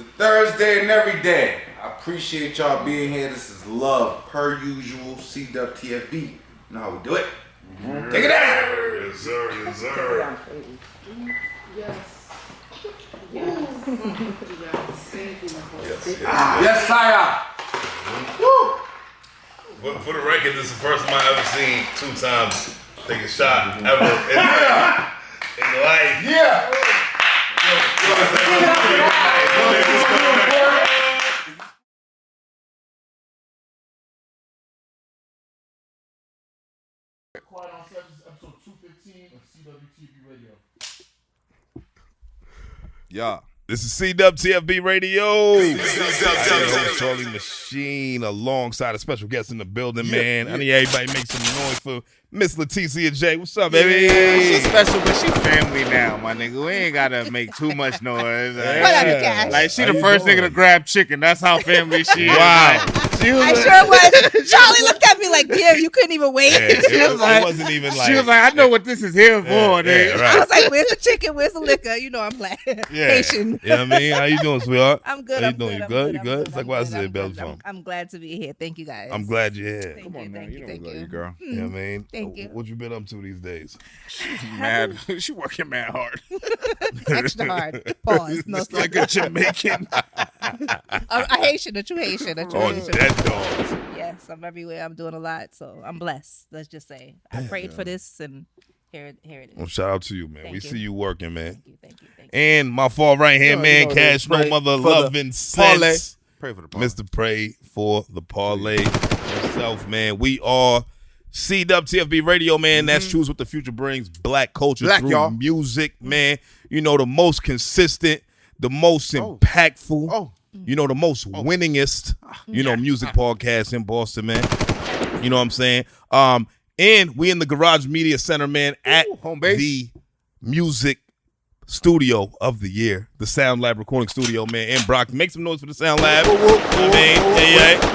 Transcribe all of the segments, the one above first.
It's a Thursday and every day. I appreciate y'all being here. This is love per usual. CWTFB. You know how we do it. Take it down. Yes, sir. Yes, sir. Yes. Yes. Yes, sire. For the record, this is the first time I've ever seen 2Timez take a shot ever in life. Yeah. Quiet on Sessions, episode 215 of CWTFB Radio. Yeah. This is CWTFB Radio. Charlie Machine alongside a special guest in the building, man. I need everybody to make some noise for Miss Leticia J. What's up, baby? Yeah, she's special, but she family now, my nigga. We ain't gotta make too much noise. Like she the first nigga to grab chicken. That's how family she is. Wow. I sure was. Charlie looked at me like, damn, you couldn't even wait. Yeah, it wasn't even like. She was like, I know what this is here for. Yeah, right. I was like, where's the chicken? Where's the liquor? You know I'm black. Haitian. You know what I mean? How you doing, sweetheart? I'm good. How you I'm doing? good. You I'm good? You I'm good? It's like I'm what I good. said, I'm Belly good. phone. I'm glad to be here. Thank you guys. I'm glad you're here. Thank Come on you. now, Thank you you. know we Thank love you, you. girl. You know what I mean? Thank you. What you been up to these days? Mad. She working mad hard. Extra hard. Pause. No, It's like a Jamaican. a Haitian, a true Haitian, a true Oh, Haitian. dead dogs. Yes, I'm everywhere. I'm doing a lot, so I'm blessed. Let's just say I prayed for this, and here it is. Well, shout out to you, man. Thank We you. see you working, man. Thank you. Thank you. And my far right hand You man, know, Cash No pray Mother for the Loving parlay. Sense. Pray for the parlay. Mr. Pray for the Parlay himself, man. We are CWTFB Radio, man. That's Choose What the Future Brings. Black culture Black, through y'all. music, man. You know, the most consistent, the most impactful, you know, the most winningest, you know, music podcast in Boston, man. You know what I'm saying? And we in the Garage Media Center, man, at home base. the music studio of the year, the Sound Lab recording studio, man. In Brock, make some noise for the Sound Lab.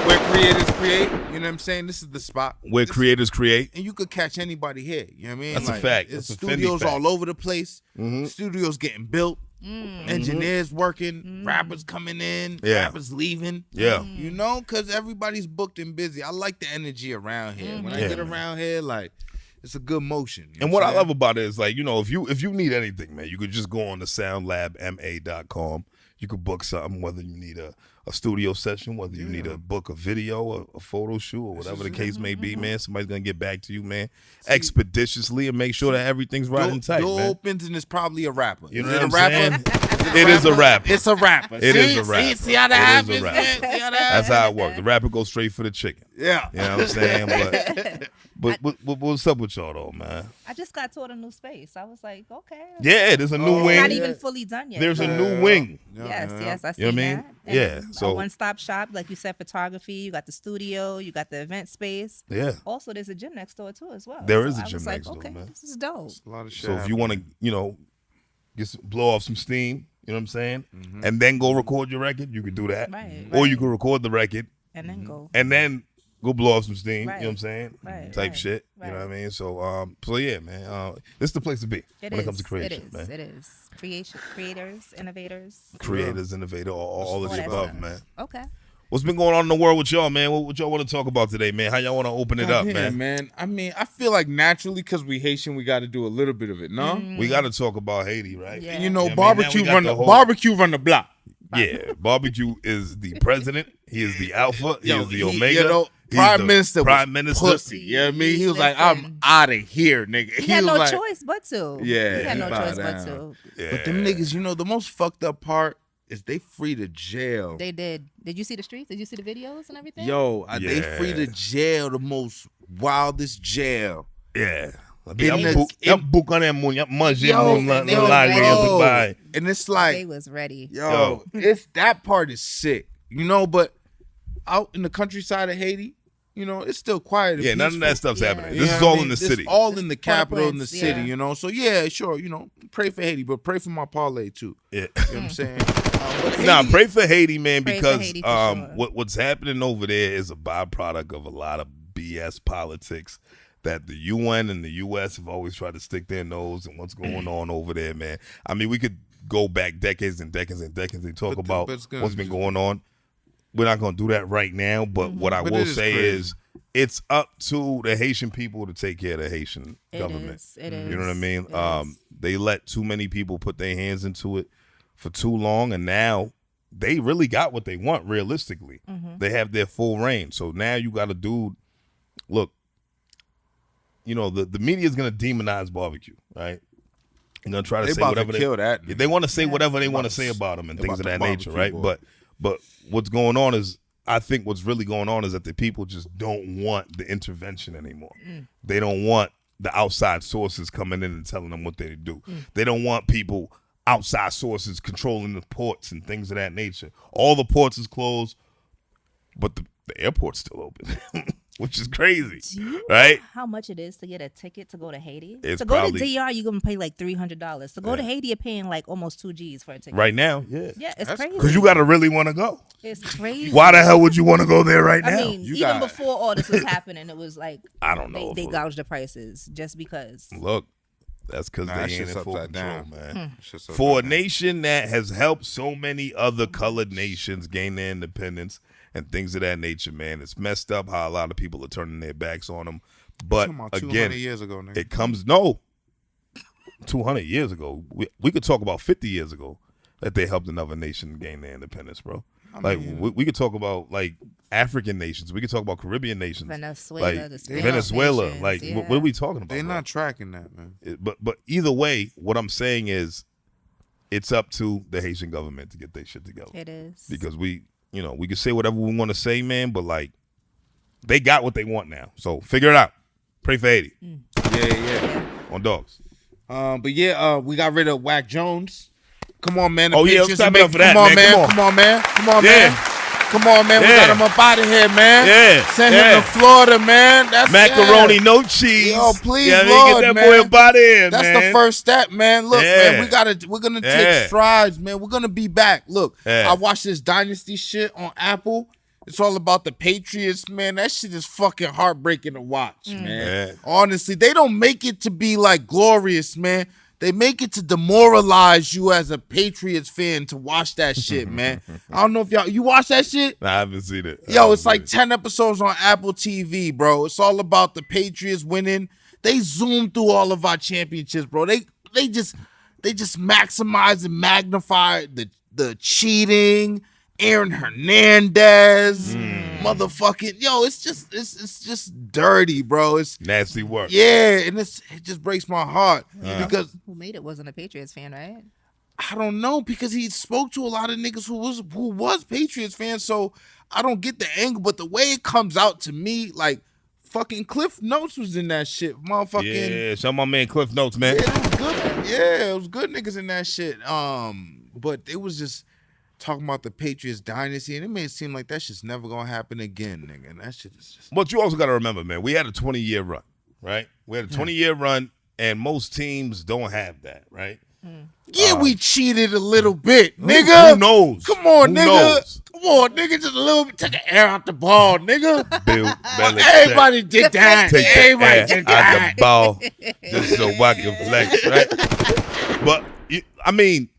Where creators create, you know what I'm saying? This is the spot. Where creators create. And you could catch anybody here, you know what I mean? That's a fact. It's That's a Fendi studios fact. all over the place. Studios getting built. Engineers working, rappers coming in, Yeah. rappers leaving. Yeah. You know, because everybody's booked and busy. I like the energy around here. When I Yeah. get around here, like, it's a good motion. You know And what I I'm love about it is, like, you know, if you need anything, man, you could just go on to soundlabma.com. You could book something, whether you need a studio session, whether you need to book a video, a photo shoot, or whatever the case may be, man. Somebody's going to get back to you, man, expeditiously and make sure that everything's right and tight, Door man. opens and it's probably a rapper. You know Is what it I'm a rapper? saying? It is a rapper. It's a rapper. It is a rapper. See how that It is a happens, rapper. man? See how that That's happens? how it works. The rapper goes straight for the chicken. Yeah. You know what I'm saying? But what's up with y'all, though, man? I just got toward a new space. I was like, okay. Yeah, there's a new It's wing. not even fully done yet. There's a but- new wing. Yes, I see You know what I mean? that. And Yeah, so- a one-stop shop, like you said, photography. You got the studio. You got the event space. Yeah. Also, there's a gym next door too, as well. There So is a I gym was like, next door, okay, man. this is dope. A lot of shit. So if you want to, you know, blow off some steam, you know what I'm saying, and then go record your record, you could do that. Right, Or right. you could record the record And then go. and then go blow off some steam. Right. You know what I'm saying? Right, Type right, shit. You know right. what I mean? So yeah, man. This is the place to be when it comes to creation, It is. man. It is. Creators, innovators. Creators, innovators, all of the that above, stuff. man. Okay. What's been going on in the world with y'all, man? What y'all want to talk about today, man? How y'all want to open it up, Goddamn, man? I mean, I feel like naturally, because we Haitian, we got to do a little bit of it, no? We got to talk about Haiti, right? Yeah. You know, Yeah, man, barbecue now we got run the the whole- barbecue run the block. Yeah, Barbecue is the president. He is the alpha. He is the omega. You know, He's Prime the Minister Prime was Minister. pussy. You know what I mean? He was like, I'm Listen. out of here, nigga. He had was no like, choice but to. Yeah, He had he no bowed choice but down. to. Yeah. But them niggas, you know, the most fucked up part is they free to jail. They did. Did you see the streets? Did you see the videos and everything? Yo, they Yeah. free to jail, the most wildest jail. Yeah. In the- And They it's like, was ready. yo, it's that part is sick, you know. But out in the countryside of Haiti, you know, it's still quiet. And yeah, none of peaceful. that stuff's Yeah. happening. You This know is what I all mean? in the This city. all in the It's Port-au-Prince, capital, in the city, yeah. you know. So yeah, sure, you know, pray for Haiti, but pray for my parlay too. Yeah. You know what I'm saying? But Nah, Haiti- pray for Haiti, man, Pray for because Haiti for sure. what's happening over there is a byproduct of a lot of BS politics that the UN and the US have always tried to stick their nose in what's going on over there, man. I mean, we could go back decades and decades and decades and talk about but what's been going on. We're not going to do that right now, but what I will say is it's up to the Haitian people to take care of the Haitian government. It is. You know what I mean? They let too many people put their hands into it for too long, and now they really got what they want, realistically. They have their full reign. So now you got a dude, look, you know, the media is going to demonize barbecue, right? They're going to try to say whatever they want to say whatever they want to say about him and things of that nature, right? But what's going on is, I think what's really going on is that the people just don't want the intervention anymore. They don't want the outside sources coming in and telling them what they do. They don't want people, outside sources, controlling the ports and things of that nature. All the ports is closed, but the airport's still open, which is crazy, right? How much it is to get a ticket to go to Haiti? It's to go probably, to DR, you're going to pay like $300. To go to Haiti, you're paying like almost 2 G's for a ticket. Right now, yeah. Yeah, it's crazy. Because you got to really want to go. It's crazy. Why the hell would you want to go there right now? I mean, even before all this was happening, it was like, I don't know. They gouged the prices just because. Look, that's because they ain't in full control, down. man. For a nation that has helped so many other colored nations gain their independence and things of that nature, man, it's messed up how a lot of people are turning their backs on them. But again, 200 years ago, nigga. it comes 200 years ago. We could talk about 50 years ago that they helped another nation gain their independence, bro. We could talk about like African nations. We could talk about Caribbean nations. Venezuela, Venezuela. nations, like, what are we talking about? They're bro? not tracking that, man. But either way, what I'm saying is, it's up to the Haitian government to get their shit together. It is because we can say whatever we want to say, man. But like, they got what they want now. So figure it out. Pray for Haiti. Yeah. On dogs. But yeah, we got rid of Wack Jones. Come on, man. Let's stop it up for that, Come on, man. We got him up out of here, man. Yeah. Send him to Florida, man. That's macaroni, no cheese. Yo, please, get Lord, that man. boy up out of here, That's man. the first step, man. Look, man, we're gonna take strides, man. We're gonna be back. Look, I watched this Dynasty shit on Apple. It's all about the Patriots, man. That shit is fucking heartbreaking to watch, man. Honestly, they don't make it to be like glorious, man. They make it to demoralize you as a Patriots fan to watch that shit, man. I don't know if you watch that shit? Nah, I haven't seen it. Yo, it's like 10 episodes on Apple TV, bro. It's all about the Patriots winning. They zoom through all of our championships, bro. They just maximize and magnify the cheating, Aaron Hernandez, motherfucking it's just dirty, bro. It's nasty work. Yeah, and it just breaks my heart because who made it wasn't a Patriots fan, right? I don't know, because he spoke to a lot of niggas who was Patriots fans, so I don't get the angle. But the way it comes out to me, like fucking Cliff Notes was in that shit, motherfucking. Yeah, show my man Cliff Notes, man. Yeah, it was good. Yeah, it was good niggas in that shit. But it was just talking about the Patriots dynasty, and it made it seem like that shit's never gonna happen again, nigga. And that shit is just. But you also got to remember, man, we had a 20-year run, right? We had a 20-year run, and most teams don't have that, right? Yeah, we cheated a little bit, nigga. Who knows? Come on, Who nigga. knows? Come on, nigga. Just a little bit. Take the air out the ball, nigga. Bill Belichick. Everybody did that. Take Everybody the air did that. out the ball just so I can flex, right? But, I mean,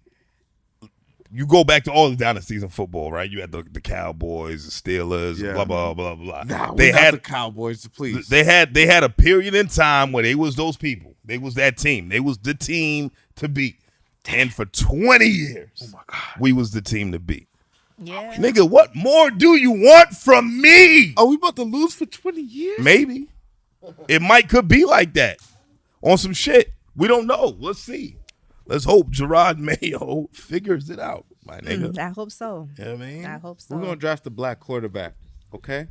you go back to all the dynasties in football, right? You had the Cowboys, the Steelers, blah, blah, blah, blah. Nah, they had the Cowboys, please. They had a period in time where they was those people. They was that team. They was the team to beat. And for 20 years, we was the team to beat. Yeah. Nigga, what more do you want from me? Are we about to lose for 20 years? Maybe. It could be like that. On some shit. We don't know. Let's see. Let's hope Gerard Mayo figures it out, my nigga. I hope so. You know what I mean? I hope so. We're going to draft a black quarterback, okay?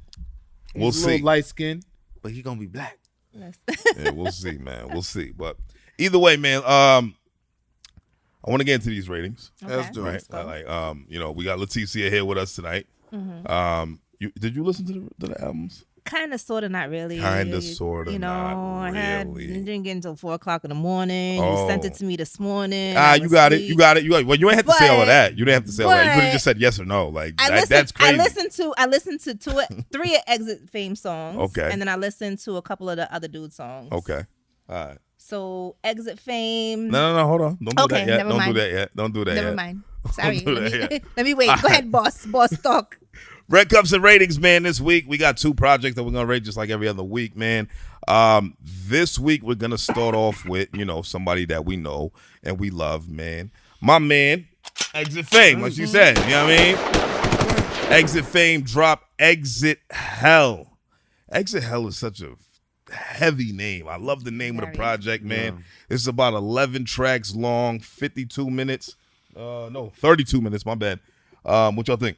We'll He's see. a little light-skinned, but he's going to be black. Yeah, we'll see, man. We'll see. But either way, man, I want to get into these ratings. Okay. Let's do it. Like, we got Leticia here with us tonight. Did you listen to the albums? Kind of, sort of, not really. Kind of, sort of, you know, not really. I didn't get until 4:00 in the morning. You sent it to me this morning. You got it. Well, you ain't have to say all of that. You didn't have to say all that. You could have just said yes or no. Like that's crazy. I listened to 3 Exit Fame songs. Okay. And then I listened to a couple of the other dude songs. Okay. All right. So Exit Fame. No, hold on. Don't do Okay, that yet. never Don't mind. do that yet. Don't do that yet. Never mind. Sorry. do Let that me, yet. let me wait. Go ahead, boss. Boss, talk. Red Cups and ratings, man. This week we got 2 projects that we're gonna rate just like every other week, man. This week we're gonna start off with somebody that we know and we love, man. My man, Exit Fame, what you said. You know what I mean? Exit Fame drop Exit Hell. Exit Hell is such a heavy name. I love the name of the project, man. Yeah. It's about 11 tracks long, 52 minutes. 32 minutes. My bad. What y'all think?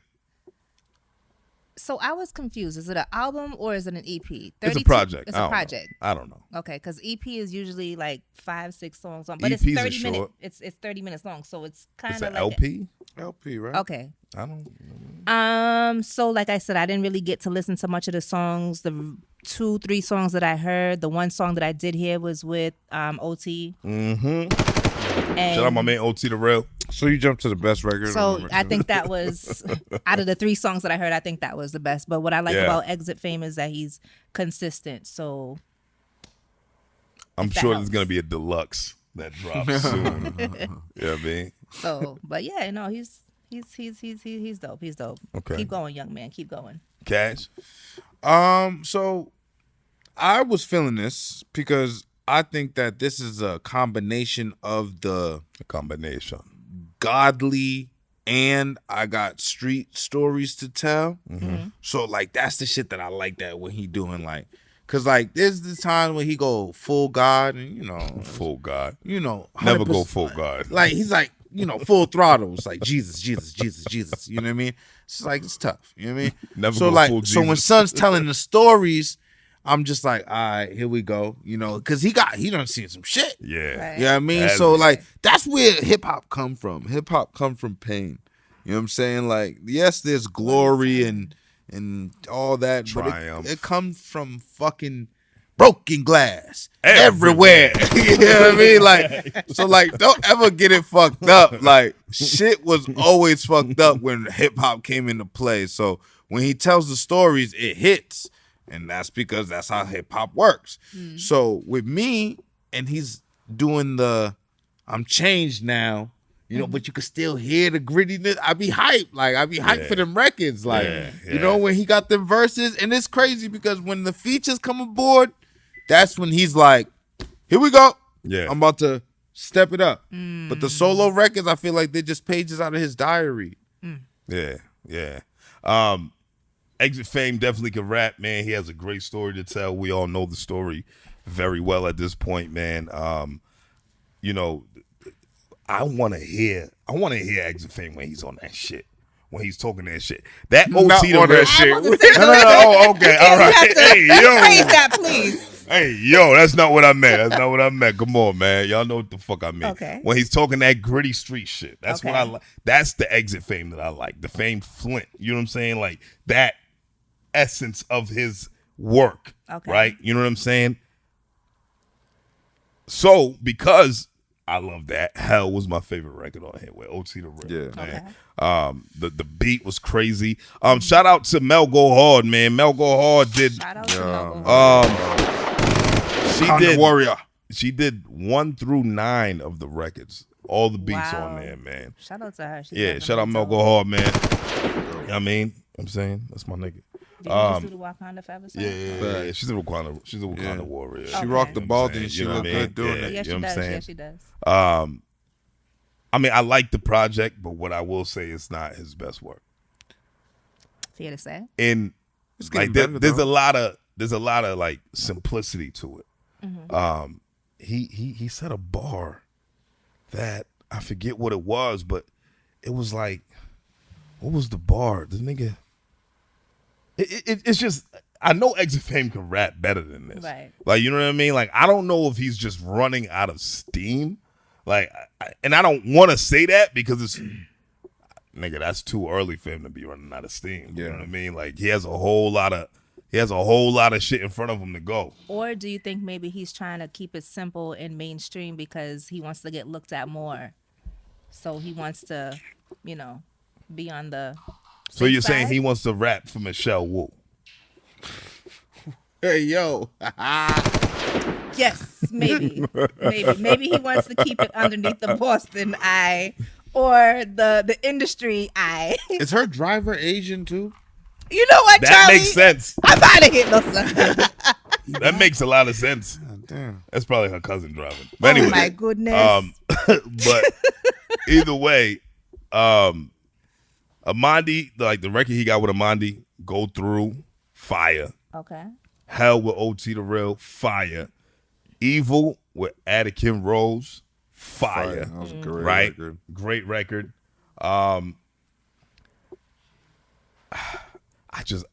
So I was confused. Is it an album or is it an EP? It's a project. It's a project. I don't know. Okay, because EP is usually like 5-6 songs long, but EPs it's 30 minutes. Short. It's 30 minutes long, so it's kind of like LP. LP, right? Okay. I don't. So like I said, I didn't really get to listen to much of the songs. The 2-3 songs that I heard, the one song that I did hear was with OT. Mm-hmm. And shout out my man OT the Real. So you jumped to the best record. So I think that was out of the 3 songs that I heard, I think that was the best. But what I like about Exit Fame is that he's consistent. So I'm sure there's gonna be a deluxe that drops soon. You know what I mean? So, but yeah, no, he's dope. He's dope. Okay. Keep going, young man. Keep going. Cash. So I was feeling this because I think that this is a combination of the godly and I got street stories to tell. Mm-hmm. So like that's the shit that I like that when he doing like, cause like there's the time when he go full God and full God. Never go full God. Like he's like full throttle. It's like Jesus. You know what I mean? It's like it's tough. You know what I mean? Never so go like full so Jesus. when Son's telling the stories, I'm just like, all right, here we go. Because he done seen some shit. Yeah. Right. You know what I mean? So like that's where hip hop come from. Hip hop come from pain. You know what I'm saying? Like, yes, there's glory and all that, triumph. But it comes from fucking broken glass everywhere. You know what I mean? Like, so like, don't ever get it fucked up. Like, shit was always fucked up when hip hop came into play. So when he tells the stories, it hits. And that's because that's how hip hop works. So with me, and he's doing I'm changed now, but you can still hear the grittiness. I be hyped. Like, I be hyped for them records. Like, when he got them verses. And it's crazy because when the features come aboard, that's when he's like, here we go. Yeah. I'm about to step it up. But the solo records, I feel like they're just pages out of his diary. Yeah. Exit Fame definitely can rap, man. He has a great story to tell. We all know the story very well at this point, man. I want to hear Exit Fame when he's on that shit. When he's talking that shit. That OT the Real shit. No. Oh, okay. All right. Hey, yo. Praise that, please. Hey, yo, that's not what I meant. Come on, man. Y'all know what the fuck I mean. Okay. When he's talking that gritty street shit. That's what I Okay. like. That's the Exit Fame that I like. The Fame Flint. You know what I'm saying? Like that essence of his work. Okay. Right? You know what I'm saying? So, because I love that, Hell was my favorite record on here with OT the Real. Yeah. Man. The beat was crazy. Shout out to Mel Go Hard, man. Mel Go Hard did Shout out to Logo. Warrior. She did 1 through 9 of the records. All the beats Wow. on there, man. Shout out to her. She's Yeah, definitely shout out Mel dope. Go Hard, man. You know what I mean? I'm saying that's my nigga. Did you just do the Wakanda Forever song? Yeah. She's a Wakanda warrior. She Okay. rocked the ball, and she You know looked what I mean? good doing Yeah. it. Yes, You know she what I'm does. saying? Yes, she does. I mean, I like the project, but what I will say is not his best work. Fair to say. And It's like getting better, there's though. a lot of like simplicity to it. Mm-hmm. He set a bar that I forget what it was, but it was like, what was the bar? The nigga. It's just, I know Exit Fame can rap better than this. Right. Like, you know what I mean? Like, I don't know if he's just running out of steam. Like, and I don't want to say that because it's, nigga, that's too early for him to be running out of steam. You know what I mean? Like, he has a whole lot of shit in front of him to go. Or do you think maybe he's trying to keep it simple and mainstream because he wants to get looked at more? So he wants to, be on the So you're side? saying he wants to rap for Michelle Wu? Hey, yo. Yes. maybe he wants to keep it underneath the Boston eye or the industry eye. Is her driver Asian too? You know what, That Charlie? makes sense. I'm out of here, no sir. That makes a lot of sense. God damn. That's probably her cousin driving. But anyway, Oh my goodness. but either way, Amandi, like the record he got with Amandi, Go Through, fire. Okay. Hell with OT the Real, fire. Evil with Attican Rose, fire. That was a great Right? record. Great record. I just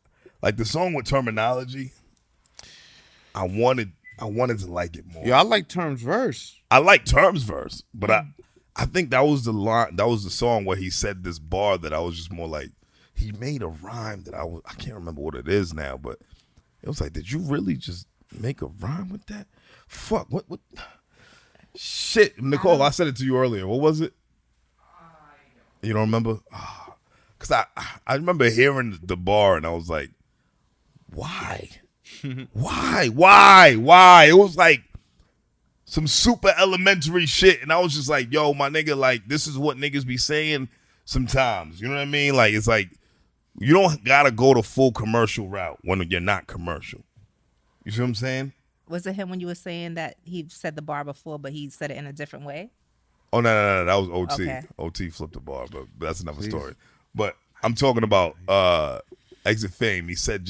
like the song with Terminology. I wanted to like it more. Yeah, I like Term's verse. I like Term's verse, but I think that was the line. That was the song where he said this bar that I was just more like, he made a rhyme that I can't remember what it is now, but it was like, did you really just make a rhyme with that? Fuck, what? Shit, Nicole, I said it to you earlier. What was it? You don't remember? Because I remember hearing the bar and I was like, why? Why? It was like some super elementary shit. And I was just like, yo, my nigga, like, this is what niggas be saying sometimes. You know what I mean? Like, it's like, you don't got to go the full commercial route when you're not commercial. You see what I'm saying? Was it him when you were saying that he said the bar before, but he said it in a different way? Oh, no. That was OT. Okay. OT flipped the bar, but that's another story. But I'm talking about Exit Fame. He said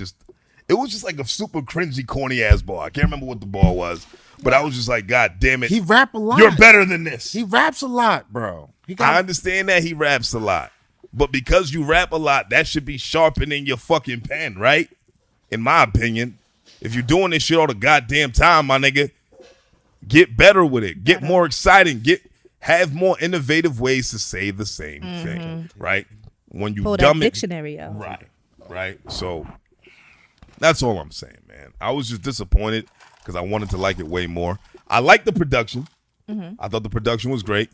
it was just like a super cringy, corny ass bar. I can't remember what the bar was, but I was just like, God damn it. He rap a lot. You're better than this. He raps a lot, bro. I understand that he raps a lot, but because you rap a lot, that should be sharpening your fucking pen, right? In my opinion, if you're doing this shit all the goddamn time, my nigga, get better with it. Get more exciting. Have more innovative ways to say the same thing, right? When you Pull dumb that it, dictionary out. right. So that's all I'm saying, man. I was just disappointed because I wanted to like it way more. I like the production. I thought the production was great.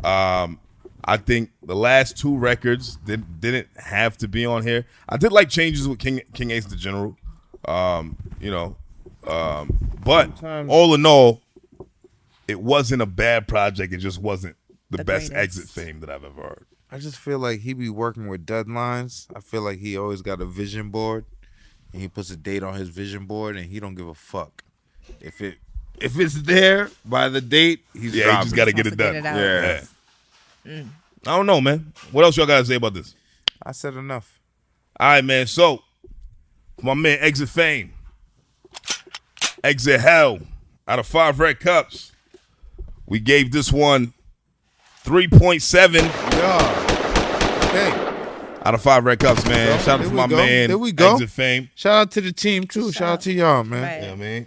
I think the last two records didn't have to be on here. I did like changes with King Ace the General, but Sometimes- all in all, it wasn't a bad project. It just wasn't the best greatest. Exit Fame that I've ever heard. I just feel like he be working with deadlines. I feel like he always got a vision board, and he puts a date on his vision board, and he don't give a fuck if it's there by the date. He just got to get Wants it to get done. it out. Yeah. I don't know, man. What else y'all got to say about this? I said enough. All right, man. So, my man, Exit Fame, Exit Hell, out of 5 red cups, we gave this one 3.7 Yeah. Okay. out of 5 red cups, man. There Shout out to we my go. man, There we go. Exit Fame. Shout out to the team too. Shout out to y'all, man. Right. You know what I mean?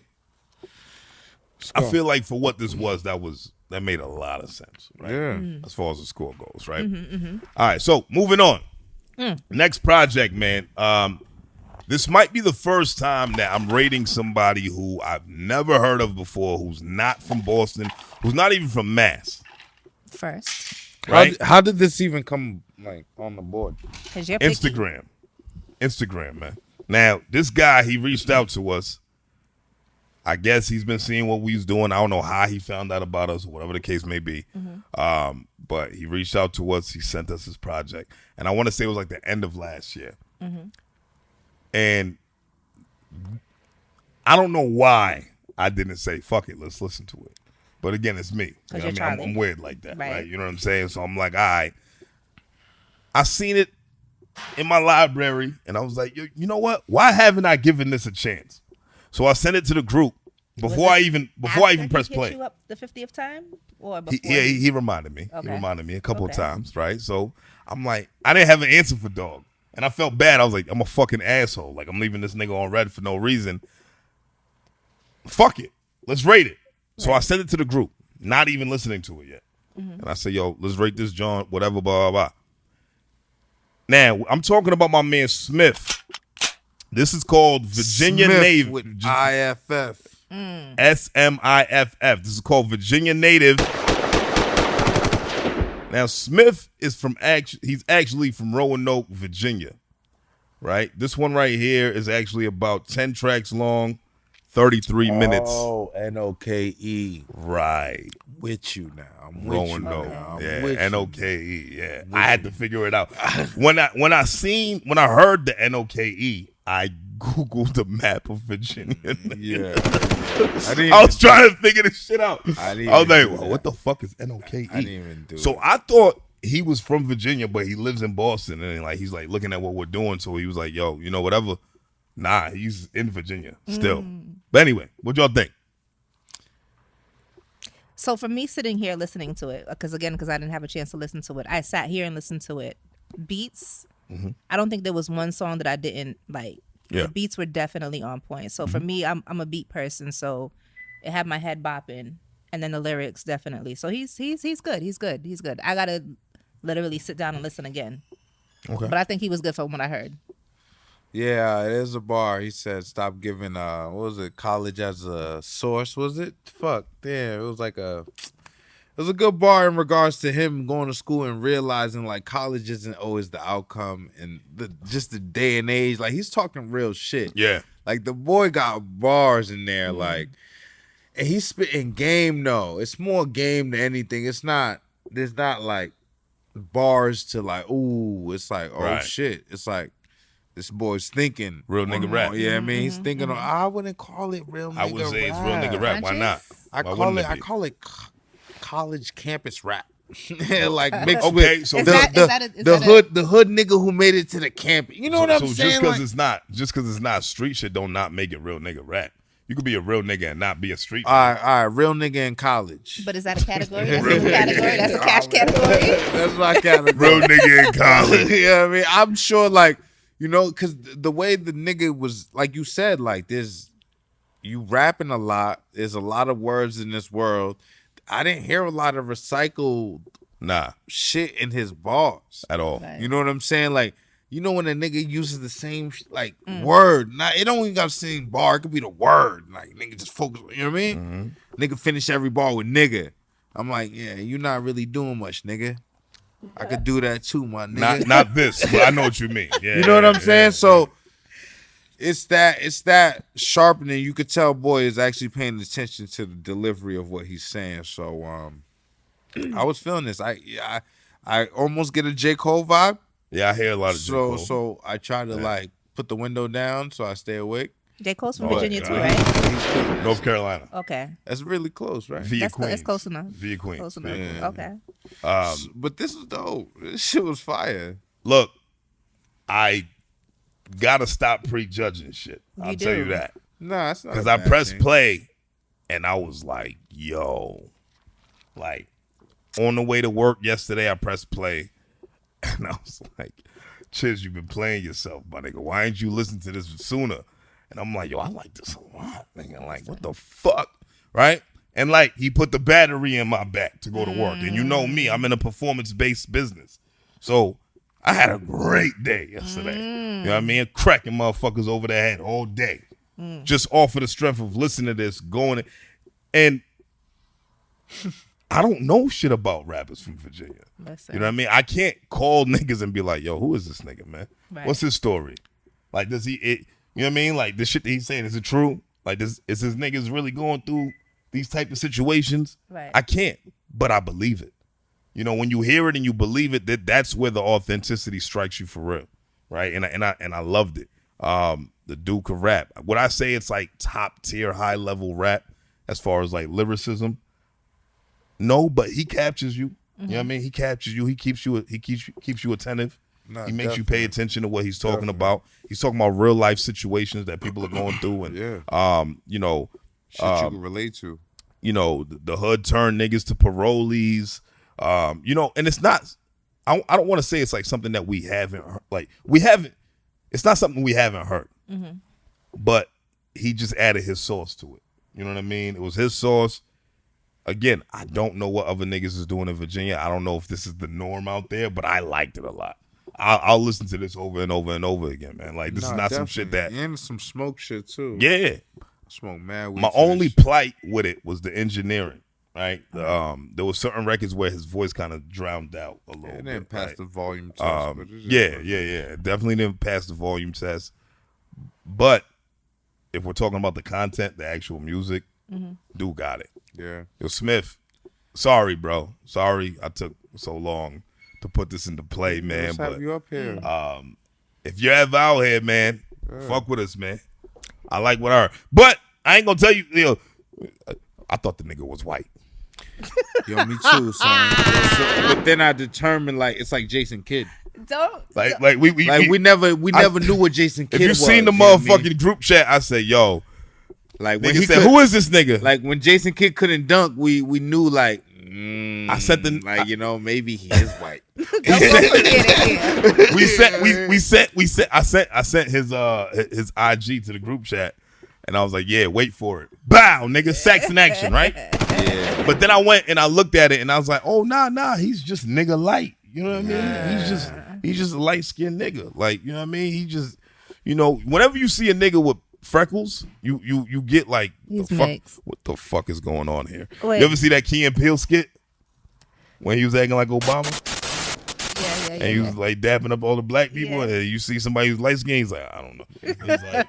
Let's I go. feel like for what this was, that made a lot of sense, right? Yeah. As far as the score goes, right? All right, so moving on. Next project, man. This might be the first time that I'm rating somebody who I've never heard of before, who's not from Boston, who's not even from Mass, First. right? How did this even come like on the board? Because you're picky. Instagram, man. Now, this guy, he reached out to us. I guess he's been seeing what we was doing. I don't know how he found out about us or whatever the case may be. But he reached out to us. He sent us his project. And I want to say it was like the end of last year. And I don't know why I didn't say, fuck it, let's listen to it. But again, it's me. You know you're what I mean? I'm Charlie. weird like that, right? Right. You know what I'm saying? So I'm like, all right. I seen it in my library, and I was like, you know what? Why haven't I given this a chance? So I sent it to the group before I even press After he hit play. you up the 50th time? Or before? He reminded me. He Okay. reminded me a couple of Okay. times, right? So I'm like, I didn't have an answer for dog. And I felt bad. I was like, I'm a fucking asshole. Like, I'm leaving this nigga on red for no reason. Fuck it. Let's rate it. So I sent it to the group, not even listening to it yet. And I said, yo, let's rate this joint, whatever, blah, blah, blah. Now, I'm talking about my man Smith. This is called Virginia Smith Native. with IFF. SMIFF. This is called Virginia Native. Now, Smith is he's actually from Roanoke, Virginia, right? This one right here is actually about 10 tracks long, 33 minutes. Oh, NOKE. Right. With you now. I'm with Rhome you no. now. I'm Yeah, with you. NOKE. Yeah. I had to figure it out. When I heard the NOKE, I Googled the map of Virginia. Yeah. I was trying to figure this shit out. I was like, well, what the fuck is NOKE? I didn't even do it. So I thought he was from Virginia, but he lives in Boston, and like he's like looking at what we're doing. So he was like, yo, you know, whatever. Nah, he's in Virginia still. But anyway, what y'all think? So for me sitting here listening to it, because I didn't have a chance to listen to it, I sat here and listened to it. Beats, I don't think there was one song that I didn't like. Yeah. The beats were definitely on point. So for me, I'm a beat person, so it had my head bopping, and then the lyrics definitely. So he's good. He's good. I gotta literally sit down and listen again. Okay. But I think he was good from what I heard. Yeah, there's a bar. He said, "Stop giving what was it? College as a source, was it? Fuck, damn, it was a good bar in regards to him going to school and realizing like college isn't always the outcome and just the day and age. Like he's talking real shit. Yeah. Like the boy got bars in there, like, and he's spitting game. No, it's more game than anything. It's not. There's not like bars to like. Ooh, it's like Right. shit. It's like. This boy's thinking Real nigga rap. Yeah, I mean, he's thinking. I wouldn't call it real nigga rap. I would say it's real nigga rap. Why not? I Why call wouldn't it. I be? call it college campus rap. Like mixed Okay, with so the hood nigga who made it to the campus. You know what I'm so saying? just because it's not street shit, don't not make it real nigga rap. You could be a real nigga and not be a street. All right, real nigga in college. But is that a category? That's a category. That's a cash category. That's my category. Real nigga in college. You know what I mean? I'm sure, like, you know, because the way the nigga was, like you said, like, you rapping a lot. There's a lot of words in this world. I didn't hear a lot of recycled shit in his bars. At all. Right. You know what I'm saying? Like, you know when a nigga uses the same, word. Not, it don't even got the same bar. It could be the word. Like, nigga just focus, you know what I mean? Nigga finish every bar with nigga. I'm like, yeah, you're not really doing much, nigga. I could do that too, my nigga. Not this, but I know what you mean. Yeah, you know what I'm saying? So it's that sharpening. You could tell boy is actually paying attention to the delivery of what he's saying. So I was feeling this. I almost get a J. Cole vibe. Yeah, I hear a lot of J. Cole. So I try to like put the window down so I stay awake. J. Cole's from Virginia too, right? North Carolina. Okay. That's really close, right? Via Queens. That's close enough. Via Queens. Close enough. Yeah. Okay. But this was dope. This shit was fire. Look, I gotta stop prejudging shit. I'll tell you that. Nah, it's not. Because I pressed play and I was like, yo. Like, on the way to work yesterday, I pressed play and I was like, Chiz, you've been playing yourself, my nigga. Why ain't you listen to this sooner? And I'm like, yo, I like this a lot, nigga. Like, what the fuck? Right? And like, he put the battery in my back to go to work. And you know me, I'm in a performance-based business. So I had a great day yesterday. You know what I mean? Cracking motherfuckers over the head all day. Just off of the strength of listening to this, going. And I don't know shit about rappers from Virginia. Listen. You know what I mean? I can't call niggas and be like, yo, who is this nigga, man? Right. What's his story? Like, does he, you know what I mean? Like, the shit that he's saying, is it true? Like, is his niggas really going through these type of situations? Right. I can't, but I believe it. You know, when you hear it and you believe it, that's where the authenticity strikes you for real, right? And I loved it. The dude can rap. Would I say it's like top tier, high level rap as far as like lyricism? No, but he captures you. You know what I mean? He captures you. He keeps you attentive. Nah, he makes you pay attention to what he's talking about. He's talking about real life situations that people are going through, and you know, shit you can relate to. You know, the hood turned niggas to parolees. You know, and it's not. I don't want to say it's like something that we haven't heard. Like we haven't. It's not something we haven't heard. But he just added his sauce to it. You know what I mean? It was his sauce. Again, I don't know what other niggas is doing in Virginia. I don't know if this is the norm out there, but I liked it a lot. I'll listen to this over and over and over again, man. Like, this is not some shit that... And some smoke shit, too. Yeah. Smoke mad weed. My only plight with it was the engineering, right? There was certain records where his voice kind of drowned out a little bit. It didn't pass right? the volume test. Yeah. Definitely didn't pass the volume test. But if we're talking about the content, the actual music, dude got it. Yeah. Yo, Smith, sorry, bro. Sorry I took so long to put this into play, man. Let's but have you up here. if you're ever out here, man, fuck with us, man. I like what I heard. But I ain't gonna tell you, I thought the nigga was white. Yo, me too, son. But then I determined, like, it's like Jason Kidd. We never knew what Jason Kidd was. If you seen the motherfucking group chat, I say, yo. Like when he said, who is this nigga? Like when Jason Kidd couldn't dunk, we knew like I said maybe he is white. I sent his IG to the group chat, and I was like, yeah, wait for it. Bow, nigga, sex in action, right? Yeah. But then I went and I looked at it and I was like, oh nah, he's just nigga light. You know what I mean? He's just a light skinned nigga. Like, you know what I mean? He just, whenever you see a nigga with freckles, you get like, what the fuck is going on here? Wait. You ever see that Key and Peele skit when he was acting like Obama? Yeah. And he was like dapping up all the black people, and you see somebody who's light skinned, he's like, I don't know. He's like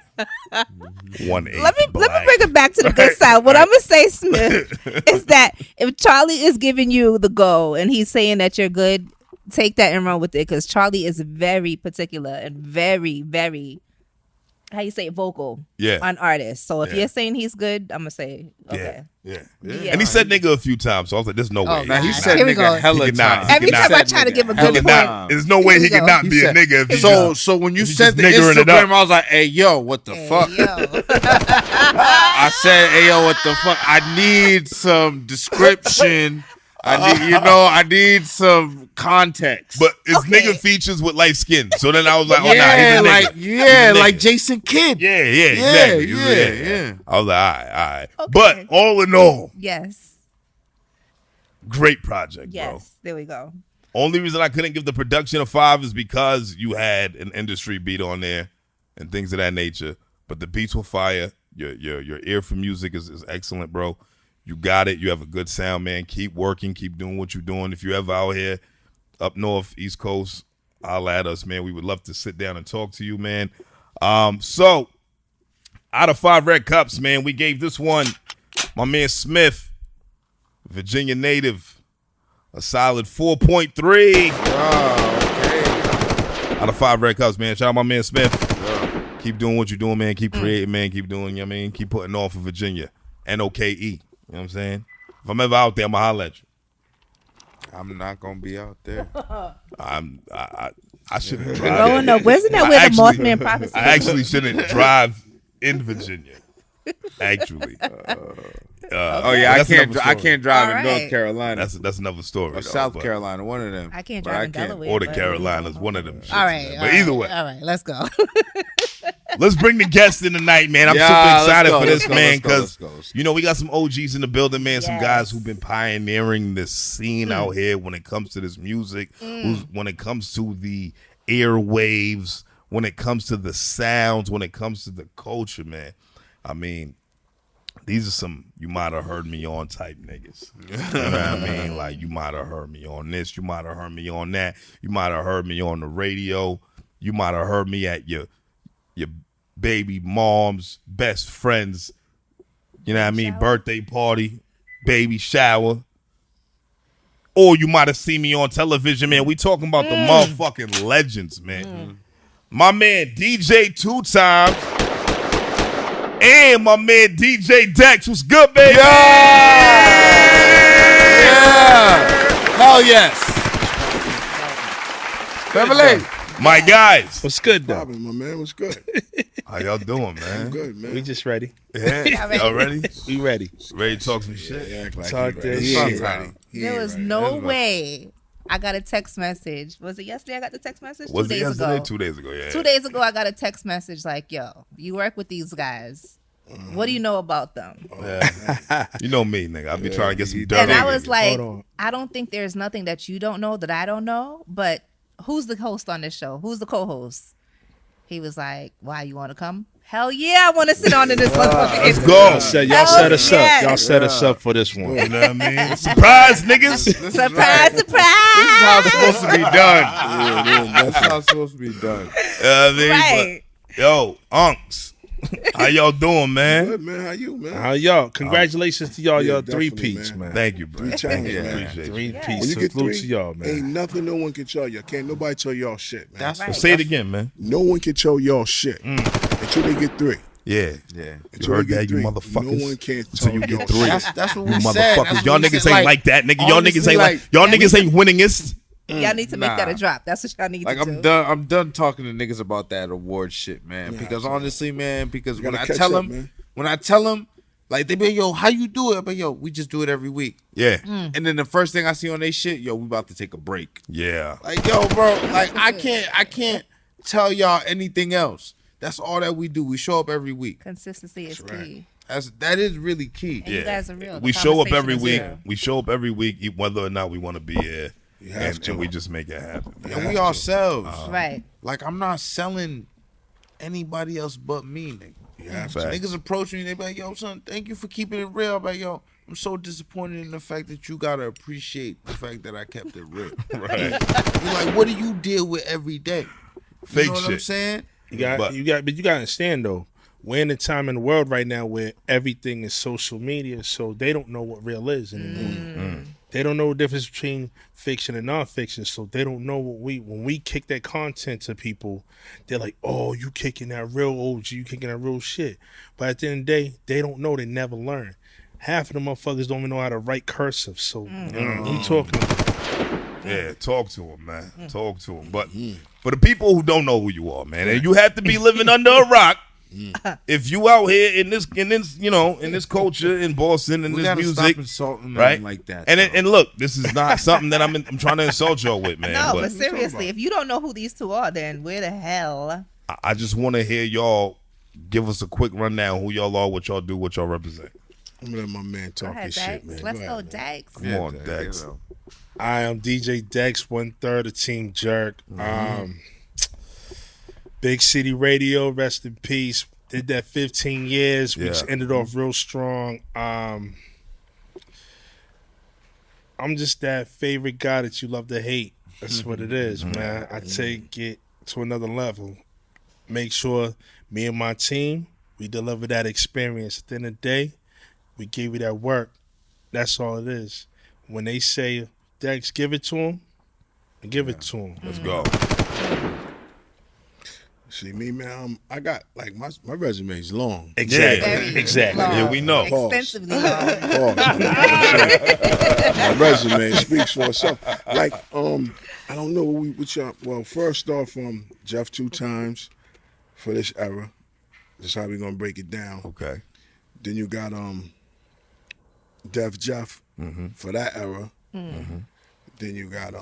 1/8 Let me black. bring it back to the good side. What I'm gonna say, Smith, is that if Charlie is giving you the go and he's saying that you're good, take that and run with it, because Charlie is very particular and very, very, how you say it, vocal on artists. So if you're saying he's good, I'm gonna say okay. Yeah. And he said nigga a few times, so I was like, there's no way. Now he said Here we nigga go. hella times. Every time I try to give a good point, there's no way he could not be a nigga. If he So when you sent the niggering it Instagram, up. I was like, hey yo, what the fuck? I said, hey yo, what the fuck? I need some description. I need some context. But it's nigga features with light skin. So then I was like, oh, nah, he's a nigga. He's a nigga. Like Jason Kidd. Yeah, exactly. Yeah. I was like, all right. Okay. But all in all, yes, great project, bro. yes, there we go. Only reason I couldn't give the production a 5 is because you had an industry beat on there and things of that nature. But the beats were fire. Your ear for music is excellent, bro. You got it. You have a good sound, man. Keep working. Keep doing what you're doing. If you're ever out here, up north, East Coast, holla at us, man. We would love to sit down and talk to you, man. So, out of 5 red cups, man, we gave this one, my man Smith, Virginia native, a solid 4.3. Out of 5 red cups, man. Shout out my man Smith. Keep doing what you're doing, man. Keep creating, man. Keep doing, you know what I mean? Keep putting on for Virginia. NOKE. You know what I'm saying? If I'm ever out there, I'm going to holler at you. I'm not going to be out there. I shouldn't drive. Oh, no. Wasn't that where the Mothman prophecy I actually shouldn't drive in Virginia. Actually. I can't drive in North Carolina. That's another story. Or South Carolina, one of them. I can't drive in Delaware. Or the Carolinas, one of them. Shits, all right. But either way. All right, let's go. Let's bring the guests in tonight, man. I'm super excited for this, man, because, we got some OGs in the building, man. Some guys who've been pioneering this scene out here when it comes to this music, when it comes to the airwaves, when it comes to the sounds, when it comes to the culture, man. I mean, these are some you might have heard me on type niggas. You know what I mean? Like, you might have heard me on this. You might have heard me on that. You might have heard me on the radio. You might have heard me at your baby mom's best friend's, you know what I mean, birthday party, baby shower. Or you might have seen me on television, man. We talking about the motherfucking legends, man. My man DJ 2Timez and my man DJ Dex. What's good, baby? Yeah. Hell yes. Family. My guys. What's good, though? Robin, my man, what's good? How y'all doing, man? I'm good, man. We just ready. Yeah. Y'all ready? We ready. Ready to talk some shit? Yeah, act like Talk he that ready. shit. He ain't ready. He There ain't was ready. no way I got a text message. Was it yesterday I got the text message? Was 2 it days yesterday? ago. 2 days ago, yeah. 2 days ago, I got a text message like, yo, you work with these guys. What do you know about them? Yeah. You know me, nigga. I be trying to get some dirt. And I on was you. like, Hold on. I don't think there's nothing that you don't know that I don't know, but who's the host on this show? Who's the co-host? He was like, why, you want to come? Hell yeah, I want to sit on in this motherfucker. Let's go. Y'all set us up. Y'all set us up for this one. You know what I mean? Surprise, niggas. Surprise, surprise. This is how it's supposed to be done. Yeah, that's how it's supposed to be done. I mean, Right. but, yo, Unks. How y'all doing, man? Good, man. How you, man? How y'all? Congratulations to y'all, Yeah, y'all definitely, three-peats, man. man. Thank you, bro. 3 times, Yeah, man. Appreciate you. three-peats. When you get Salute 3, to y'all, man. ain't nothing no one can tell you. Can't nobody tell y'all shit, man. That's Right. Say it again, man. No one can tell y'all shit until they get 3. Yeah. Yeah. You Until heard they that, get you 3. motherfuckers? No one can Until tell you y'all get 3. shit. That's what You we said. motherfuckers. That's Y'all what we niggas said. ain't like that, nigga. Y'all niggas honestly, ain't like. Y'all niggas ain't winningest. Y'all need to make that a Nah. drop. That's what y'all need Like to do. I'm done talking to niggas about that award shit, man. Because honestly, man, because You when gotta I catch tell up, them, man. like they be, yo, how you do it? But yo, we just do it every week. Yeah. And then the first thing I see on they shit, yo, we about to take a break. Yeah. Like, yo, bro, like I can't tell y'all anything else. That's all that we do. We show up every week. Consistency is key. That is really key. And you guys are real. The We show up conversation every is week. real. We show up every week, whether or not we want to be here. You have And to. we just make it happen. And we ourselves. Right. Like I'm not selling anybody else but me, nigga. You have Fact. Niggas approach me and they be like, yo, son, thank you for keeping it real. I'm like, yo, I'm so disappointed in the fact that you gotta appreciate the fact that I kept it real. Right. You're like, what do you deal with every day? Fake You know what I'm shit. saying? But you got to understand though. We're in a time in the world right now where everything is social media, so they don't know what real is anymore. They don't know the difference between fiction and nonfiction, so they don't know what when we kick that content to people, they're like, "Oh, you kicking that real OG, you kicking that real shit." But at the end of the day, they don't know. They never learn. Half of the motherfuckers don't even know how to write cursive. So what we talking about? Yeah, talk to him, man. Talk to him. But for the people who don't know who you are, man, and you have to be living under a rock. If you out here in this, you know, in this culture in Boston, in We this gotta music, stop insulting them right? like that. And look, this is not something that I'm trying to insult y'all with, man. No, but but seriously, if you don't know who these two are, then where the hell? I just want to hear y'all give us a quick rundown who y'all are, what y'all do, what y'all represent. I'm gonna let my man Go talk ahead, his shit, Dex. man. Let's Go go, ahead, man. Dex. Come on, Dex. I am DJ Dex, 1/3 of Team Jerk. Big City Radio, rest in peace. Did that 15 years. We just ended off real strong. I'm just that favorite guy that you love to hate. That's what it is, man. I take it to another level. Make sure me and my team, we deliver that experience. At the end of the day, we give you that work. That's all it is. When they say, Dex, give it to him, give it to him. Let's go. See me, man. I got like my resume is long. Exactly. Very Exactly. long. Yeah, we know. Extensively long. Pause. My resume speaks for itself. Like, I don't know what y'all. Well, first off, Jeff 2Timez for this era. That's how we gonna break it down. Okay. Then you got Def Jeff for that era. Then you got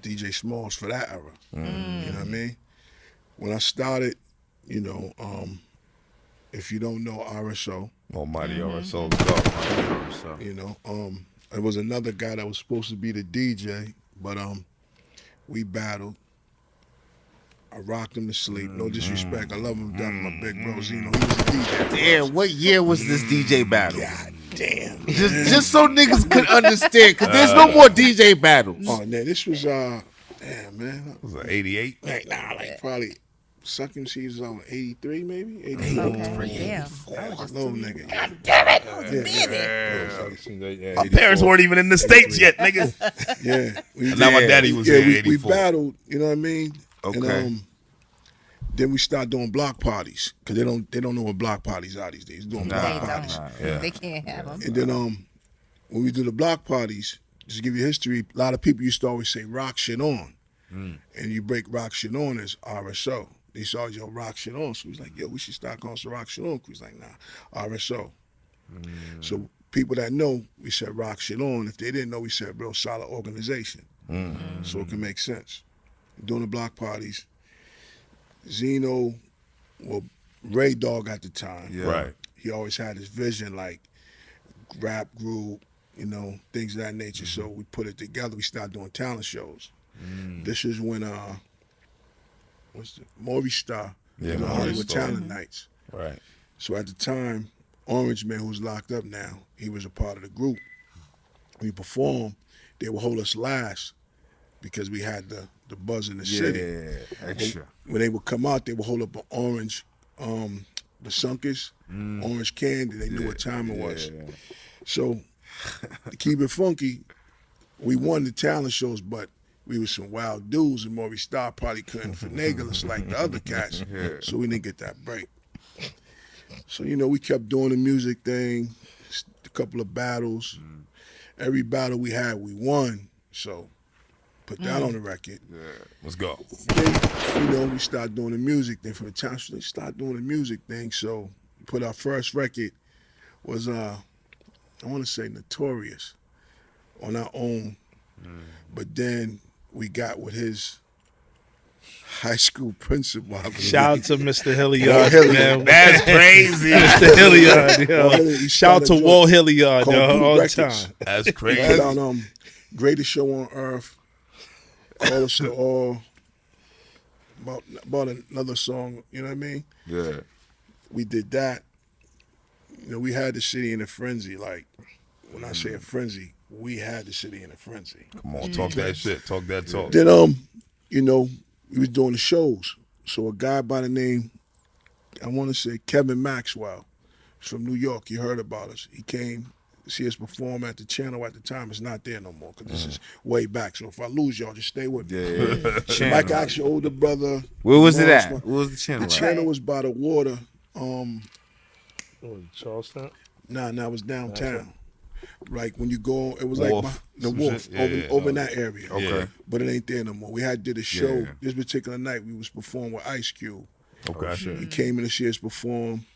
DJ Smalls for that era. You know what I mean? When I started, you know, if you don't know RSO, Almighty RSO, let's go. you know, it was another guy that was supposed to be the DJ, but we battled. I rocked him to sleep. No disrespect. I love him to death, my big bro Zeno. He was a DJ. Damn, what year was this DJ battle? God damn. Just so niggas could understand, because there's no more DJ battles. Oh, man, this was, damn, man. Was it 88? Like, like probably second season on 83, maybe? 84. Okay. Damn. I was just Little too nigga. God damn it. My parents weren't even in the States yet, nigga. Yeah. Now my daddy was here in we 84. battled, you know what I mean? Okay. And, then we start doing block parties because they don't know what block parties are these days. Doing block They parties. don't. Yeah. They can't have them. And then when we do the block parties, just to give you history, a lot of people used to always say rock shit on. And you break rock shit on as RSO. They saw yo rock shit on. So we was like, yo, we should start calling some rock shit on. We was like, nah, RSO. So people that know, we said rock shit on. If they didn't know, we said real solid organization. So it can make sense. Doing the block parties, Zeno, well, Ray Dog at the time. Yeah. Right. He always had his vision, like rap group, you know, things of that nature. So we put it together. We started doing talent shows. This is when Maury Star, Yeah, the Maury Hollywood Star. Talent Nights. Right. So at the time, Orange Man, who's locked up now, he was a part of the group. We performed. They would hold us last because we had the buzz in the city. Yeah, extra. When they would come out, they would hold up an orange the Sunkers, Orange Candy. They knew what time it was. So to keep it funky, we won the talent shows, but we was some wild dudes, and Maurice Starr probably couldn't finagle us like the other cats, so we didn't get that break. So, we kept doing the music thing, a couple of battles. Every battle we had, we won. So put that on the record. Let's go. Then, we started doing the music thing. From the time we started doing the music thing, so we put our first record was, I want to say Notorious, on our own. But then we got with his high school principal. Shout out to Mr. Hilliard, man. That's crazy. Mr. Hilliard, yo. Shout out to Walt Hilliard, yo, all the time. That's He crazy. put out Greatest Show on Earth, All Us to All, about another song, you know what I mean? Yeah. We did that. We had the city in a frenzy. Like, when I say a frenzy, we had the city in a frenzy. Come on, talk that shit. Talk that talk. Then, we was doing the shows. So a guy by the name, I want to say Kevin Maxwell, from New York. You heard about us. He came to see us perform at the channel at the time. It's not there no more because this is way back. So if I lose y'all, just stay with me. Yeah. Mike asked your older brother. Where was it Lawrence, at? Where was the channel? The channel was by the water. Charlestown? Nah, it was downtown. Like when you go, it was Wharf. like the Wharf, over in that area. Okay. But it ain't there no more. We did a show this particular night. We was performing with Ice Cube. Okay. He came in to see us perform.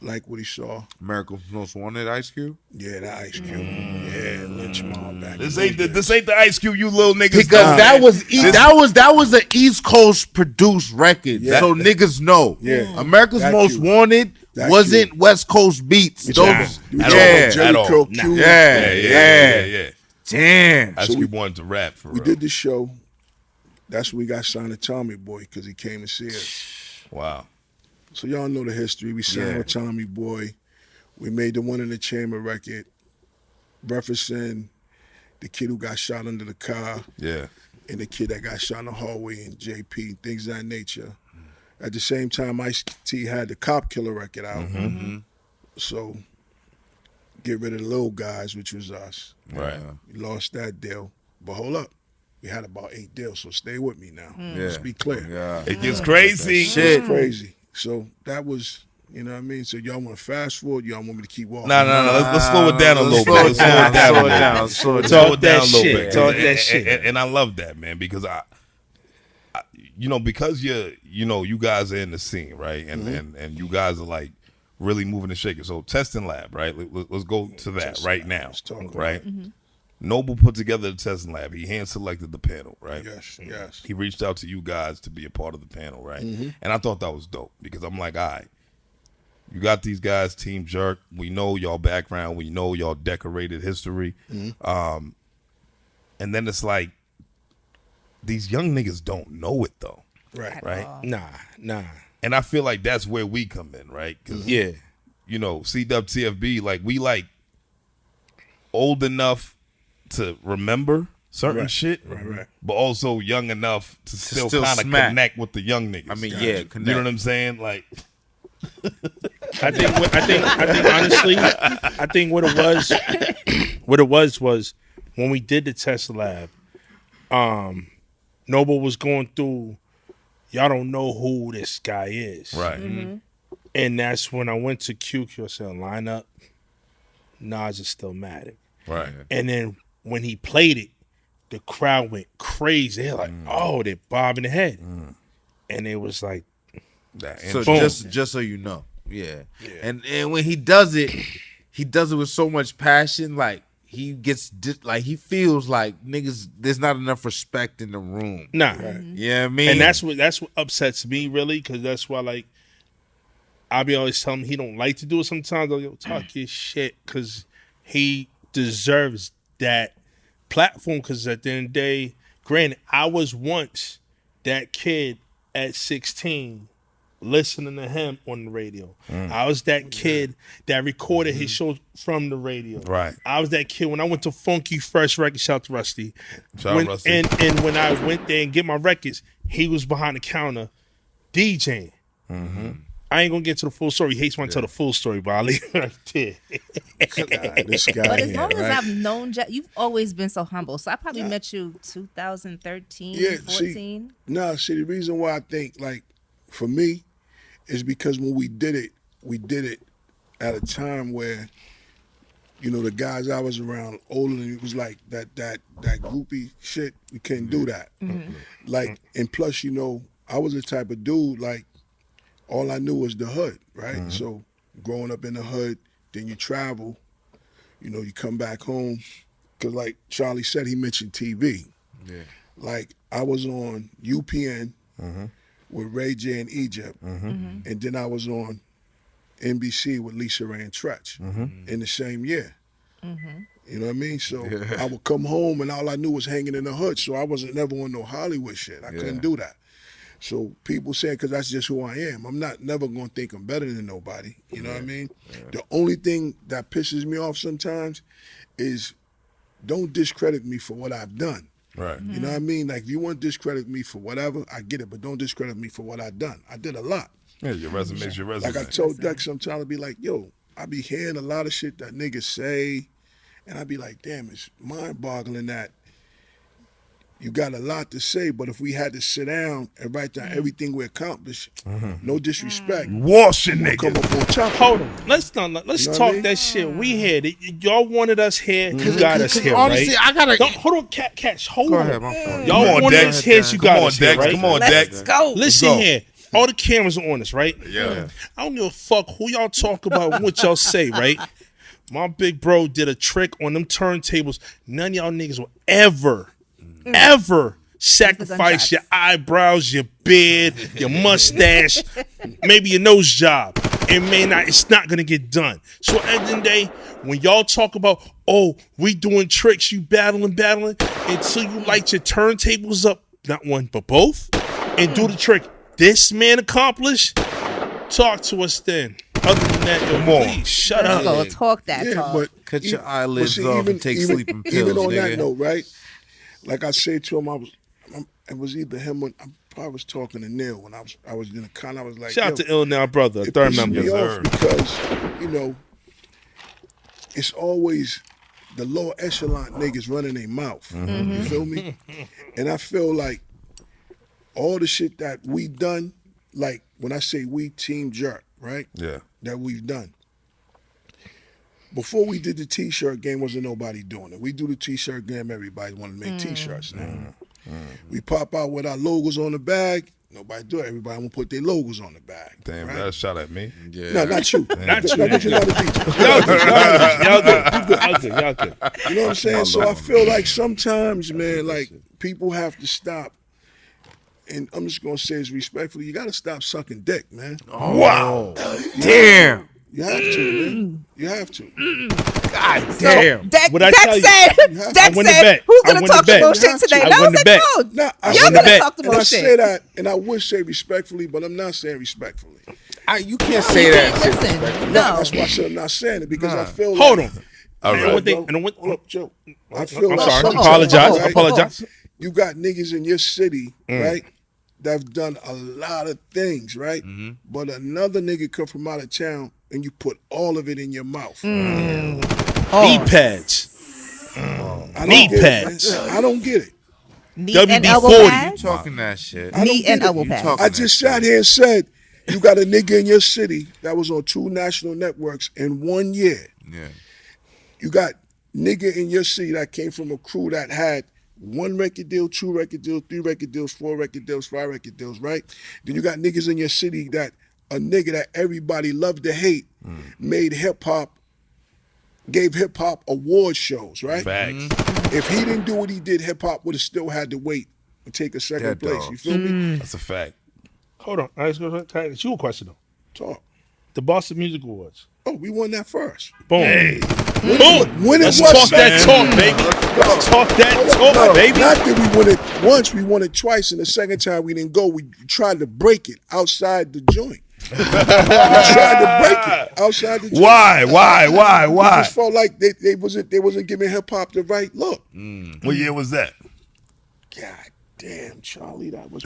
Like what he saw. America's Most Wanted, Ice Cube. Yeah, that Ice Cube. Yeah, Lynch Mob back. This ain't the Ice Cube you little niggas. Because know. that was an East Coast produced record, Yeah. so niggas know. Yeah. America's That Most Cube. Wanted That wasn't Cube. West Coast beats. We Those, talking about yeah, Jerry at all. Curl Nah. Cube. yeah. Damn. Ice So Cube wanted to rap for We real. did the show. That's when we got signed to Tommy Boy because he came to see us. Wow. So y'all know the history. We signed with Tommy Boy. We made the One in the Chamber record, referencing the kid who got shot under the car Yeah. and the kid that got shot in the hallway and JP, things of that nature. At the same time, Ice-T had the Cop Killer record out. So get rid of the little guys, which was us. Right. We lost that deal. But hold up. We had about 8 deals, so stay with me now. Yeah. Let's be clear. Yeah. It gets crazy. Shit. It's crazy. So that was, you know what I mean? So y'all want to fast forward? Y'all want me to keep walking? No. Let's slow it down a little bit. Let's slow it down a little bit. Talk that a little shit. bit. Talk that shit. And I love that, man, because I because you guys are in the scene, right? And you guys are like really moving and shaking. So testing lab, right? Let's go to that right now, Let's talk about right? Noble put together the testing lab. He hand selected the panel, right? Yes. He reached out to you guys to be a part of the panel, right? And I thought that was dope because I'm like, all right, you got these guys, Team Jerk. We know y'all background. We know y'all decorated history. And then it's like, these young niggas don't know it though. Right? Nah. And I feel like that's where we come in, right? Because, Yeah. CWTFB, like, we like old enough to remember certain shit, Right. but also young enough to still kind of smack. connect with the young niggas. I mean, Gotcha. yeah, you connect. know what I'm saying? Like, I think honestly, I think what it was when we did the test lab, Noble was going through, y'all don't know who this guy is. right. And that's when I went to QQ and said, line up, Nas is still Matic. Right. And then when he played it, the crowd went crazy. They're like, oh, they're bobbing the head. And it was like, That So intro. just so you know, yeah. And when he does it with so much passion. Like he gets like he feels like niggas. There's not enough respect in the room. nah. Yeah, I mean, And that's what upsets me really, because that's why like I be always telling him he don't like to do it sometimes. I'll go talk your shit because he deserves that platform. Because at the end of the day, granted, I was once that kid at 16 listening to him on the radio. I was that kid that recorded his shows from the radio. Right. I was that kid when I went to Funky Fresh Records. Shout out to Rusty. Shout out Rusty. And when I went there and get my records, he was behind the counter DJing. I ain't gonna get to the full story. He hates when I tell the full story, but I'll leave it right there. This guy But as here, long as right? I've known you've always been so humble. So I probably met you 2013, Yeah, 14. See, the reason why I think, like, for me, is because when we did it at a time where, you know, the guys I was around older, and it was like that groupie shit. We couldn't do that. Like, and plus, you know, I was the type of dude, like, all I knew was the hood, right? So growing up in the hood, then you travel, you know, you come back home. Because like Charlie said, he mentioned TV. Yeah. Like, I was on UPN with Ray J and Egypt, and then I was on NBC with Lisa Ray and Tretch in the same year. You know what I mean? So I would come home and all I knew was hanging in the hood. So I wasn't never on no Hollywood shit. I couldn't do that. So people say, because that's just who I am. I'm not never going to think I'm better than nobody. You know what I mean? The only thing that pisses me off sometimes is don't discredit me for what I've done. Right. You know what I mean? Like, if you want to discredit me for whatever, I get it, but don't discredit me for what I've done. I did a lot. Yeah, your resume's your resume. Like I told Dex sometimes, I'd be like, yo, I be hearing a lot of shit that niggas say, and I'd be like, damn, it's mind-boggling that you got a lot to say, but if we had to sit down and write down everything we accomplished, no disrespect, washing come niggas. up on top. Hold on. Let's You know talk what I mean? that shit. We had it. Y'all wanted us here. You got us here, honestly, right? I gotta. Hold on, catch. Hold Go on. ahead, my fault. Y'all Come on, wanted Dex. us here. You got us here, Dex. right? Come on, Let's Dex. go. Listen go. here. All the cameras are on us, right? Yeah. I don't give a fuck who y'all talk about and what y'all say, right? My big bro did a trick on them turntables. None of y'all niggas will ever sacrifice your eyebrows, your beard, your mustache, maybe your nose job. It's not gonna get done. So at the end of the day, when y'all talk about, oh, we doing tricks, you battling, until you light your turntables up, not one but both, and do the trick this man accomplished, talk to us then. Other than that, yo, Come on. please shut Let's up. go talk that Yeah, talk. but Cut your but eyelids see, off and take sleeping pills, Even on nigga. that note, right? Like I said to him, it was either him or I probably was talking to Neil when I was in the con. I was like, Shout out yo, to Ill Now Brother, it third pisses member. me Yes, off because, you know, it's always the lower echelon niggas running their mouth. You feel me? And I feel like all the shit that we done, like when I say we, Team Jerk, right? Yeah. That we've done. Before we did the T-shirt game, wasn't nobody doing it. We do the T-shirt game, everybody want to make T-shirts now. We pop out with our logos on the bag. Nobody do it. Everybody want to put their logos on the bag. Damn, right? that shot at me. Yeah. No, not you. Not you. Not you, not a DJ. Y'all good. You know what I'm saying? So I feel like sometimes, man, like people have to stop. And I'm just gonna say this respectfully, you gotta stop sucking dick, man. Wow. Damn. You have to, man. You have to. God damn. Dex What I tell you, said, Dex win the said, bet. who's I gonna win the talk bet. the most shit today? I And I win was the like, bet. no, Nah, I y'all win the gonna bet. talk the And I most say shit. that, and I would say respectfully, but I'm not saying respectfully. You can't say that shit. Listen, no. That's why I said I'm not saying it because I feel Hold like, on. All And right. one thing, and one, Hold up, Joe. I feel I'm like sorry. sometimes, Apologize. right, Apologize. You got niggas in your city, right, that've done a lot of things, right? But another nigga come from out of town and you put all of it in your mouth. Knee pads. I don't Knee get it, pads. man. I don't get it. Knee and elbow WD-40. pads. Talking that shit. I don't Knee get and it. elbow You pads. talking I that just shit. sat here and said, you got a nigga in your city that was on 2 national networks in 1 year. Yeah. You got nigga in your city that came from a crew that had 1 record deal, 2 record deals, 3 record deals, 4 record deals, 5 record deals, right? Then you got niggas in your city that a nigga that everybody loved to hate made hip hop, gave hip hop award shows, right? Facts. If he didn't do what he did, hip hop would have still had to wait and take a second Dead place. dog. You feel me? That's a fact. Hold on. It's you a question though. Talk. The Boston Music Awards. Oh, we won that first. Boom. Boom. When it Let's was, talk that talk, baby. Let's talk that talk, baby. Not that we won it once, we won it twice, and the second time we didn't go, we tried to break it outside the joint. We tried to break it outside the joint. Why? I just felt like they wasn't giving hip hop the right look. What year was that? God damn, Charlie, that was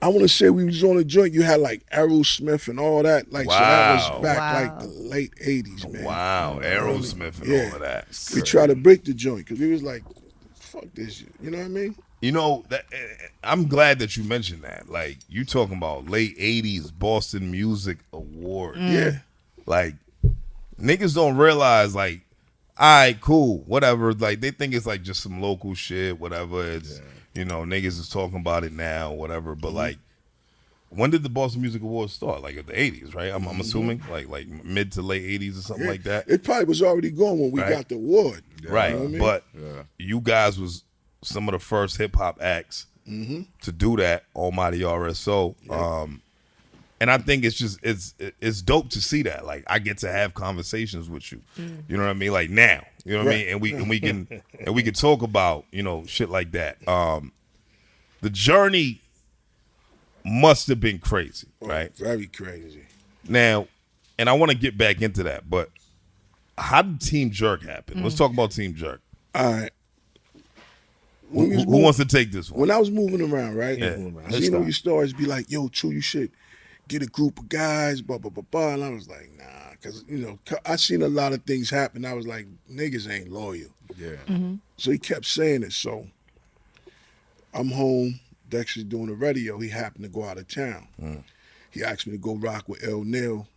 I want to say we was on a joint. You had like Aerosmith and all that. Like so that was back like the late '80s, man. Wow, Aerosmith and all of that. We tried to break the joint because we was like, fuck this shit. You know what I mean? You know, I'm glad that you mentioned that. Like, you talking about late 80s Boston Music Award. Yeah. Like, niggas don't realize, like, all right, cool, whatever. Like, they think it's like just some local shit, whatever. It's, you know, niggas is talking about it now, whatever. But, like, when did the Boston Music Awards start? Like, at the 80s, right? I'm assuming? Like mid to late 80s or something like that? It probably was already going when we got the award. Right. You know what I mean? But you guys was some of the first hip-hop acts to do that on Mighty RSO. And I think it's just it's dope to see that. Like, I get to have conversations with you. You know what I mean? Like, now. You know what I mean? And we can talk about, you know, shit like that. The journey must have been crazy, right? Very crazy. Now, and I want to get back into that, but how did Team Jerk happen? Let's talk about Team Jerk. All right. Who wants to take this one? When I was moving around, right? Yeah. You know, you stars be like, yo, True, you should get a group of guys, blah, blah, blah, blah. And I was like, nah, because, you know, I seen a lot of things happen. I was like, niggas ain't loyal. Yeah. So he kept saying it. So I'm home. Dex is doing the radio. He happened to go out of town. He asked me to go rock with El Neil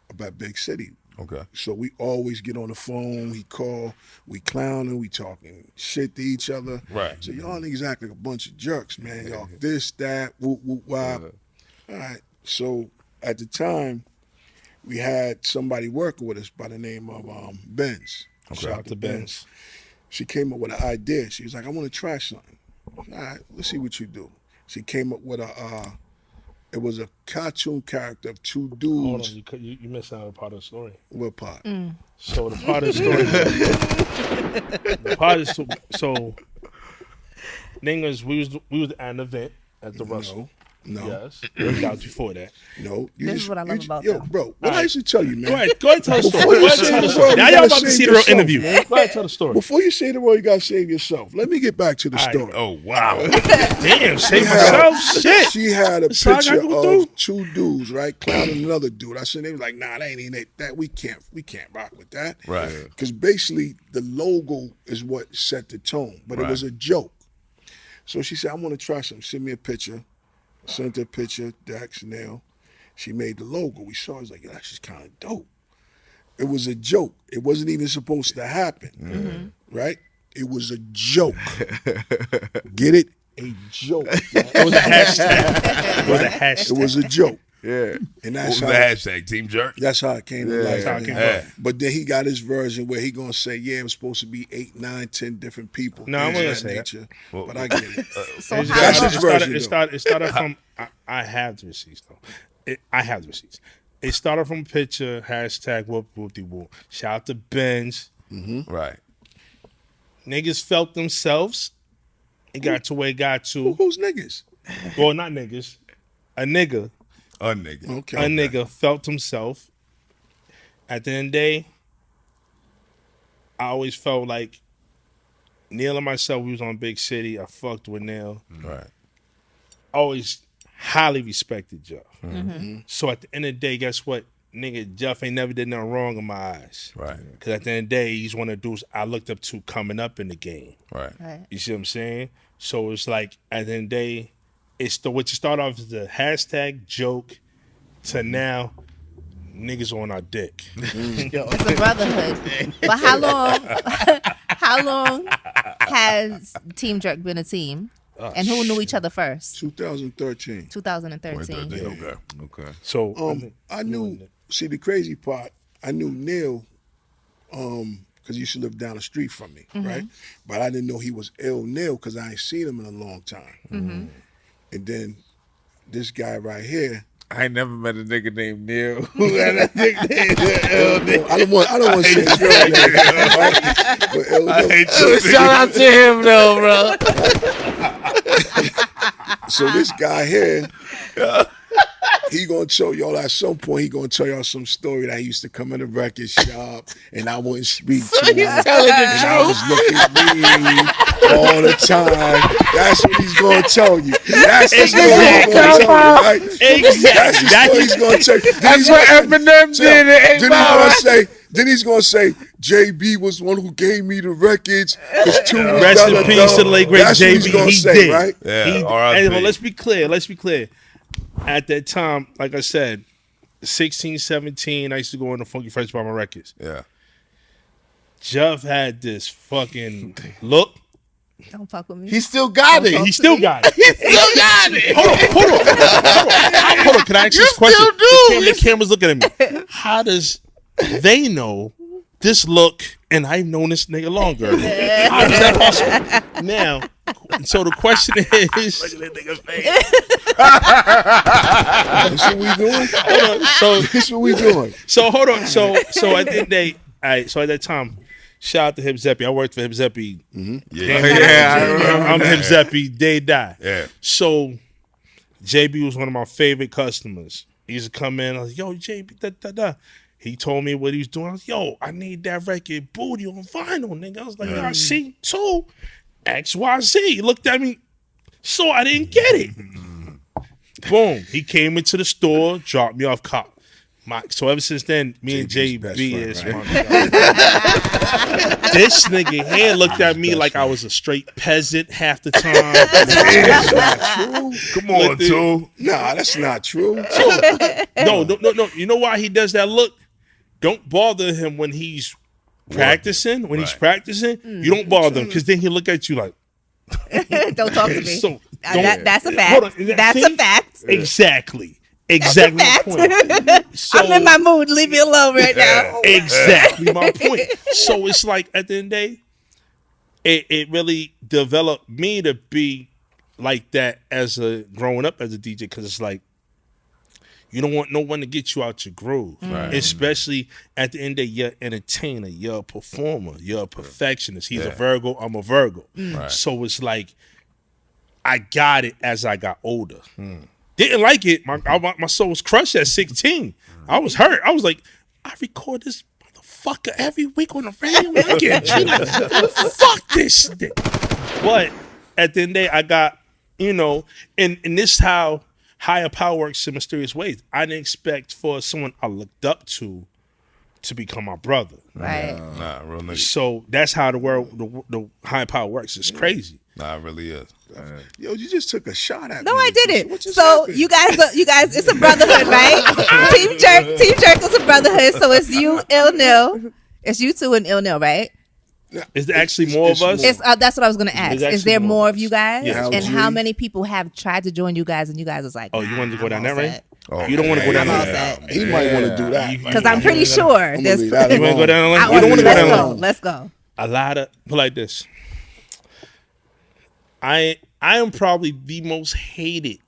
about Big City. Okay. So we always get on the phone. He call. We clowning. We talking shit to each other. Right. So y'all niggas act like a bunch of jerks, man. Y'all this, that, whoop, whoop, wop. All right. So at the time, we had somebody working with us by the name of Benz. Shout out to Benz. She came up with an idea. She was like, I want to try something. All right, let's see what you do. She came up with it was a cartoon character of two dudes. Hold on, you missed out a part of the story. What part? So the part of the story, so niggas, we was at an event at the Russell. No. Yes. We got before that. No. This is what I love about yo, them. bro, what I used to tell you, man. Go ahead, tell the story. Before Go you ahead, say tell the the story. word, Now you y'all gotta about to save see the real yourself. interview. Go ahead, tell the story. Before you say the word, you got to save yourself. Let me get back to the story. Oh, wow. Damn, save myself. Shit. She had a That's all I picture gotta go through. of two dudes, right, clowning another dude. I said, they was like, nah, that ain't it. That we can't rock with that. Right. Because basically the logo is what set the tone, but it was a joke. So she said, I want to try something. Send me a picture. Sent her a picture, Dex, Nail. She made the logo. We saw it. Was like, yeah, that's just kind of dope. It was a joke. It wasn't even supposed to happen, right? It was a joke. Get it? A joke. It was a hashtag. It was a hashtag. It was a joke. Yeah. And What that's was the hashtag? Team Jerk? That's how it came to life. That's how it came Yeah. But then he got his version where he gonna say, yeah, it was supposed to be 8, 9, 10 different people. No, I things wasn't of say that. nature. Well, But I get it. So That's how his version, It started from. I have the receipts though. I have the receipts. It started from a picture. Hashtag whoop whoopty whoop. Shout out to Benz. Right. Niggas felt themselves. It got to where it got to. Who's niggas? Well, not niggas. A nigga. A nigga. Okay. A nigga felt himself. At the end of the day, I always felt like Neil and myself, we was on Big City. I fucked with Neil. Right. Always highly respected Jeff. So at the end of the day, guess what? Nigga, Jeff ain't never did nothing wrong in my eyes. Right. Because at the end of the day, he's one of the dudes I looked up to coming up in the game. Right. You see what I'm saying? So it's like, at the end of the day, it's what you start off as the hashtag joke to now, niggas on our dick. it's a brotherhood. But how long has Team Jerk been a team? And who knew each other first? 2013. 2013. Okay. So I knew, see the crazy part, I knew Neil because he used to live down the street from me, right? But I didn't know he was ill Neil because I ain't seen him in a long time. And then this guy right here, I ain't never met a nigga named Neil who had a nickname. I don't want to say his real name, right? But El Neil, Shout out to him though, bro. so this guy here, he gonna tell y'all at some point. He gonna tell y'all some story that he used to come in the record shop and I wouldn't speak to him. Telling the And I was looking mean. all the time. That's what he's gonna tell you. That's the story he's gonna tell you, right? That's the story he's gonna tell you. That's what Eminem did. Then he's gonna say, JB was the one who gave me the records. Rest in peace to the late great That's JB. what he's gonna say, did. right? Yeah. Hey, well, let's be clear. At that time, like I said, 16, 17, I used to go in the Funky Fresh by my records. Yeah. Jeff had this fucking look. Don't fuck with me. He still got it. He still got it. Hold Hold on. Can I ask this question? still do. The camera's looking at me. How does they know this look and I've known this nigga longer? How is that possible? Now, so the question is, Look at that nigga's face. That's what we doing. hold on. So That's what we doing. So hold on. So at the day, so at that time, shout out to Hip Zeppy. I worked for Hip Zeppy. I'm Hip Zeppy. Day die. Yeah. So JB was one of my favorite customers. He used to come in. I was like, yo, JB, da da da. He told me what he was doing. I was yo, I need that record Booty on vinyl, nigga. I was like, I see two XYZ. He looked at me, so I didn't get it. Boom. He came into the store, dropped me off cop. So ever since then, me and JB's best JB friend, is right? my This nigga here looked at me like I was a straight peasant half the time. That's not true. Come on, too. Nah, that's not true. No. You know why he does that look? Don't bother him when he's practicing. When he's practicing, you don't bother him because then he'll look at you like. Don't talk to me. So that's a fact. Hold on, That's a fact. Exactly. That's a My fact. point. So, I'm in my mood. Leave me alone right now. Exactly my point. So it's like at the end of the day, it really developed me to be like that as a growing up as a DJ because it's like you don't want no one to get you out your groove, especially at the end of the day, you're an entertainer, you're a performer, you're a perfectionist. He's a Virgo, I'm a Virgo. So it's like I got it as I got older. Didn't like it. My soul was crushed at 16. I was hurt. I was like, I record this motherfucker every week on the radio. I get fuck this thing. But at the end of the day, I got, and this is how higher power works in mysterious ways. I didn't expect for someone I looked up to become my brother. Right. Nah, real nigga. So that's how the world, the higher power works. It's crazy. Nah, it really is. Yo, you just took a shot at me. No, I didn't. What just So happened? you guys, it's a brotherhood, right? Team Jerk is a brotherhood. So it's you, Ill Nil. It's you two and Ill Nil, right? Is there actually more of us? It's that's what I was gonna ask. There's Is there actually more more of of you us. guys? Yeah. And how many people have tried to join you guys and you guys was like, Oh, you wanted to go down that way? Oh, You don't want to go down I'm all that set. He might want to do that. Because I'm pretty sure I'm gonna there's. leave that You want to go down that I lane? You don't want to go down that lane. Let's go. A lot of put like this. I am probably the most hated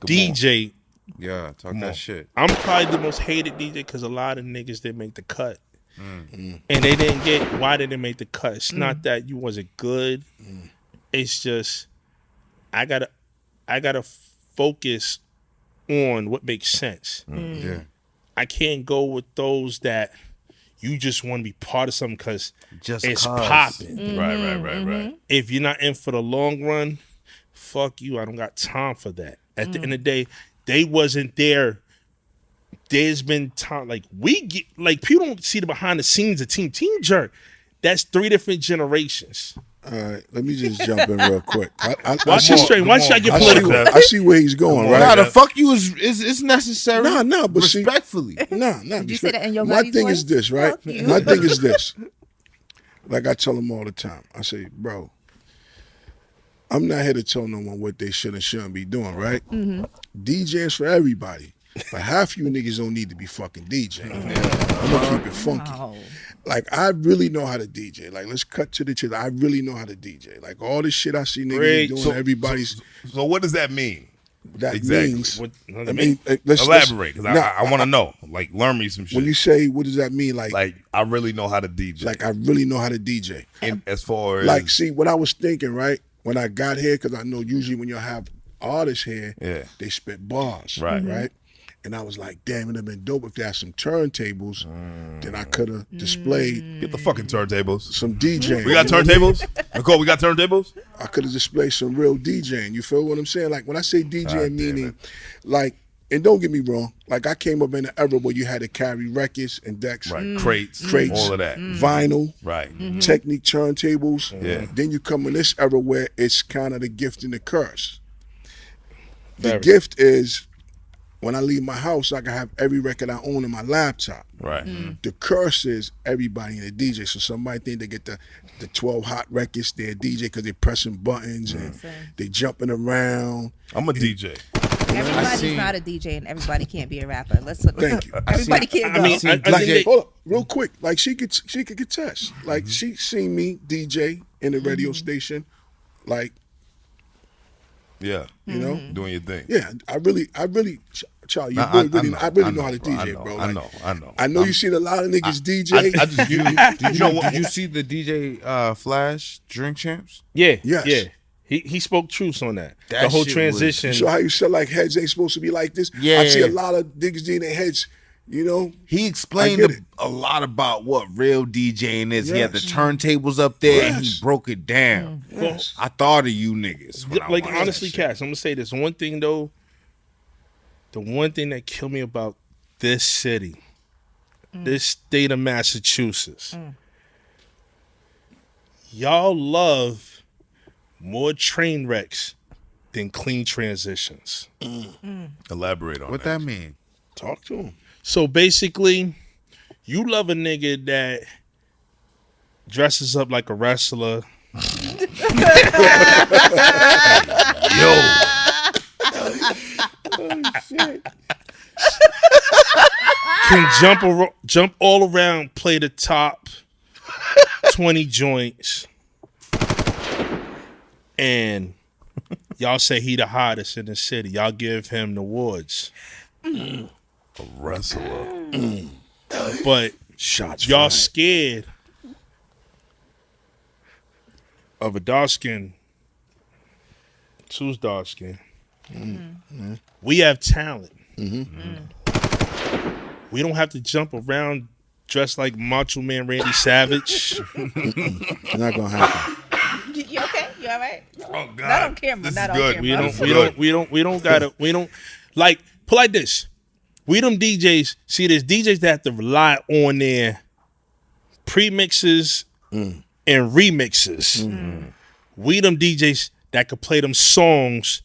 DJ. Yeah, talk that shit. I'm probably the most hated DJ because a lot of niggas didn't make the cut. And they didn't get why they didn't make the cut. It's not that you wasn't good. It's just I gotta focus on what makes sense. Yeah. I can't go with those that you just want to be part of something because Just it's 'cause. popping. Right. If you're not in for the long run, fuck you. I don't got time for that. At the end of the day, they wasn't there. There's been time like we get like people don't see the behind the scenes of Team Jerk. That's 3 different generations. All right, let me just jump in real quick. Watch your strain. Why should I get political? I see where he's going, Nah, right? the fuck you is necessary. Nah, but see- respectfully. Nah. Did you say that in your My body's thing voice? is this, right? Fuck you. My thing is this. Like I tell them all the time. I say, bro, I'm not here to tell no one what they should and shouldn't be doing, right? DJs for everybody. But half you niggas don't need to be fucking DJing. I'm gonna keep it funky. Oh. Like I really know how to DJ. Like let's cut to the chase. I really know how to DJ. Like all this shit I see niggas Great. doing, everybody's So what does that mean? that exactly. means. What does I that mean, mean? let's Elaborate, because nah, I want to know. Like, learn me some shit. When you say what does that mean? like, I really know how to DJ. like I really know how to DJ. And as far as Like, see what I was thinking, right? When I got here, because I know usually when you have artists here, Yeah. they spit bars, Right. right? And I was like, damn, it'd have been dope if they had some turntables. Then I could have displayed Get the fucking turntables. some DJing. We got turntables? Nicole, we got turntables? I could have displayed some real DJing. You feel what I'm saying? Like when I say DJing, meaning like, and don't get me wrong, like I came up in an era where you had to carry records and decks. Right. Crates. All of that. Vinyl. Right. Technique turntables. Yeah. Then you come in this era where it's kind of the gift and the curse. The Very. gift is when I leave my house, I can have every record I own in my laptop. Right. The curse is everybody in the DJ. So somebody think they get the 12 hot records, they're a DJ because they're pressing buttons and they jumping around. I'm a DJ. Everybody's not a DJ and everybody can't be a rapper. Let's look. Thank you. Everybody can't go. I mean, I Like, think hold up, real quick. Like she could contest. Like she seen me DJ in the radio station. Like, Yeah. you know, Doing your thing. yeah. I really, Charlie, you I really know, I really I know how to bro. DJ, bro. I Like, know. I know you seen a lot of niggas DJ. I just Did you know what? you see the DJ Flash Drink Champs? yeah, Yes. yeah. He spoke truths on that. That The whole shit transition. You saw how you said like heads ain't supposed to be like this. Yeah. I see a lot of niggas in their heads. You know, He explained I get it. a lot about what real DJing is. He had the Yes. turntables up there and he Yes. broke it down. yes. I thought of you niggas. when I Like watched honestly, that shit. Cass, I'm gonna say this one thing though. The one thing that killed me about this city, this state of Massachusetts, y'all love more train wrecks than clean transitions. Elaborate on What that mean? Talk to him. So basically, you love a nigga that dresses up like a wrestler. Can jump all around, play the top 20 joints, and y'all say he the hottest in the city. Y'all give him the awards, A wrestler. but Shots. y'all fired. scared of a dark skin. Who's dark skin? We have talent. We don't have to jump around dressed like Macho Man Randy Savage. It's not gonna happen. You okay? You all right? Oh God. Not on camera. This Not is on good. camera. We don't gotta like put like this. We them DJs, see there's DJs that have to rely on their premixes and remixes. We them DJs that could play them songs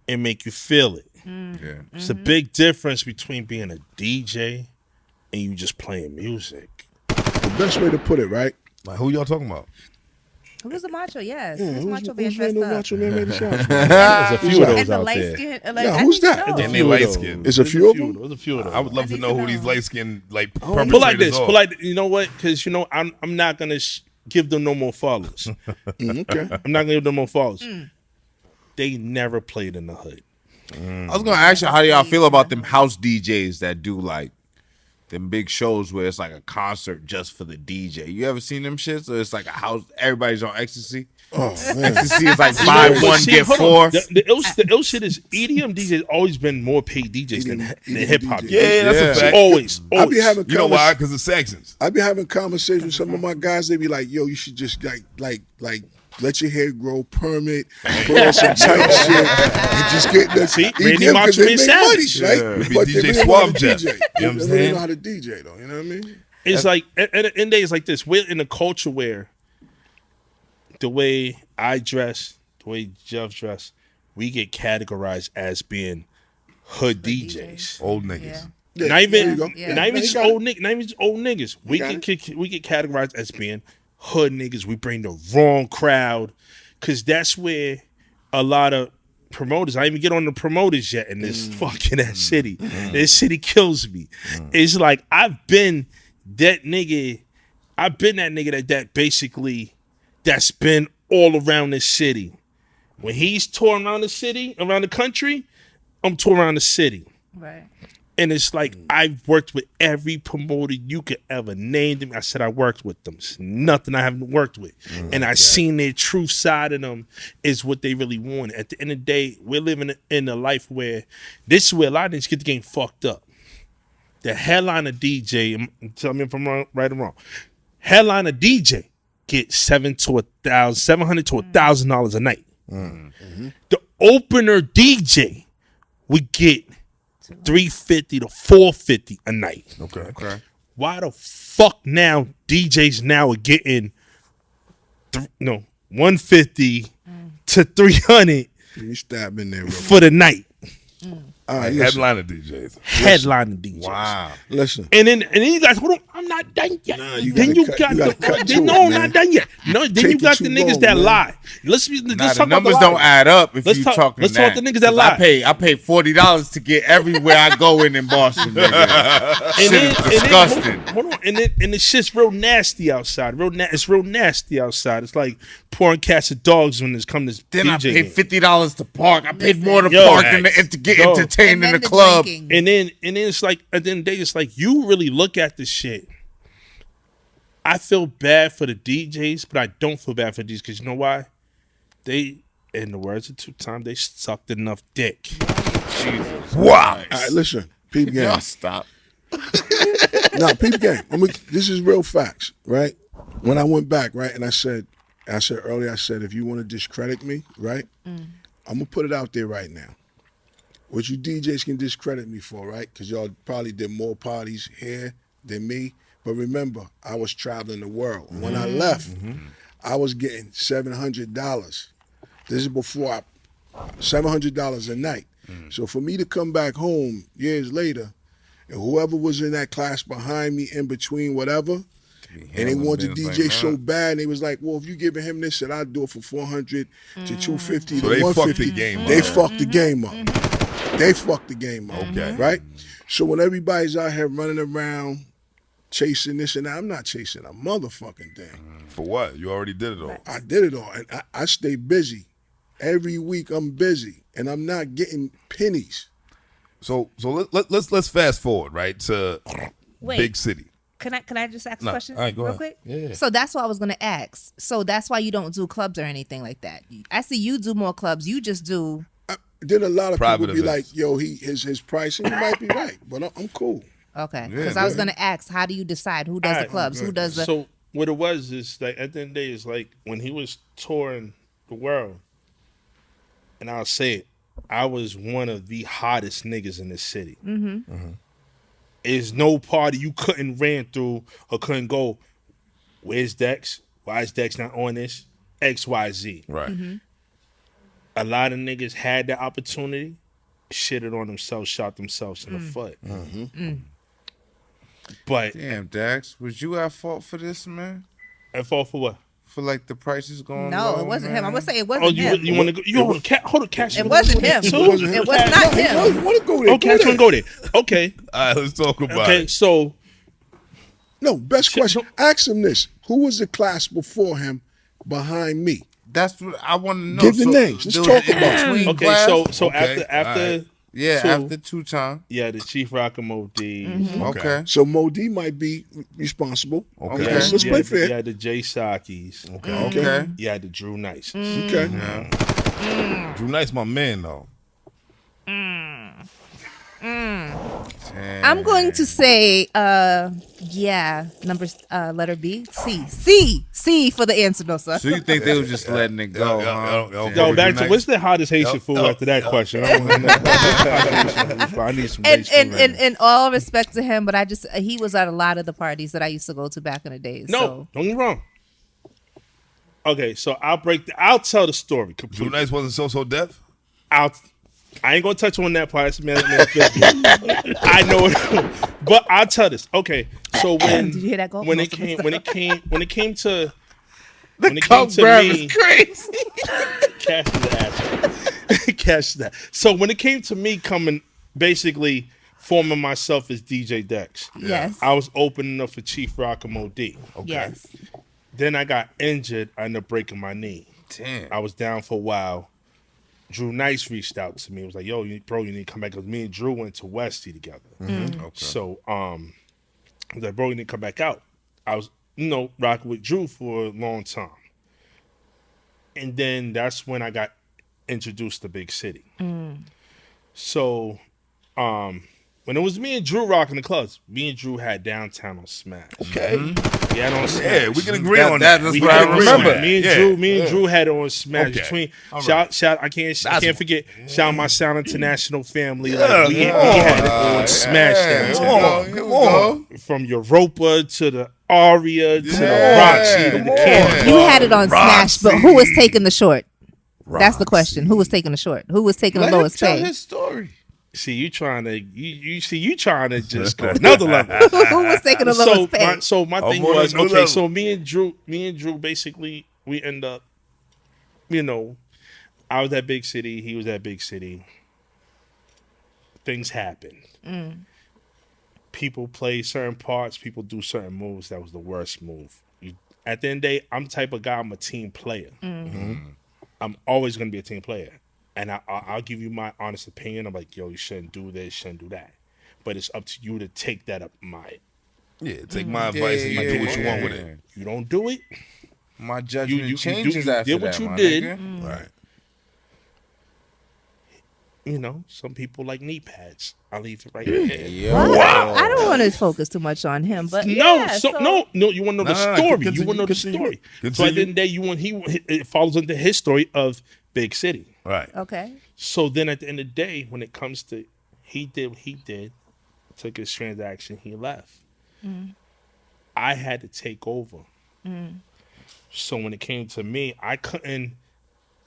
and make you feel it. Yeah. It's a big difference between being a DJ and you just playing music. The best way to put it, right? Like, who y'all talking about? Who's the macho? Yes. Yeah, who's macho being who's dressed random up? macho man made the shots? There's a few of those And the out light there. skin. Yeah, who's that? And they light skinned. It's a few of them. There's a few of them. I would love to need know to who know. these light skinned like Put like perpetrators this. are. Put like you know what? Because you know I'm not gonna give them no more follows. Okay. I'm not gonna give them more follows. They never played in the hood. I was gonna ask you, how do y'all feel about them house DJs that do like them big shows where it's like a concert just for the DJ? You ever seen them shits? Or it's like a house, everybody's on ecstasy. Oh man. Ecstasy is like buy But one see, get hold four. on. The ill shit is EDM DJs always been more paid DJs than EDM hip hop. DJs. Yeah, that's a Yeah. fact. Always. I be having You know why? Because of sections. I be having conversations with some of my guys. They be like, "Yo, you should just like let your hair grow, permit, put on some tight shit, and just get the See, EDM Randy 'cause Macho they Man make money, Savage. right? Be But they DJ really know how Suave to Jeff. DJ. You know what I'm They really saying? know how to DJ though. You know what I mean? It's like at the end of the day, it's like this. We're in a culture where the way I dress, the way Jeff dress, we get categorized as being hood DJs. Old niggas. Yeah, Not there you even, go. Yeah. not even You just got it. old niggas. Not even just old niggas. We got get categorized as being hood niggas. We bring the wrong crowd, because that's where a lot of promoters. I didn't even get on the promoters yet in this fucking ass city. This city kills me. It's like I've been that nigga. I've been that nigga that basically that's been all around this city. When he's touring around the city, around the country, I'm touring around the city. Right. And it's like I've worked with every promoter you could ever name them. I said I worked with them. It's nothing I haven't worked with. And I seen their true side of them is what they really want. At the end of the day, we're living in a life where this is where a lot of niggas get the game fucked up. The headliner DJ, tell me if I'm wrong, right or wrong. Headliner DJ get $700 to $1,000 a night. The opener DJ would get $350 to $450 a night. Okay. Why the fuck now DJs now are getting $150 to $300 You stab in there. for the night? All right, Headliner DJs. Headliner DJs. Wow. listen. And then you guys, hold on, I'm not done yet. Nah, you then gotta you cut- got you gotta cut to no, it, I'm man. not done yet. No, then Take you got it the too niggas long, that man. lie. Let's Nah, talk the about the numbers lie. don't add up if Let's you talk- talking let's that. talk the niggas that 'Cause lie. I pay $40 to get everywhere I go in Boston. Nigga. Shit is disgusting. Hold on, and the shit's real nasty outside. It's real nasty outside. It's like pouring cats of dogs when it's come to Then DJ I paid game. $50 to park. I paid more to Yo, park than to get yo. entertained And in then the club. drinking. And then it's like at the end of the day, it's like you really look at this shit. I feel bad for the DJs, but I don't feel bad for these because you know why? They, in the words of 2Timez, they sucked enough dick. Wow. All right, listen. Peep game. Y'all stop. No, peep game. This is real facts, right? When I went back, right, and I said earlier, if you want to discredit me, right, I'm gonna put it out there right now. What you DJs can discredit me for, right? Because y'all probably did more parties here than me. But remember, I was traveling the world. When I left, I was getting $700. This is before $700 a night. So for me to come back home years later, and whoever was in that class behind me, in between, whatever, and they wanted to DJ so bad, they was like, well, if you giving him this, I'd do it for $400 to $250 So to they $150. fucked the game up. They fucked the game up. They fucked the game up. Okay. Right? So when everybody's out here running around chasing this and that, I'm not chasing a motherfucking thing. For what? You already did it all. I did it all, and I stay busy. Every week I'm busy, and I'm not getting pennies. So let's fast forward, right, to Wait. big city. Can I just ask a No, question all right, go real ahead. quick? Yeah. So that's what I was gonna ask. So that's why you don't do clubs or anything like that. I see you do more clubs. You just do. Then a lot of Private people be events. like, "Yo, his pricing." You might be right, but I'm cool. Okay. Because I was gonna ask, how do you decide who does the Alright. clubs? Who does the? So what it was is like at the end of the day, it's like when he was touring the world, and I'll say it, I was one of the hottest niggas in this city. There's no party you couldn't ran through or couldn't go. Where's Dex? Why is Dex not on this? XYZ. Right. A lot of niggas had the opportunity, shitted on themselves, shot themselves in the foot. But Damn, Dax, was you at fault for this, man? I fall for what? For like the prices going No, low, it wasn't him. man? I'm gonna say it Oh, wasn't you him. want to go? You hold on, catch. It wasn't him. Too? It was not him. You want to go there? Oh, catch one, go there. Okay. All right, let's talk about Okay. it. So No, best question. Ask him this: who was the class before him, behind me? That's what I want to know. Give the names. Let's there talk was in about it. between okay. class? So Okay, after alright. Yeah, two, after 2Timez. yeah, the Chief Rackamo D. Okay. So Modi might be responsible. Okay. Let's You play had fair. You had the Jay Sakis. Okay. You had the Drew Nice. Okay. Drew Knight's my man, though. I'm going to say, letter B, C for the answer, no sir. So you think they were just letting it go, huh? Yo, back to what's the hottest Haitian food after that question? I wanna know. I need some And Haitian food right now. in all respect to him, but he was at a lot of the parties that I used to go to back in the days. No, so. don't get me wrong. Okay, so I'll tell the story Drew completely. Knight's wasn't so deaf? I ain't gonna touch on that part. I know it, but I'll tell this. Okay, so when Did you hear that go? when it came to Cup grab me, is crazy. cash is ass. Cash that. So when it came to me coming, basically forming myself as DJ Dex, Yes. I was opening up for Chief Rackamo D. Yes. Then I got injured. I ended up breaking my knee. Damn. I was down for a while. Drew Nice reached out to me. It was like, yo, bro, you need to come back. Because me and Drew went to Westy together. Okay. So I was like, bro, you need to come back out. I was, rocking with Drew for a long time. And then that's when I got introduced to Big City. So when it was me and Drew rocking the clubs, me and Drew had Downtown on Smash. Okay. We had on Smash. Yeah, we can agree on that. That's We what can I agree on remember. that. Me and Drew had it on Smash. Okay. Between Right. shout I can't forget shout my Sound International family. Yeah, Like we had it on Smash Downtown. Come on. From Europa to the Aria to the Roxy to the Candy. You had it on Smash, but who was taking the short? That's the Roxy. question. Who was taking the short? Who was taking the Let him lowest tell pay? his story. See, you trying to just go another level. Who was taking the lowest pay? So my thing on was, a new okay, level. so me and Drew basically we end up, I was at Big City, he was at Big City. Things happen. People play certain parts, people do certain moves. That was the worst move. At the end of the day, I'm the type of guy, I'm a team player. I'm always going to be a team player. And I'll give you my honest opinion. I'm like, yo, you shouldn't do this, shouldn't do that. But it's up to you to take that up my. Yeah, take my advice and you do what you want with it. You don't do it. My judgment You changes you after did what that, you my did. nigga. Right. Some people like knee pads. I'll leave it right there. Yo. Well, I don't want to focus too much on him, but No, yeah, no. You want to know the Nah, story. continue, You want to know the continue. story. So Continue. at the end of the day, it follows into his story of Big City. Right. Okay. So then at the end of the day, when it comes to he did what he did, took his transaction, he left. I had to take over. So when it came to me, I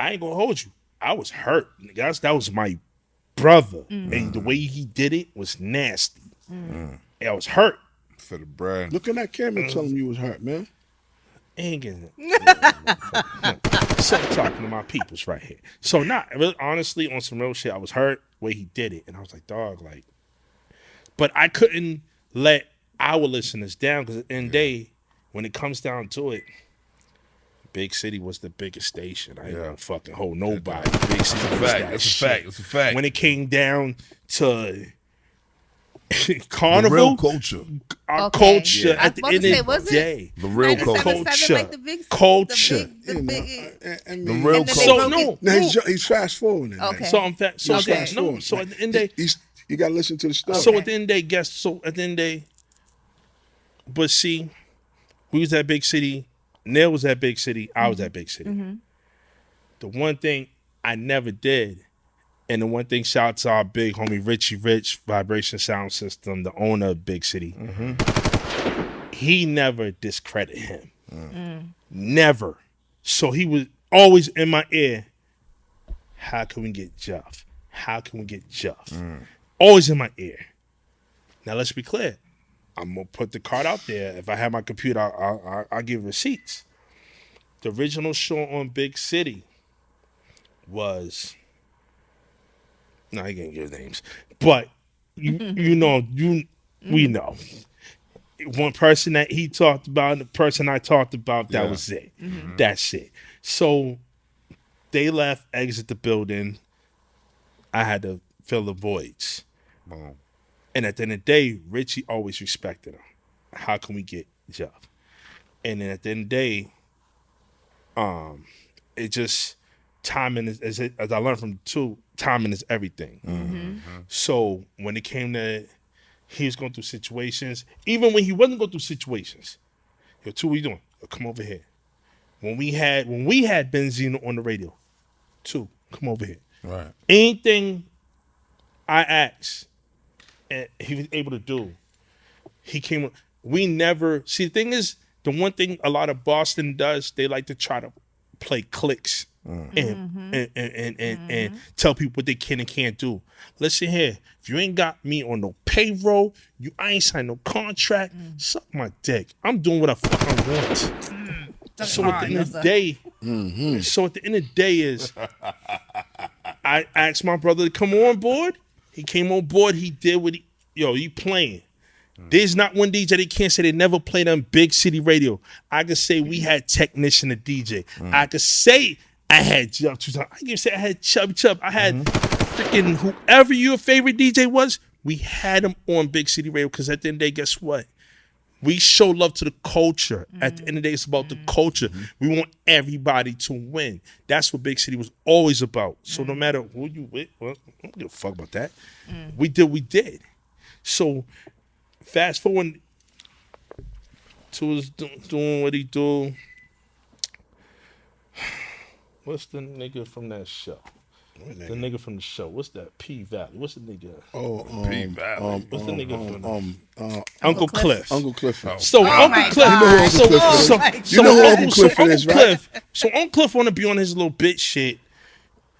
ain't gonna hold you. I was hurt. That was my brother. And the way he did it was nasty. I was hurt. For the bread. Look at that camera and tell him you was hurt, man. Ain't getting it. So I'm talking to my peoples right here. So honestly, on some real shit, I was hurt the way he did it. And I was like, dog, but I couldn't let our listeners down because at the end of the day, when it comes down to it, Big City was the biggest station. I ain't gonna fucking hold nobody. Big City was that That's a shit. fact. That's a fact. When it came down to The Carnival, real culture. our Okay. culture I was at the about to end say, of was the it? day. The real culture. 97.7, like the big, Culture. the You know, big. I The mean, real And then culture. they So broke no, it. he's fast forwarding. Okay. So I'm fat. So He's Okay. fast no. forwarding. So at the end of the day, You got to listen to the story. so at the end of the day, So at the end of the day, but see, we was at Big City. Neil was at Big City. I was at Big City. The one thing I never did, and the one thing shout out to our big homie Richie Rich, Vibration Sound System, the owner of Big City. He never discredited him. Never. So he was always in my ear. How can we get Jeff? How can we get Jeff? Always in my ear. Now let's be clear. I'm gonna put the card out there. If I have my computer, I'll give receipts. The original show on Big City was. No, I can't give names, but we know. One person that he talked about, and the person I talked about, that was it. That's it. So they left, exit the building. I had to fill the voids. Boom. And at the end of the day, Richie always respected him. How can we get Jeff? And then at the end of the day, it just timing is as I learned from two, timing is everything. So when it came to he was going through situations, even when he wasn't going through situations, yo, two, what you doing? Yo, come over here. When we had Benzino on the radio, two, come over here. Right. Anything I asked, and he was able to do, he came. We never see. The thing is, the one thing a lot of Boston does, they like to try to play clicks and tell people what they can and can't do. Listen here, if you ain't got me on no payroll, I ain't signed no contract. Suck my dick. I'm doing what I fucking want. So at the end of the day, is I asked my brother to come on board. He came on board. He did what he playing. There's not one DJ that can't say they never played on Big City Radio. I could say we had technician to DJ. I could say I had Chubb 2 times. I can say I had Chubb. I had freaking whoever your favorite DJ was. We had him on Big City Radio because at the end of the day, guess what? We show love to the culture. At the end of the day, it's about the culture. We want everybody to win. That's what Big City was always about. So no matter who you with, well, I don't give a fuck about that. We did. So fast forward to us doing what he do. What's the nigga from that show? The nigga from the show. What's that? P Valley. What's the nigga? P Valley. What's the nigga from Uncle Cliff. Uncle Cliff. So Uncle Cliff. You know who Uncle Cliff is, right? So Uncle Cliff want to be on his little bitch shit.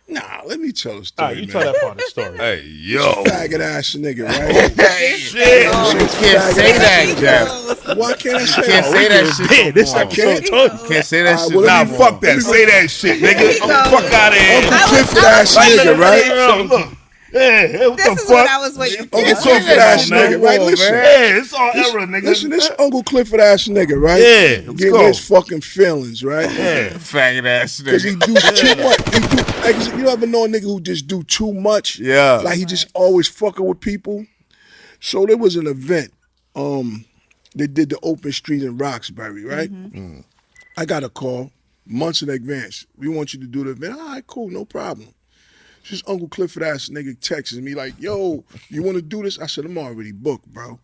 Nah, let me tell a All story, right, you man. tell that part of the story. Hey, yo. Faggot ass nigga, right? Shit. You can't say that, Jeff. Why can't I say Can't that? say that shit. Yeah, this no more. episode. Can't say that shit. well, Nah, let me- fuck that. Say that shit, nigga. Fuck out of here. Uncle Clifford ass nigga, right? Look. Yeah, what This the is fuck? what I was waiting for. Uncle Clifford ass nigga, right? Listen. Yeah, it's all error, nigga. Listen, this Uncle Clifford ass nigga, right? Yeah, let's Getting go. his fucking feelings, right? Yeah. Faggot ass Because he nigga. do too much. He do, like, you ever know a nigga who just do too much? Yeah. Like he just always fucking with people. So there was an event. They did the open street in Roxbury, right? I got a call months in advance. We want you to do the event. All right, cool, no problem. This Uncle Clifford ass nigga texts me like, yo, you want to do this? I said, I'm already booked, bro.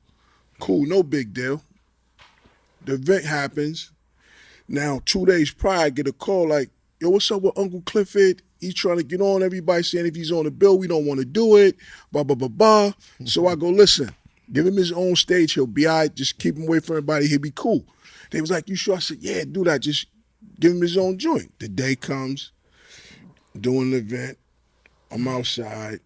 Cool, no big deal. The event happens. Now, 2 days prior, I get a call like, yo, what's up with Uncle Clifford? He's trying to get on. Everybody saying if he's on the bill, we don't want to do it. Blah, blah, blah, blah. So I go, listen, give him his own stage. He'll be all right. Just keep him away from everybody. He'll be cool. They was like, you sure? I said, yeah, do that. Just give him his own joint. The day comes, doing the event. I'm outside.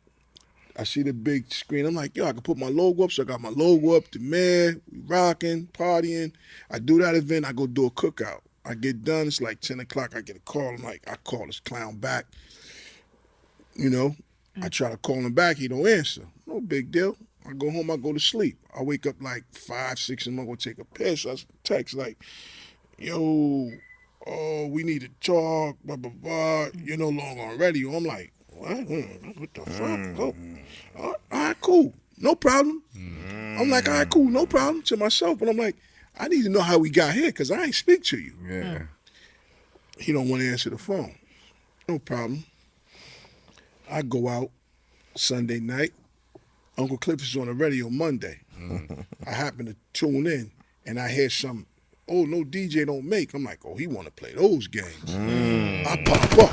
I see the big screen. I'm like, yo, I can put my logo up. So I got my logo up, the mayor, we rocking, partying. I do that event. I go do a cookout. I get done. It's like 10 o'clock. I get a call. I'm like, I call this clown back. You know, I try to call him back. He don't answer. No big deal. I go home. I go to sleep. I wake up like 5, 6 in the morning, go take a piss. I text like, yo, oh, we need to talk, blah, blah, blah. You're no longer on radio. I'm like, what the fuck? Oh, all right, cool. No problem. I'm like, all right, cool. No problem to myself. But I'm like, I need to know how we got here because I ain't speak to you. Yeah. He don't want to answer the phone. No problem. I go out Sunday night. Uncle Cliff is on the radio Monday. I happen to tune in and I hear some, oh, no DJ don't make. I'm like, oh, he want to play those games. I pop up.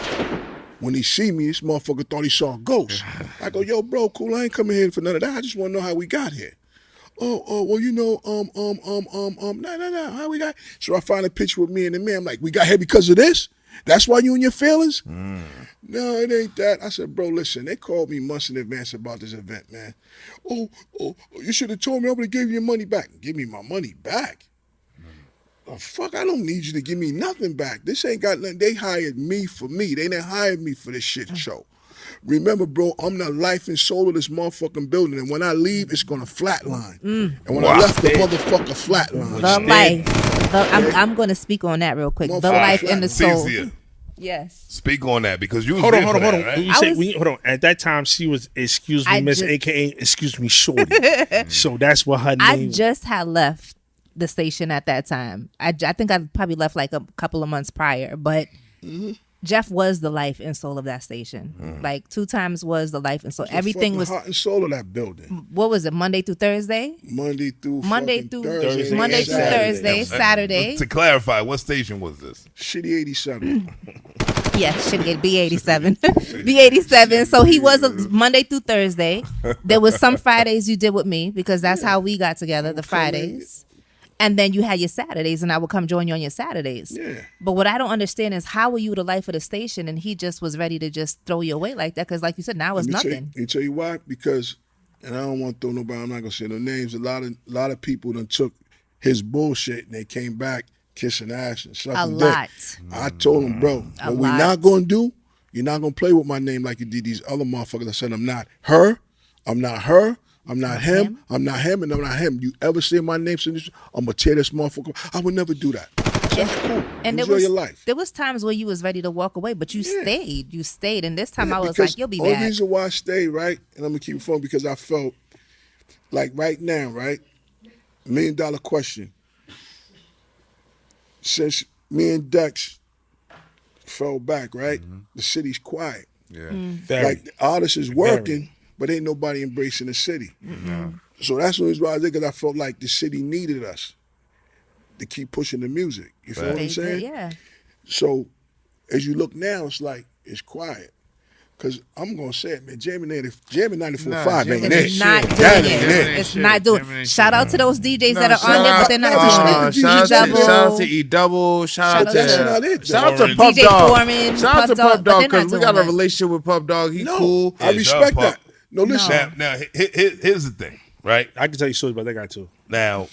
When he see me, this motherfucker thought he saw a ghost. I go, yo, bro, cool, I ain't coming here for none of that. I just want to know how we got here. Oh, well, you know, no, how we got? So I find a picture with me and the man. I'm like, we got here because of this? That's why you and your feelings? No, it ain't that. I said, bro, listen, they called me months in advance about this event, man. Oh, you should have told me I would have gave you your money back. Give me my money back? Oh, fuck, I don't need you to give me nothing back. This ain't got nothing. They hired me for me. They didn't hire me for this shit show. Remember, bro, I'm the life and soul of this motherfucking building. And when I leave, it's going to flatline. And when I left, the motherfucker flatline. The life. I'm going to speak on that real quick. The life and the soul. Cynthia, Yes. speak on that because you was Hold there on. for that, right? When you say, hold on. At that time, she was, excuse me, Miss AKA, excuse me, Shorty. So that's what her name I just had left the station at that time. I think I probably left like a couple of months prior, but Jeff was the life and soul of that station. Like 2Timez was the life and soul. Everything was heart and soul of that building. What was it? Monday through Thursday? Monday through Thursday, Saturday. To clarify, what station was this? Shitty 87. Yeah, should get B87. B87. So he was a Monday through Thursday. There was some Fridays you did with me because that's how we got together, the Fridays. And then you had your Saturdays, and I would come join you on your Saturdays. Yeah. But what I don't understand is how were you the life of the station, and he just was ready to just throw you away like that? Because like you said, now it's nothing. Let me tell you why. Because, and I don't want to throw nobody, I'm not going to say no names, a lot of people done took his bullshit, and they came back kissing ass and sucking A dick. lot. I told him, bro, what we're not going to do, you're not going to play with my name like you did these other motherfuckers. I said, I'm not her, I'm not her, I'm not him, I'm not him, and I'm not him. You ever say my name, I'm going to tear this motherfucker. I would never do that. All right, cool. And Enjoy your life. There was times where you was ready to walk away, but you stayed. You stayed. And this time I was because like, you'll be only back. reason why I stayed, right, and I'm gonna keep it fun because I felt like right now, right, $1 million question. Since me and Dex fell back, right, the city's quiet. Yeah. Like the artist is working, but ain't nobody embracing the city. So that's the reason why I did, because I felt like the city needed us to keep pushing the music. You feel what I'm saying? Yeah. So as you look now, it's like it's quiet. Cause I'm gonna say it, man. Jamming 94.5 ain't it. It's not doing That it. ain't it. It's not doing it. Shout out to those DJs that are shout on there, out- but they're not doing it. Shout Double. out to E Double. Shout out That's to not it. Shout out to though. Puff DJ Dog. Foreman, Shout out to Puff Dog, Puff but Dog they're not because we got a doing it. relationship with Puff Dog. He No, cool. I respect that. No, listen. Now, here's the thing, right? I can tell you stories about that guy too. Now,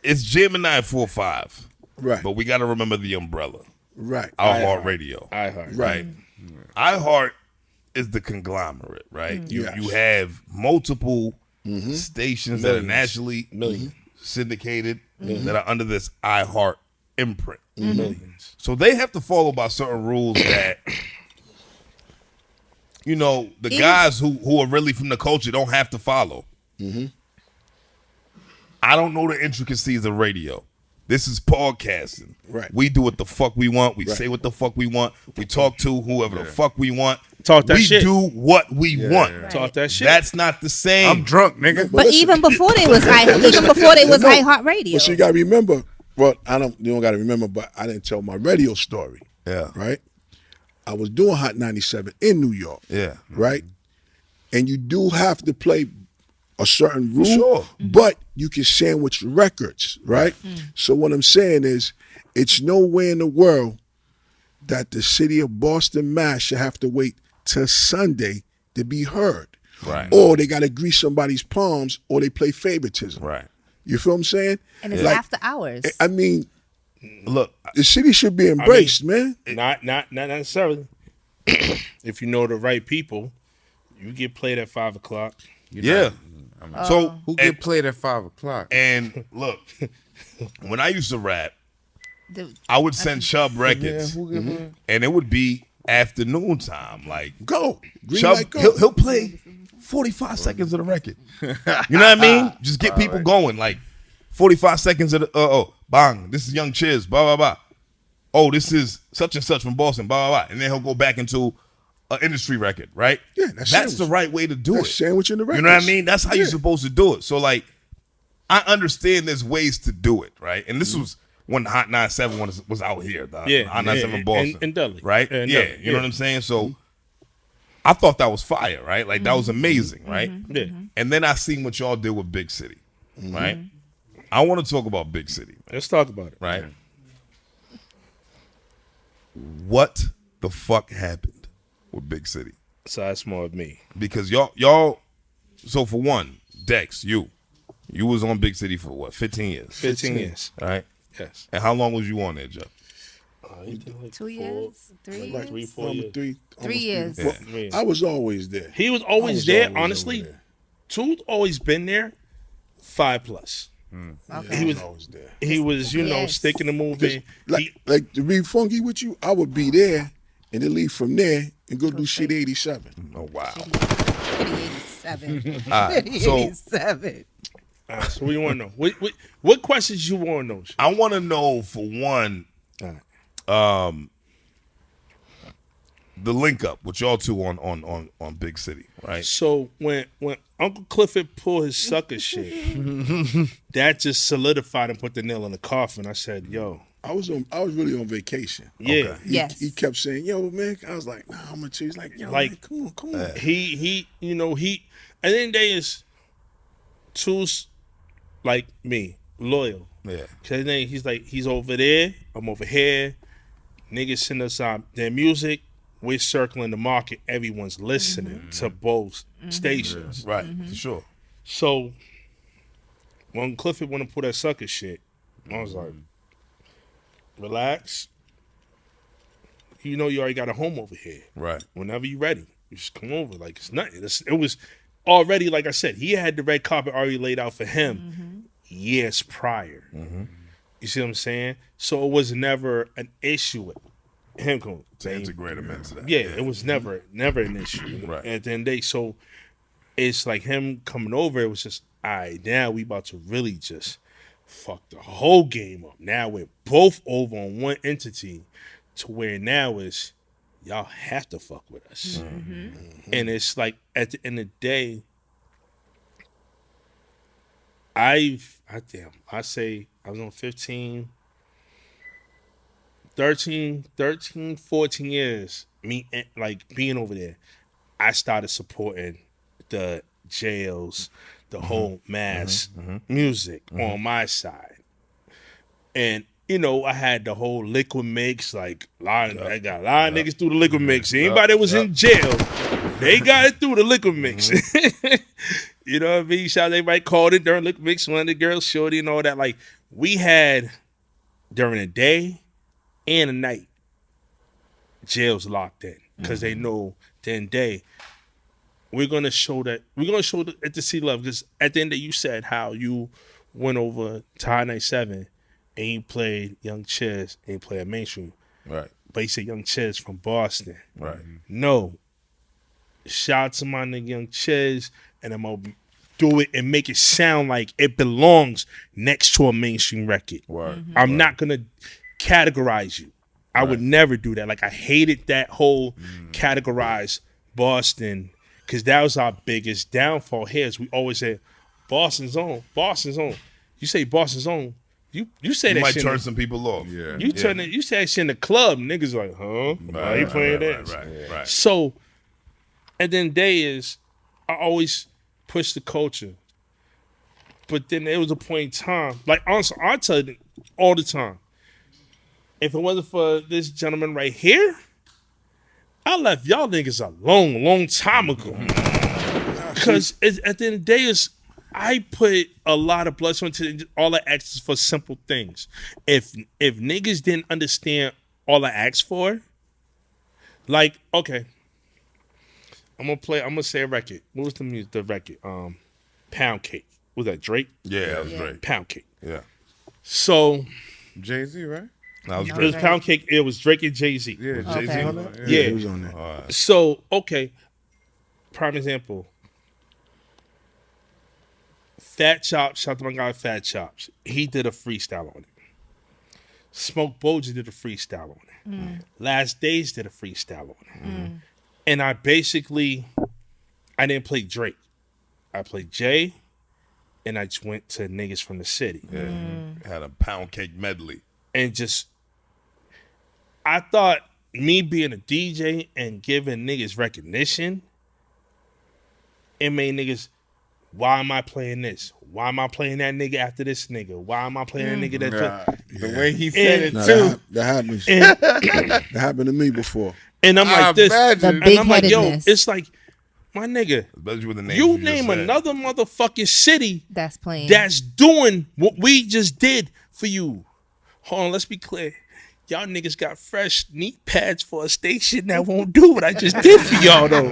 it's Gemini 4-5, Right. but we got to remember the umbrella. Right. Our Heart Radio. I heard. Right. iHeart is the conglomerate, right? Yes. You have multiple stations that are nationally syndicated that are under this iHeart imprint. Millions. So they have to follow by certain rules that, you know, the guys who are really from the culture don't have to follow. I don't know the intricacies of radio. This is podcasting. Right. We do what the fuck we want. We say what the fuck we want. We talk to whoever the fuck we want. Talk that we shit. do what we want. Talk that shit. That's not the same. I'm drunk, nigga. But listen. even before they was iHeartRadio. But so you gotta remember, well, you don't gotta remember, but I didn't tell my radio story. Yeah. Right? I was doing Hot 97 in New York. Yeah. Right? And you do have to play a certain rule, sure. but you can sandwich records, right? So what I'm saying is, it's nowhere in the world that the city of Boston, Mass should have to wait till Sunday to be heard. Right. Or they got to grease somebody's palms, or they play favoritism. Right. You feel what I'm saying? And it's Like, after hours. I mean, Look, the city should be embraced, man. Not necessarily. If you know the right people, you get played at 5 o'clock. yeah. So Who get played at 5 o'clock? and look, when I used to rap, The- I would send Chubb records, and it would be afternoon time. Like Go. Green Chubb, light, go. he'll play 45 seconds of the record. You know what I mean? Just get people going. Like 45 seconds of the bang. This is Young Chiz. Blah blah blah. Oh, this is such and such from Boston. Blah blah blah. And then he'll go back into an industry record. Right? Yeah, that's sandwich. the right way to do That's it. sandwiching the records. You know what I mean? That's how you're Yeah. supposed to do it. So like, I understand there's ways to do it, right? And this was when Hot 97 was out here, the Yeah, Hot 97 yeah, Boston, in Dudley. right? In Yeah, Dudley, you know yeah. what I'm saying? So I thought that was fire, right? Like that was amazing, right? Yeah. And then I seen what y'all did with Big City, right? I want to talk about Big City, Let's talk about it. right? What the fuck happened with Big City? So that's more of me. Because y'all. So for one, Dex, you was on Big City for what? 15 years, 15 years. right? Yes. And how long was you on there, Joe? 2 years? 3 Like years? 4 years. Three, 3 years. Well, Yeah. I was always there. He was I always was there. always Honestly, over there. Tooth always been there. 5+. Okay. He was always there. He was, Yes. sticking the movie. Like to be funky with you, I would be there and then leave from there and go do shit 87. Oh wow. 87. So 87. So what you want to know? What questions you want to know? I want to know, for one, the link up with y'all two on Big City, right? So when Uncle Clifford pulled his sucker shit, that just solidified and put the nail in the coffin. I said, "Yo, I was really on vacation. yeah." Yes. He kept saying, "Yo, man." I was like, "Nah, I'm gonna choose." He's like, "Yo, Like, man, come on." He at the end of the day is Too's like me, loyal. Yeah. Cause then he's over there, I'm over here. Niggas send us their music. We're circling the market. Everyone's listening to both stations. Right, for sure. So when Clifford want to pull that sucker shit, I was like, relax. You know you already got a home over here. Right. Whenever you ready, you just come over. Like it's nothing. It was already, like I said, he had the red carpet already laid out for him years prior. You see what I'm saying? So it was never an issue with him going to integrate him into that. Yeah, it was never an issue. Right. And then so it's like him coming over, it was just, all right, now we about to really just fuck the whole game up. Now we're both over on one entity to where now is y'all have to fuck with us. And it's like at the end of the day, I say I was on 13, 14 years, me like being over there, I started supporting the jails, the whole mass music on my side. And, you know, I had the whole liquid mix, like I got a lot of niggas through the liquid mix. Anybody that was in jail, they got it through the liquid mix. You know what I mean? Shout out everybody called it during liquid mix, one of the girls, shorty and all that. Like, we had during the day and the night, jails locked in. Because they know then day, we're gonna show at the C level. Because at the end of you said how you went over to High 97 and you played Young Chiz and you played mainstream. Right. But you said Young Chiz from Boston. Right. No. Shout out to my nigga Young Chiz, and I'm gonna do it and make it sound like it belongs next to a mainstream record. Word. I'm not gonna categorize you. I would never do that. Like, I hated that whole categorize Boston, because that was our biggest downfall here. Is we always say Boston's on. You say Boston's on. You say You that might shit. turn some people off. Yeah. You say that shit in the club. Niggas like, huh? Why you playing that? Right. So, and then day is, I always push the culture. But then there was a point in time, like, honestly, I tell you all the time, if it wasn't for this gentleman right here, I left y'all niggas a long time ago. Because at the end of the day, is I put a lot of blood into all I asked for simple things. If niggas didn't understand all I asked for, like, okay, I'm gonna say a record. What was the record? Pound Cake. Was that Drake? Yeah, that was Drake. Pound Cake. Yeah. So Jay-Z, right? That was It Drake. was Pound Cake. It was Drake and Jay-Z. Yeah, Jay-Z Okay. on that? Yeah. He was on there. So, okay, prime example. Fat Chops, shout out to my guy Fat Chops. He did a freestyle on it. Smoke Boja did a freestyle on it. Last Days did a freestyle on it. And I didn't play Drake. I played Jay, and I just went to niggas from the city. Yeah. Had a pound cake medley. And just, I thought me being a DJ and giving niggas recognition, it made niggas, why am I playing this? Why am I playing that nigga after this nigga? Why am I playing that nigga that? The way he said it Nah, too. that happens. And, That happened to me before. and I'm like this. imagine. The And I'm like, yo, big-headedness. it's like, my nigga, Especially with the names you just name said. another motherfucking city That's plain. that's doing what we just did for you. Hold on, let's be clear. Y'all niggas got fresh knee pads for a station that won't do what I just did for y'all though.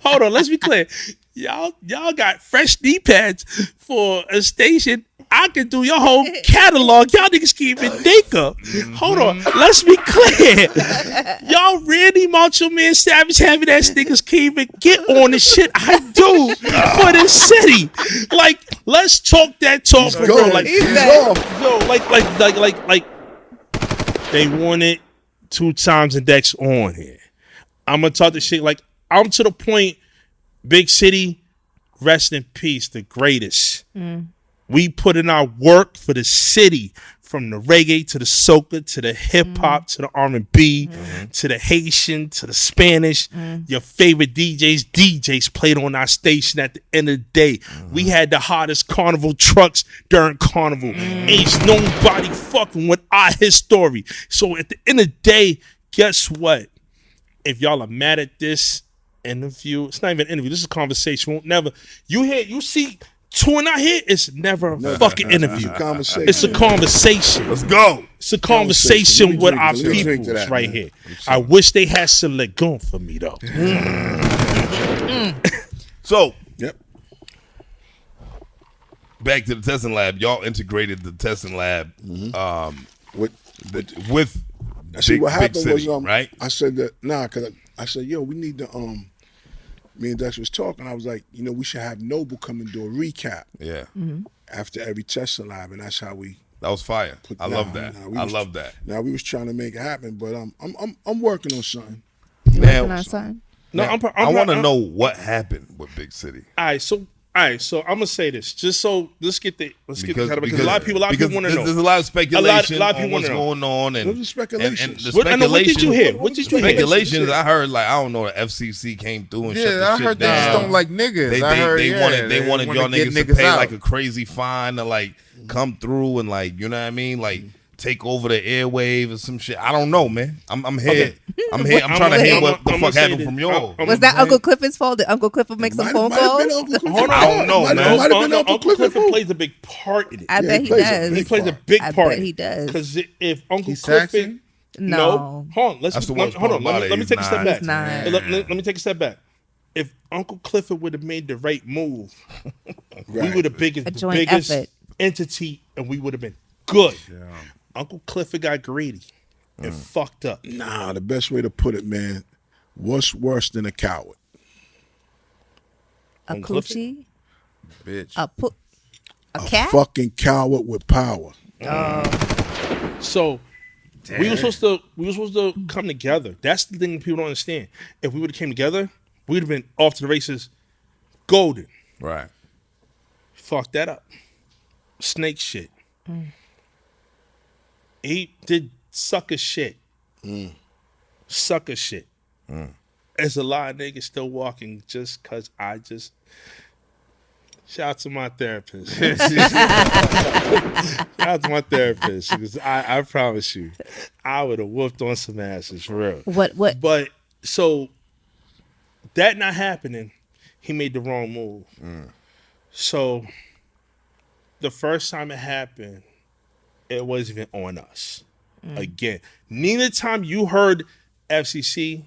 Hold on, let's be clear. Y'all got fresh knee pads for a station. I can do your whole catalog. Y'all niggas can't even think of. Hold on, let's be clear. Y'all really Macho Man Savage having ass niggas can't even get on the shit I do for this city. Like, let's talk that talk for real. Like, yo, like, they wanted 2Timez Dex on here. I'm gonna talk this shit like I'm to the point. Big City, rest in peace, the greatest. We put in our work for the city, from the reggae to the soca to the hip hop to the R&B to the Haitian to the Spanish. Your favorite DJs played on our station. At the end of the day, we had the hottest carnival trucks during carnival. Ain't nobody fucking with our history. So at the end of the day, guess what? If y'all are mad at this interview, it's not even an interview. This is a conversation. Won't never. You see. Two and I here, it's never a fucking interview. Conversation. It's a conversation. Let's go. It's a conversation with our Let me drink to people that, right man. here. I wish they had some legume for me though. So, Yep. back to the testing lab. Y'all integrated the testing lab with see what happened Big City, was right? I said that because I said, yo, we need to me and Dex was talking. I was like, we should have Noble come and do a recap. Yeah. After every testing lab, and that's how we. That was fire. I love that. I love that. Now we was trying to make it happen, but I'm working on something. Now, Working on something. No, now, I want to know what happened with Big City. All right, so I'm gonna say this just so let's get because a lot of people want to know. There's a lot of speculation a lot of people on what's going on, and the speculation. What did you hear? What did you hear? Speculations. I heard I don't know. The FCC came through and shut the I shit heard down. they just don't like niggas. They wanted y'all niggas to pay out. like a crazy fine to come through and you know what I mean, take over the airwave or some shit. I don't know, man. I'm here. Okay. I'm here. I'm trying to hear what the fuck happened from y'all. Was that Uncle Clifford's fault? Did Uncle Clifford make some phone calls? I don't know, man. Uncle Clifford plays a big part in it. I bet he does. He plays a big part. I bet he does. Because if Uncle Clifford, no, hold on. Hold on. Let me take a step back. Let me take a step back. If Uncle Clifford would have made the right move, we would have biggest effort. entity, and we would have been good. Yeah. Uncle Clifford got greedy and fucked up. Nah, the best way to put it, man. What's worse than a coward? A coochie? Bitch. A cat? Fucking coward with power. So we were supposed to come together. That's the thing people don't understand. If we would have came together, we would have been off to the races, golden. Right. Fuck that up. Snake shit. He did sucker shit. Sucker shit. There's a lot of niggas still walking just because shout out to my therapist. Shout out to my therapist. Because I promise you, I would have whooped on some asses for real. What? But so that not happening, he made the wrong move. So the first time it happened, it wasn't even on us. Again, neither time you heard FCC,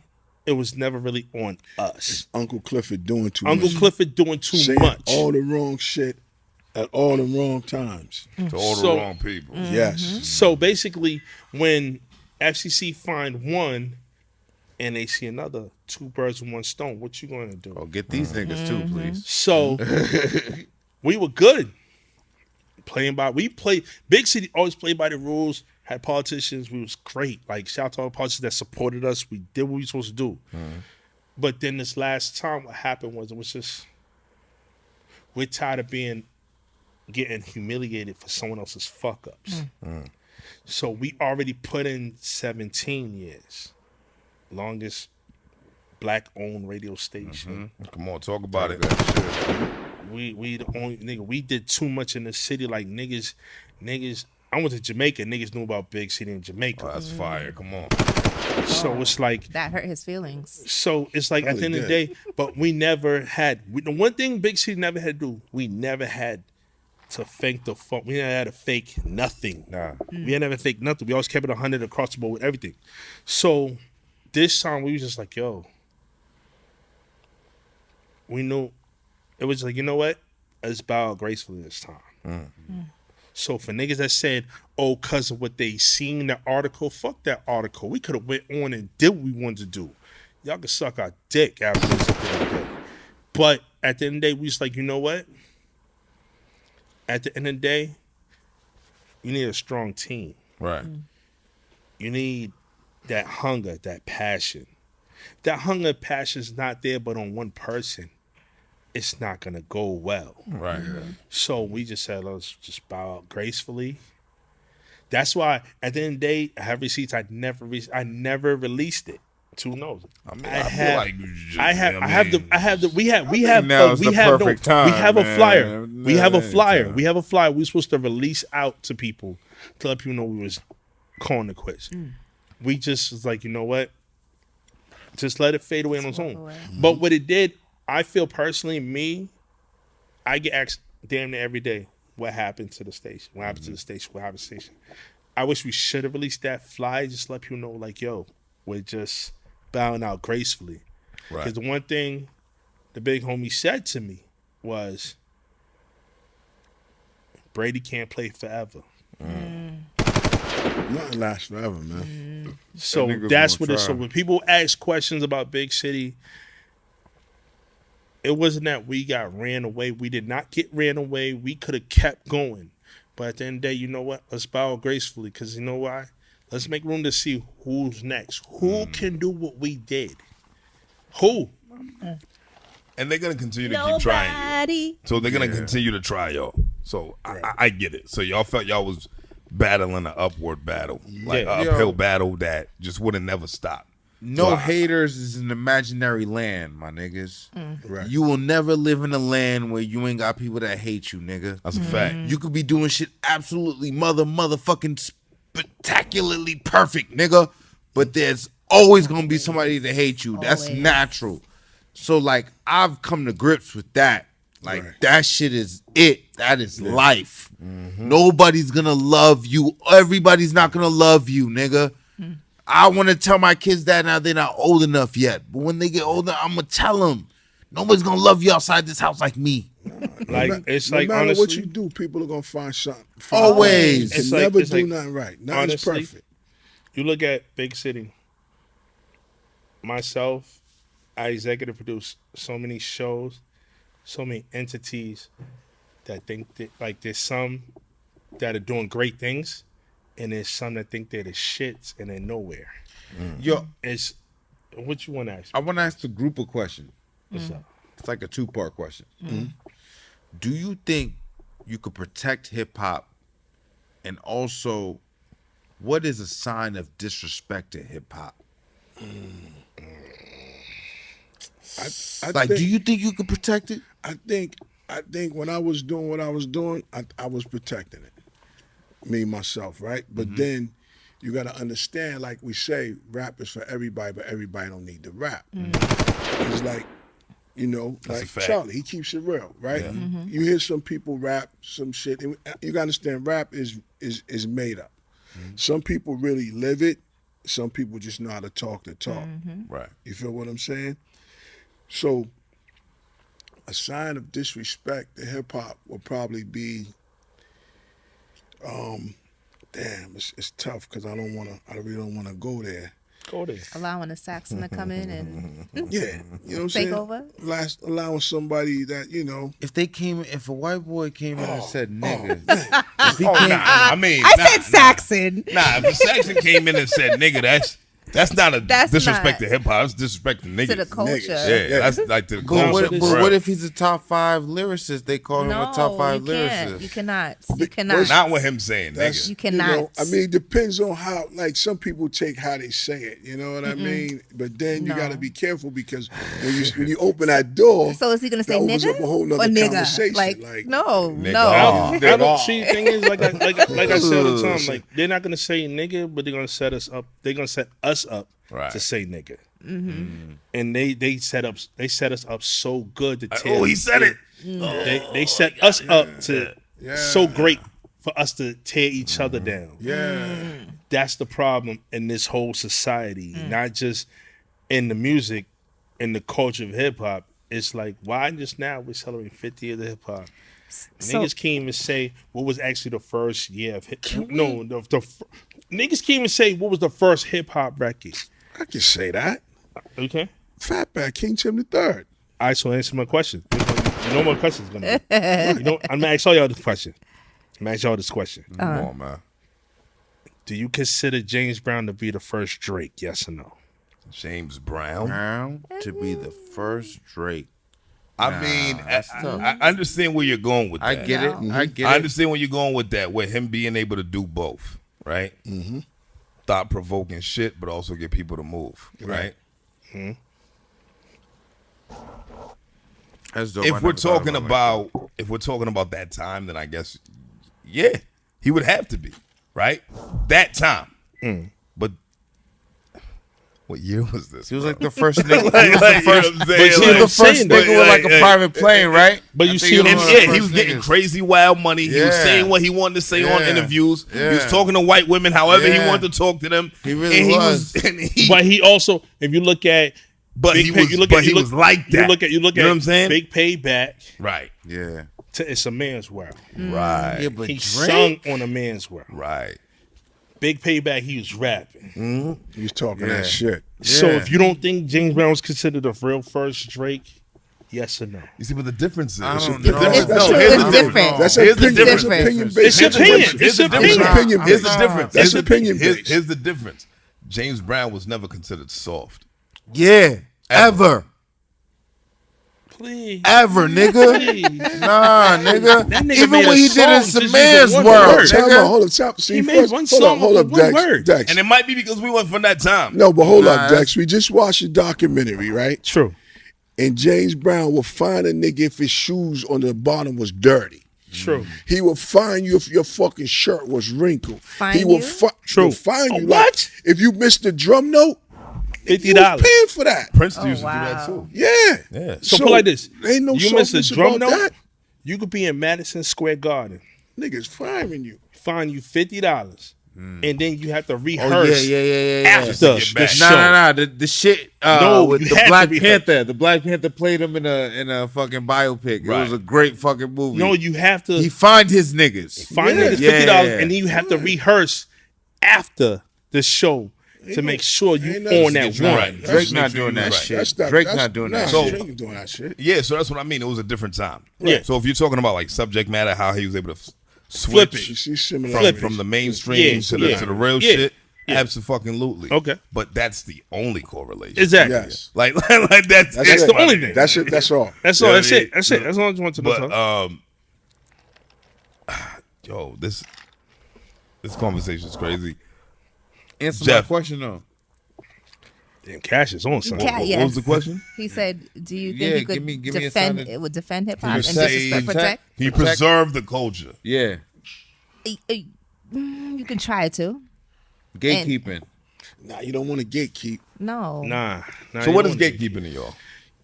it was never really on us. Uncle Clifford doing too much. Uncle Clifford doing too Saying much. all the wrong shit at all the wrong times. To all the wrong people. Yes. So basically, when FCC find one and they see another, 2 birds with 1 stone, what you going to do? Oh, get these niggas too, please. So we were good. Big City always played by the rules, had politicians, we was great. Shout out to all the politicians that supported us. We did what we were supposed to do. But then this last time, what happened was, we're tired of getting humiliated for someone else's fuck ups. So we already put in 17 years. Longest black owned radio station. Come on, talk about it. We the only nigga. We did too much in the city. Niggas. I went to Jamaica. Niggas knew about Big City in Jamaica. Oh, that's fire. Come on. So it's that hurt his feelings. So it's at the end of the day, but we never had. The one thing Big City never had to do, we never had to fake the fuck. We never had to fake nothing. Nah. We never fake nothing. We always kept it 100 across the board with everything. So this time we was just yo. We knew. It was you know what? Let's bow out gracefully this time. So for niggas that said, oh, because of what they seen in the article, fuck that article. We could have went on and did what we wanted to do. Y'all could suck our dick after this at the end of the day. But at the end of the day, we just you know what? At the end of the day, you need a strong team. Right. You need that hunger, that passion. That hunger and passion is not there but on one person. It's not going to go well. Right. So we just said, let's just bow out gracefully. That's why at the end of the day, I have receipts. I never released it. Who knows? I mean, I feel like you just, we have a flyer. We were supposed to release out to people to let people know we was calling the quits. We just was you know what? Just let it fade away on its own. But what it did, I feel personally, I get asked damn near every day, what happened to the station? What happened to the station? What happened to the station? I wish we should have released that flyer, just let people know, yo, we're just bowing out gracefully. Because the one thing the big homie said to me was, Brady can't play forever. Nothing lasts forever, man. So nigga that's gonna what it is. So try. when people ask questions about Big City, it wasn't that we got ran away. We did not get ran away. We could have kept going. But at the end of the day, you know what? Let's bow gracefully, because you know why? Let's make room to see who's next. Who can do what we did? Who? And they're gonna continue to keep trying you. Nobody. So they're gonna continue to try y'all. So I get it. So y'all felt y'all was battling an upward battle, like Yeah. an uphill battle that just would have never stopped. No So haters is an imaginary land, my niggas. Right. You will never live in a land where you ain't got people that hate you, nigga. That's a fact. You could be doing shit absolutely motherfucking spectacularly perfect, nigga. But there's always gonna be somebody that hate you. That's Always. natural. So like I've come to grips with that. Like Right. that shit is it. That is life. Nobody's gonna love you. Everybody's not gonna love you, nigga. I want to tell my kids that now. They're not old enough yet. But when they get older, I'm gonna tell them nobody's gonna love you outside this house like me. Like it's no like matter honestly, what you do, people are gonna find something. Always. You It's can like- never it's do like, nothing right. Nothing's honestly, perfect. you look at Big City. Myself, I executive produce so many shows, so many entities that think that like there's some that are doing great things, and there's some that think they're the shits and they're nowhere. Yo, It's what you want to ask. I want to ask the group a question. What's up? It's like a 2-part question. Do you think you could protect hip hop, and also, what is a sign of disrespect to hip hop? I Like, think, do you think you could protect it? I think when I was doing what I was doing, I was protecting it. Me, myself, right? But then you got to understand, like we say, rap is for everybody, but everybody don't need to rap. It's like, you know, That's a like fact. Charlie, he keeps it real, right? You hear some people rap some shit, and you got to understand, rap is made up. Some people really live it. Some people just know how to talk the talk. Right. You feel what I'm saying? So, a sign of disrespect to hip hop will probably be, damn, it's tough because I really don't want to go there. Go there. Allowing a Saxon to come in and Yeah, you know what I'm take saying? over. Allowing somebody that, you know, If a white boy came in and said nigga, I mean, I said Saxon. Nah, if a section came in and said nigga, that's not a That's disrespect not- to hip hop. It's disrespect to niggas. To the culture. Niggas. Yeah, that's like to the but culture. what if he's a top 5 lyricist? They call him a top 5 you can't. lyricist. You cannot. You cannot. Not with him saying that's, nigga. You cannot. I mean, it depends on how, like, some people take how they say it, you know what I mean? But then you No. got to be careful because when you open that door, So is he gonna say that opens nigga up a whole nother or nigga? conversation. Like, no, Nigga. no. Oh. I don't see. The thing is, like I said all the time, like they're not gonna say nigga, but they're gonna set us up. They're gonna set us up Right. to say nigga. And they set us up so good to tear. Oh, he said it. They set us up to Yeah. so great for us to tear each other down. yeah. That's the problem in this whole society, not just in the music, in the culture of hip hop. It's like, why just now we're celebrating 50 years of hip hop? So- Niggas can't even say what was actually the first year of hip. Niggas can't even say what was the first hip hop record. I can say that. Okay. Fatback, King Tim the Third. All right, so answer my question. You know what my question is gonna be. I'm gonna ask all y'all this question. I'm gonna ask y'all this question. Come on, man. Do you consider James Brown to be the first Drake? Yes or no? James Brown. Brown to be the first Drake. I mean, that's tough. I understand where you're going with that. I get it. No. I get I it. understand where you're going with that, with him being able to do both, right? Mm-hmm. Thought-provoking shit, but also get people to move, right? That's dope. I If we're never thought talking about about that time, then I guess, yeah, he would have to be, right? That time. But what year was this? He was bro? like the first nigga. He was Like, the you know first. what I'm But saying? he was Like, the first nigga with like a like, private plane, right? But you I see think him- he And was one of yeah, the he was first getting niggas. crazy wild money. He was Yeah. saying what he wanted to say on Yeah. interviews. He was Yeah. talking to white women however he Yeah. wanted to talk to them. He really and was. and he, But he also, if you look at, but Big he Pay- was, you look but at- he you was look- like that. you look at know what I'm saying? Big Payback. Right. Yeah. to It's a Man's World. Right. Yeah, but He Drake, sung on A Man's World. Right. Big Payback, he was rapping. He was talking Yeah. that shit. So Yeah. if you don't think James Brown was considered the real first Drake, yes or no? You see what the difference is? I don't The know. difference- That's no, a- here's it's the different. That's Here's the opinion. That's difference. opinion It's based. opinion. Here's It's the opinion. difference. opinion Here's the based. difference. That's Here's the- opinion here's- based. Here's the difference. James Brown was never considered soft. Yeah. Ever. Please. Ever, nigga. Please. Nah, nigga. That nigga Even made when a he did song It's a just Man's using one World, word. Time out, nigga. hold up, time. See, He made first, one hold song up, with one Dex. word. Dex. And it might be because we went from that time. No, but hold Nah, up, that's- Dex. We just watched a documentary, right? True. And James Brown will find a nigga if his shoes on the bottom was dirty. True. He will find you if your fucking shirt was wrinkled. Find he will you? True. He'll find Oh, you. what? Like, if you missed the drum note, he $50. was paying for that. Prince Oh, used to do that wow. too. Yeah. Yeah. So put it like this. Ain't no You miss a softness drum about note, that. you could be in Madison Square Garden, Niggas firing you. find you $50, and then you have to Oh, rehearse yeah. after get the back. show. Nah. The shit No, with you the had to Black be Panther. The Black Panther played him in a fucking biopic. It Right. was a great fucking movie. No, you have to he find his niggas. find Yeah. niggas $50, Yeah. and then you have to rehearse after the show to make sure you ain't nothing on that to get you one. right. Drake Just not make sure doing you that right. shit. That's Drake not doing that nah, shit. Drake ain't doing that shit. Yeah, so that's what I mean. It was a different time. Yeah. So if you're talking about like subject matter, how he was able to Flip switch it. You see from, similarities. from the mainstream Yeah, to the yeah. to the real Yeah. shit, Yeah. absolutely. Okay. But that's the only correlation. Exactly. Yes. Like like that's That's it, it. the only my thing. nigga. That's it. That's all. That's Yeah, all. I That's mean, it. That's it. That's all I just want to know. But yo, this conversation is crazy. Answer Jeff. my question though. Damn, Cash is on something. Cat, What yes. was the question? He said, "Do you think Yeah, you could give me a defend? solid- It would defend hip hop and Protect- disrespect, protect? He Protect- preserved the culture. Yeah. You can try to. Gatekeeping. Nah, you don't want to gatekeep. No. Nah. So what is gatekeeping to y'all?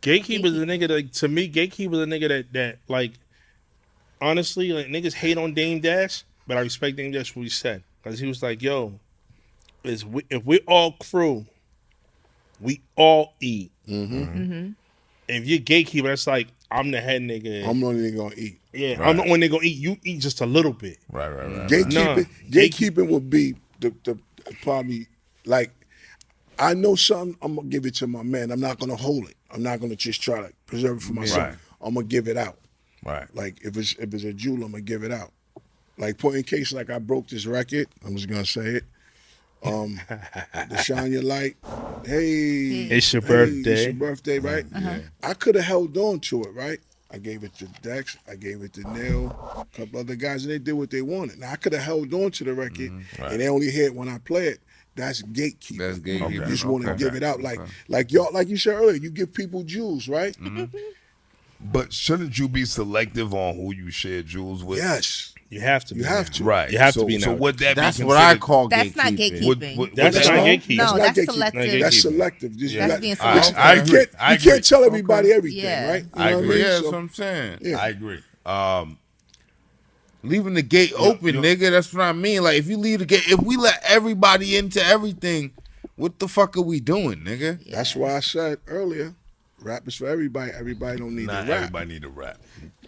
Gatekeeper's a nigga that, to me, Gatekeeper's a nigga that like, honestly, like niggas hate on Dame Dash, but I respect Dame Dash for what he said. Because he was like, yo, if we're all crew, we all eat. Mm-hmm. If you're gatekeeper, that's like, I'm the head nigga. I'm the only nigga gonna eat. Yeah, Right. I'm the only nigga gonna eat. You eat just a little bit. Right. Gatekeeping, Nah. gatekeeping would be the probably like I know something. I'm gonna give it to my man. I'm not gonna hold it. I'm not gonna just try to preserve it for myself. Right. I'm gonna give it out. Right. Like if it's a jewel, I'm gonna give it out. Like point in case, like I broke this record. I'm just gonna say it. The Shine Your Light. Hey, It's your hey, birthday. It's your birthday, right? I could have held on to it, right? I gave it to Dex. I gave it to Neil, a couple other guys, and they did what they wanted. Now I could have held on to the record, Right. and they only hear it when I play it. That's gatekeeping. That's gatekeeping. You just want to Okay. give it out, like y'all, like you said earlier. You give people jewels, right? But shouldn't you be selective on who you share jewels with? Yes, You have to. you be have now. to. Right. You have to so, be So now. would that That's be what I considered- call That's not gatekeeping. gatekeeping. That's That's not not- gatekeeping. No, That's not that's gatekeeping. selective. That's gatekeeping. selective. Just- That's you being All right, selective. I You agree. can't, I you can't agree. tell everybody everything, Yeah. right? You I know what agree. Yeah, mean? that's So- what I'm saying. yeah. I agree. Leaving the gate open, nigga. That's what I mean. Like if you leave the gate, if we let everybody into everything, what the fuck are we doing, nigga? That's why I said earlier, rap is for everybody. Everybody don't need Not to rap. everybody need to rap.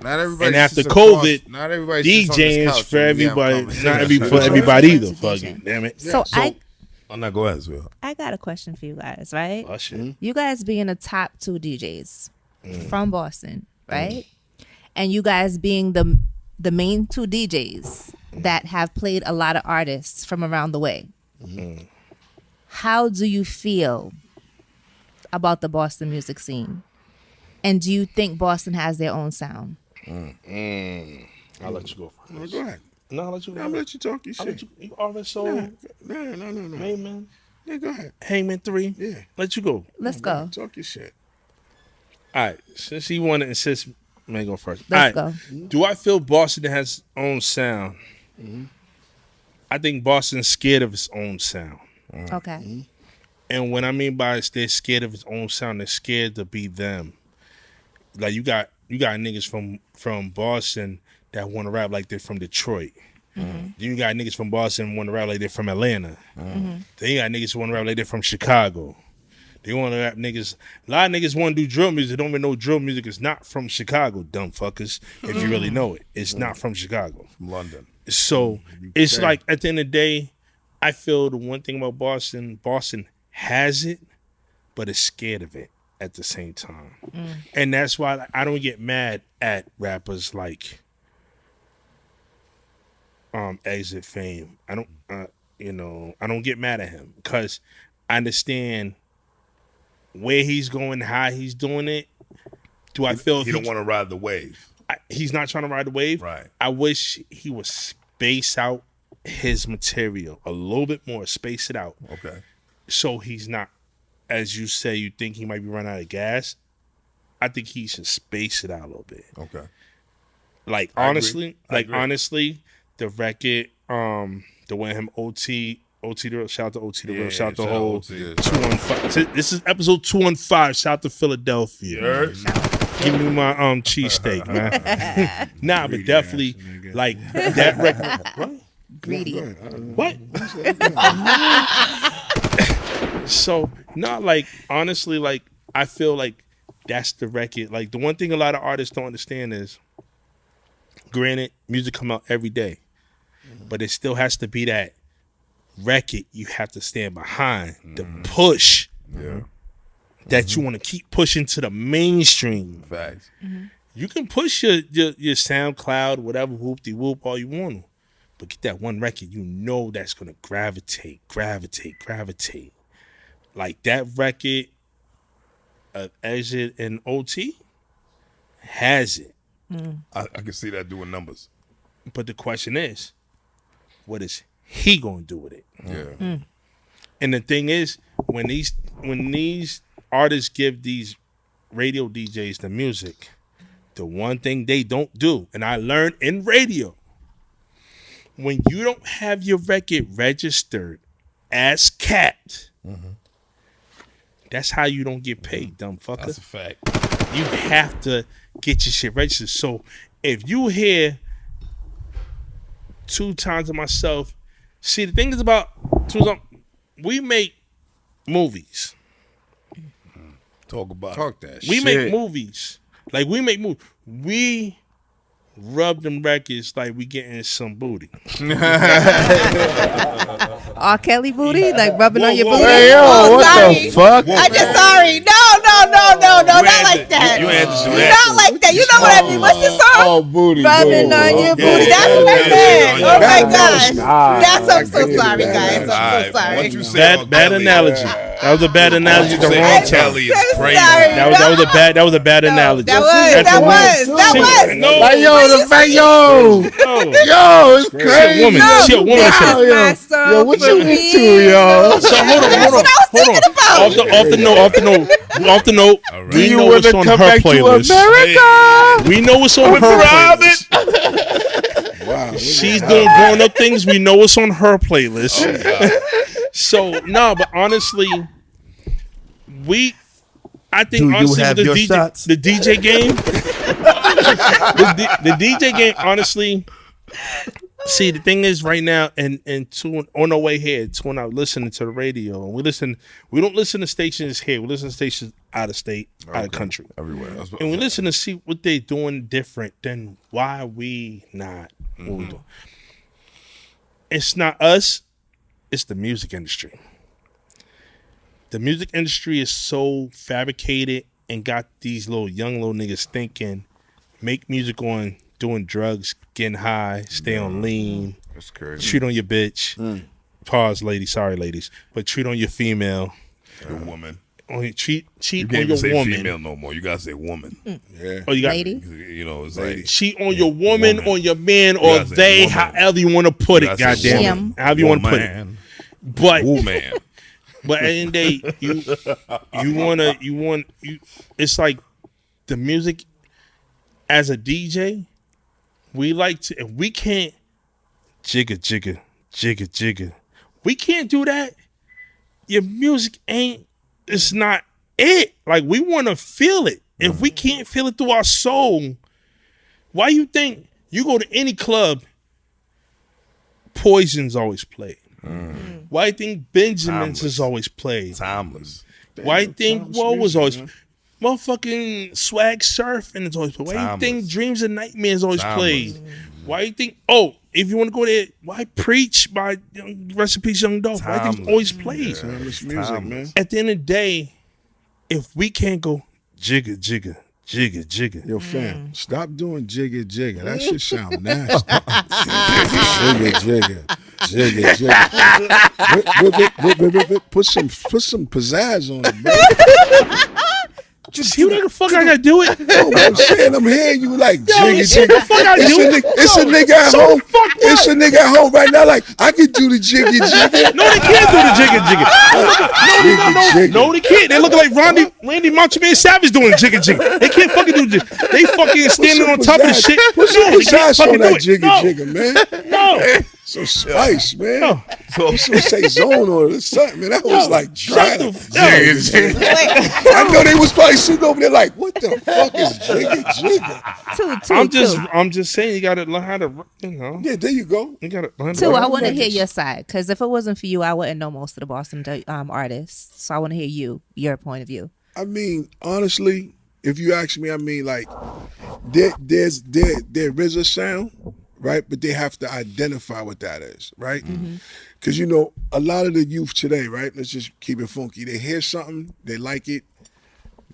Not everybody. And after sits across- COVID, not everybody sits on this DJing is couch for and we have everybody, conversations. not for everybody either. Fucking damn it. So I'm not going as well. I got a question for you guys, right? Oh shit. You guys being the top 2 DJs from Boston, right? And you guys being the main 2 DJs that have played a lot of artists from around the way. How do you feel about the Boston music scene? And do you think Boston has their own sound? I'll let you go No, first. go ahead. No, I'll let you go. I'm gonna let you talk your I'll let shit. you. You already so No. Hangman. Yeah, go ahead. Hangman 3. Yeah. Let you go. Let's go. Talk your shit. All right. Since he wanted and since may go first. Let's All right. go. Do I feel Boston has its own sound? I think Boston's scared of its own sound. Okay. And what I mean by they're scared of its own sound, they're scared to be them. Like you got niggas from Boston that want to rap like they're from Detroit. Then you got niggas from Boston want to rap like they're from Atlanta. Then you got niggas who want to rap like they're from Chicago. They want to rap niggas. A lot of niggas want to do drill music. They don't even know drill music is not from Chicago, dumb fuckers. If you really know it, it's not from Chicago. From London. So it's like at the end of the day, I feel the one thing about Boston has it, but is scared of it at the same time. And that's why I don't get mad at rappers like Exit Fame. I don't I don't get mad at him because I understand where he's going, how he's doing it. Do I feel he don't want to ride the wave? He's not trying to ride the wave. Right. I wish he would space out his material a little bit more, space it out. Okay. So he's not, as you say, you think he might be running out of gas. I think he should space it out a little bit. Okay. Like I honestly, agree. Honestly, the record, the one him OT the real, shout out to OT the real, shout out to whole 215. This is episode 215. Shout out to Philadelphia. Give me my cheesesteak, man. Nah, but definitely like that record. What? Greedy. What? So not like honestly, like I feel like that's the record. Like the one thing a lot of artists don't understand is, granted, music come out every day, but it still has to be that record you have to stand behind, the push that you want to keep pushing to the mainstream. Facts. You can push your SoundCloud, whatever, whoop-de-whoop, all you want to, but get that one record you know that's going to gravitate. Like that record of Exit and OT has it. I can see that doing numbers. But the question is, what is he going to do with it? Yeah. And the thing is, when these artists give these radio DJs the music, the one thing they don't do, and I learned in radio, when you don't have your record registered as cat, that's how you don't get paid, dumb fucker. That's a fact. You have to get your shit registered. So if you hear 2Timez of myself, see, the thing is about 2Timez, we make movies. Talk that We shit. make movies. Like we make movies. We rub them records like we getting some booty. R. Kelly booty, like rubbing on your booty. Hey, yo, what the fuck? I just sorry. No, not like that. You had to do that. Not like that. You know what I mean? What's the song? Oh, booty. Rubbing on your booty. That's what I meant. Oh my gosh. That's I'm so sorry, guys. I'm so sorry. What you say? Bad analogy. That was a bad analogy. The wrong time. Kelly is So crazy. sorry. That was a bad analogy. That was. No. Yo, it's crazy. She a woman. Yo, what you into, yo? So hold on. Off the note. Do We you know want what's to on come her back playlist. to America? We know what's on her playlist. Wow. She's doing grown up things. We know what's on her playlist. So but honestly, I think honestly have with your the shots? DJ game, the DJ game, honestly. See, the thing is right now, and on our way here, it's when I'm listening to the radio, and we don't listen to stations here, we listen to stations out of state, out of country. Everywhere. And we listen to see what they're doing different than why we not what we doing. It's not us, it's the music industry. The music industry is so fabricated and got these young little niggas thinking, make music on doing drugs, getting high, stay on lean, That's crazy. cheat on your bitch. Pause, ladies. Sorry, ladies. But cheat on your female. Your woman. Cheat You on can't even your say woman. female no more. You gotta say woman. Yeah. Oh, you got Lady. You know, it's like cheat on your woman, Woman. on your man, You or gotta say they, woman. however you want to put You it. gotta say Goddamn woman. it, however you want to put it. woman. But Woman. But at the end of the day, you want. It's like the music as a DJ. We like to. If we can't jigga, we can't do that. Your music ain't. It's not it. Like we want to feel it. If we can't feel it through our soul, why you think you go to any club? Poison's always played. Why you think Benjamin's is always played? Timeless. Why you think timeless Whoa was music, always man. motherfucking Swag Surf and it's always played? Why you think Timeless. Dreams and Nightmares always Timeless. played? Why you think if you want to go there, why Preach by Rest in Peace Young Dolph? Why you think it's always played? Timeless music, man. At the end of the day, if we can't go jigga jigga jigga jigga, Yo, fam, stop doing jigga jigga. That shit sound nasty. jigga jigga. Put some pizzazz on it, bro. just see what the fuck I gotta do it. No, but I'm saying I'm hearing you like jigga you see jigga. the fuck I do it? It's a nigga at home. It's a nigga at home right now. Like I can do the jigga jigga. No, they can't do the jigga jigga. Jigga. No, they can't. They look like Randy Macho Man Savage doing the jigga jigga. They can't fucking do this. They fucking standing on top of the shit. Put some No, they can't pizzazz fucking on do that it. jigga No, jigga, man. no. Some spice, man. No. So say zone on it or something, man. That was like dry. Shut I know they was probably sitting over there like, what the fuck is jigga jigga? I'm just saying you gotta learn how to, Yeah, there you go. you gotta learn. Two, I to want to hear your side because if it wasn't for you, I wouldn't know most of the Boston artists. So I want to hear your point of view. I mean, honestly, if you ask me, I mean, like, there is a sound, right? But they have to identify what that is, right? Because, you know, a lot of the youth today, right? Let's just keep it funky. They hear something, they like it,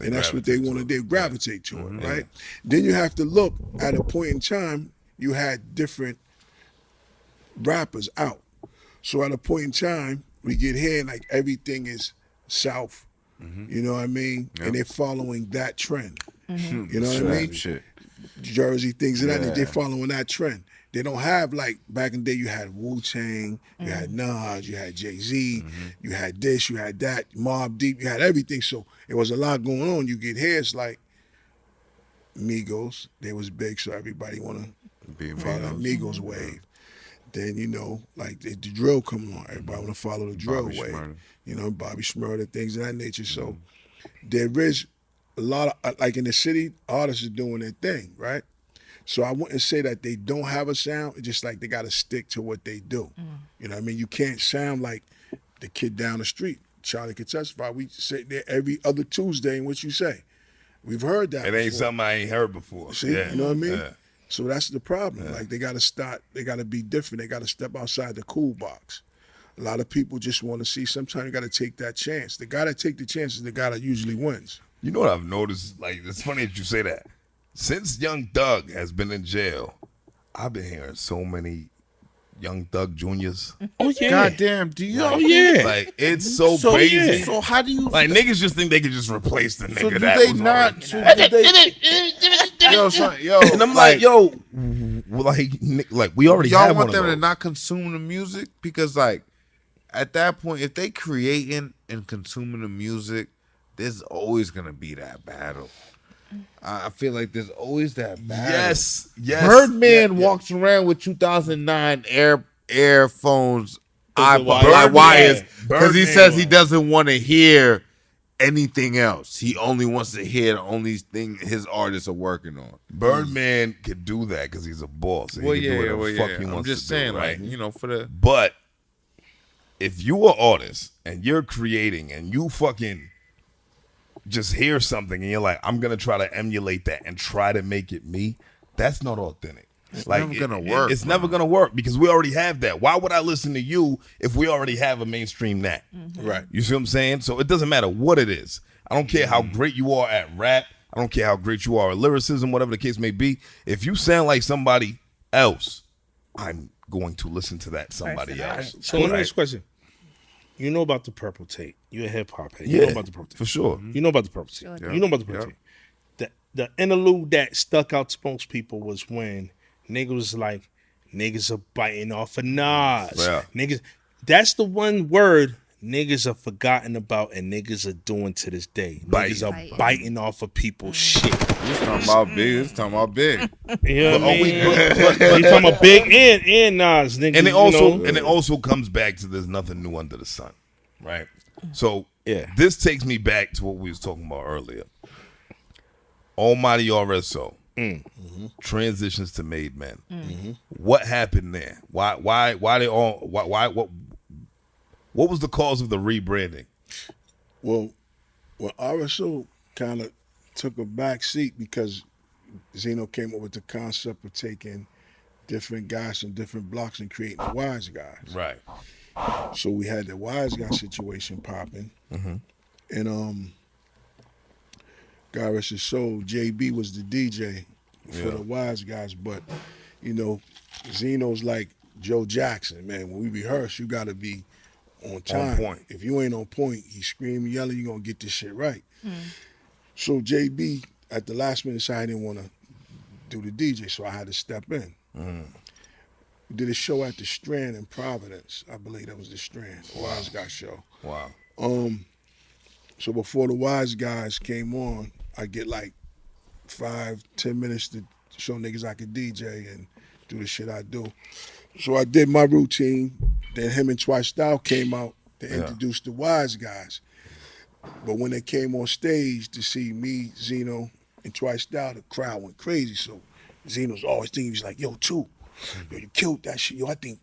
and that's what they want to do, gravitate to it, right? Then you have to look at a point in time, you had different rappers out. So at a point in time, we get here and like everything is South. You know what I mean? And they're following that trend. You know what I mean? Shit. Jersey, things of that. They're following that trend. They don't have like back in the day. You had Wu-Tang, you had Nas, you had Jay-Z, you had this, you had that, Mobb Deep, you had everything. So it was a lot going on. You get here, it's like Migos. They was big, so everybody wanna follow that Migos wave. Then you know, like the drill come on, everybody wanna follow the drill Bobby wave. Shmurda. You know, Bobby Shmurda, things of that nature. So there is a lot of, like in the city, artists are doing their thing, right? So I wouldn't say that they don't have a sound. It's just like they got to stick to what they do. You know what I mean? You can't sound like the kid down the street. Charlie could testify. We sit there every other Tuesday and what you say. We've heard that It ain't before. something I ain't heard before. See, you know what I mean? Yeah. So that's the problem. Like they got to start, they got to be different. They got to step outside the cool box. A lot of people just want to see, sometimes you got to take that chance. The guy that take the chances, the guy that usually wins. You know what I've noticed? Like, it's funny that you say that. Since Young Thug has been in jail, I've been hearing so many Young Thug Juniors. Oh yeah. Goddamn, do you? Oh yeah. Like, it's so So, crazy. yeah. So how do you? Like, niggas just think they can just replace the nigga So do that they was not? already- So do they? Yo, son, yo, And I'm like, yo, like we already y'all have want one them of to those. not consume the music because, like, at that point, if they creating and consuming the music, there's always gonna be that battle. I feel like there's always that battle. Yes. Birdman walks around with 2009 earphones, Birdman. wires, because he Birdman. says he doesn't want to hear anything else. He only wants to hear the only thing his artists are working on. Birdman could do that because he's a boss. And he can do whatever the fuck he I'm wants just to saying, do, right? like, you know, for the But if you are an artist and you're creating and you fucking just hear something and you're like, I'm gonna try to emulate that and try to make it me, that's not authentic. It's Like, never gonna work, It's bro. never gonna work because we already have that. Why would I listen to you if we already have a mainstream that? Right. You see what I'm saying? So it doesn't matter what it is. I don't care how great you are at rap. I don't care how great you are at lyricism, whatever the case may be. If you sound like somebody else, I'm going to listen to that somebody else. So let me Right? ask you a question. You know about the purple tape. You're a hip hop head. You Yeah, know about the purple tape. for sure. You know about the purple tape. Sure. You know about the purple tape. The interlude that stuck out to most people was when niggas was like, niggas are biting off of Nas. Yeah. Niggas, that's the one word niggas are forgotten about and niggas are doing to this day. Niggas are biting off of people's shit. He's talking about big. He's talking about big. You know what I mean? but- He's talking about Big and Nas, niggas. And you it also comes back to there's nothing new under the sun, right? So Yeah. this takes me back to what we was talking about earlier. Almighty RSO transitions to Made Men. What happened there? Why what was the cause of the rebranding? Well, Well, RSO kind of took a back seat because Zeno came up with the concept of taking different guys from different blocks and creating the Wise Guys. Right. So we had the Wise Guy situation popping, and God rest his soul, JB was the DJ for the Wise Guys, but you know, Zeno's like Joe Jackson, man. When we rehearse, you gotta be on time. On point. If you ain't on point, he screaming, yelling, you gonna get this shit right. So JB at the last minute said I didn't want to do the DJ, so I had to step in. We did a show at the Strand in Providence. I believe that was the Strand, Wise Guy show. Wow. So before the Wise Guys came on, I get like 5-10 minutes to show niggas I could DJ and do the shit I do. So I did my routine. Then him and Twice Style came out to introduce the Wise Guys. But when they came on stage to see me, Zeno, and Twice Style, the crowd went crazy. So Zeno's always thinking, he's like, yo, yo, you killed that shit. Yo, I think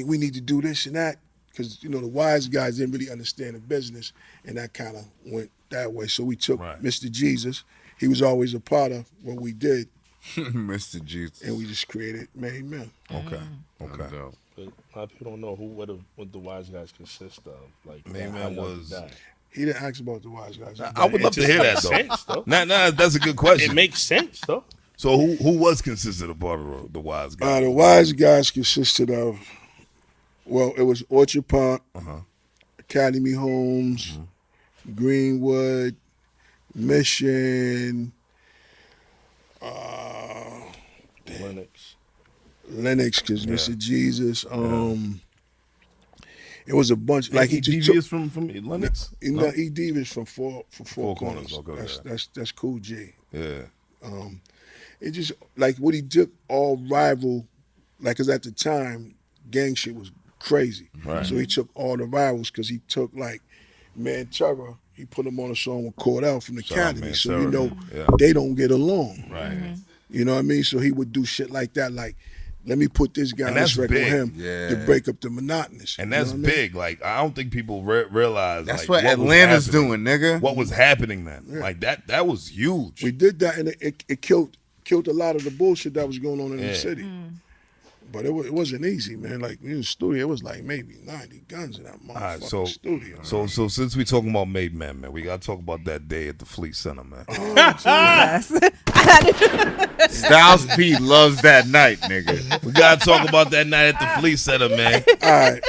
we need to do this and that. Because, you know, the Wise Guys didn't really understand the business, and that kind of went that way. So we took Mr. Jesus. He was always a part of what we did. Mr. Jesus. And we just created Made Men. Okay. But a lot of people don't know what the Wise Guys consist of. Like, Made Men was... He didn't ask about the Wise Guys. I would love to hear that, though. Nah, that's a good question. It makes sense, though. So who was consisted of part of the Wise Guys? The Wise Guys consisted of, well, it was Orchard Park, Academy Homes, Greenwood, Mission, Lennox, because Mr. Jesus. It was a bunch. Like E Devious from Lennox? E Devious from Four Corners. Okay, that's Cool G. Yeah. It just, like what he took all rival, like, because at the time, gang shit was crazy. Right. So he took all the rivals because he took, like, Man Terror, he put him on a song with Cordell from the Academy. So, you know, they don't get along. Right. You know what I mean? So he would do shit like that, like, let me put this guy on this record with him to break up the monotonous. And that's big. Like, I don't think people realize. That's like, what Atlanta's doing, nigga. What was happening then? Yeah. Like, that was huge. We did that, and it killed a lot of the bullshit that was going on in the city. But it wasn't easy, man. Like, in the studio, it was like maybe 90 guns in that motherfucking studio. So since we talking about Made Men, man, we got to talk about that day at the Fleet Center, man. Styles P loves that night, nigga. We got to talk about that night at the Fleet Center, man. All right.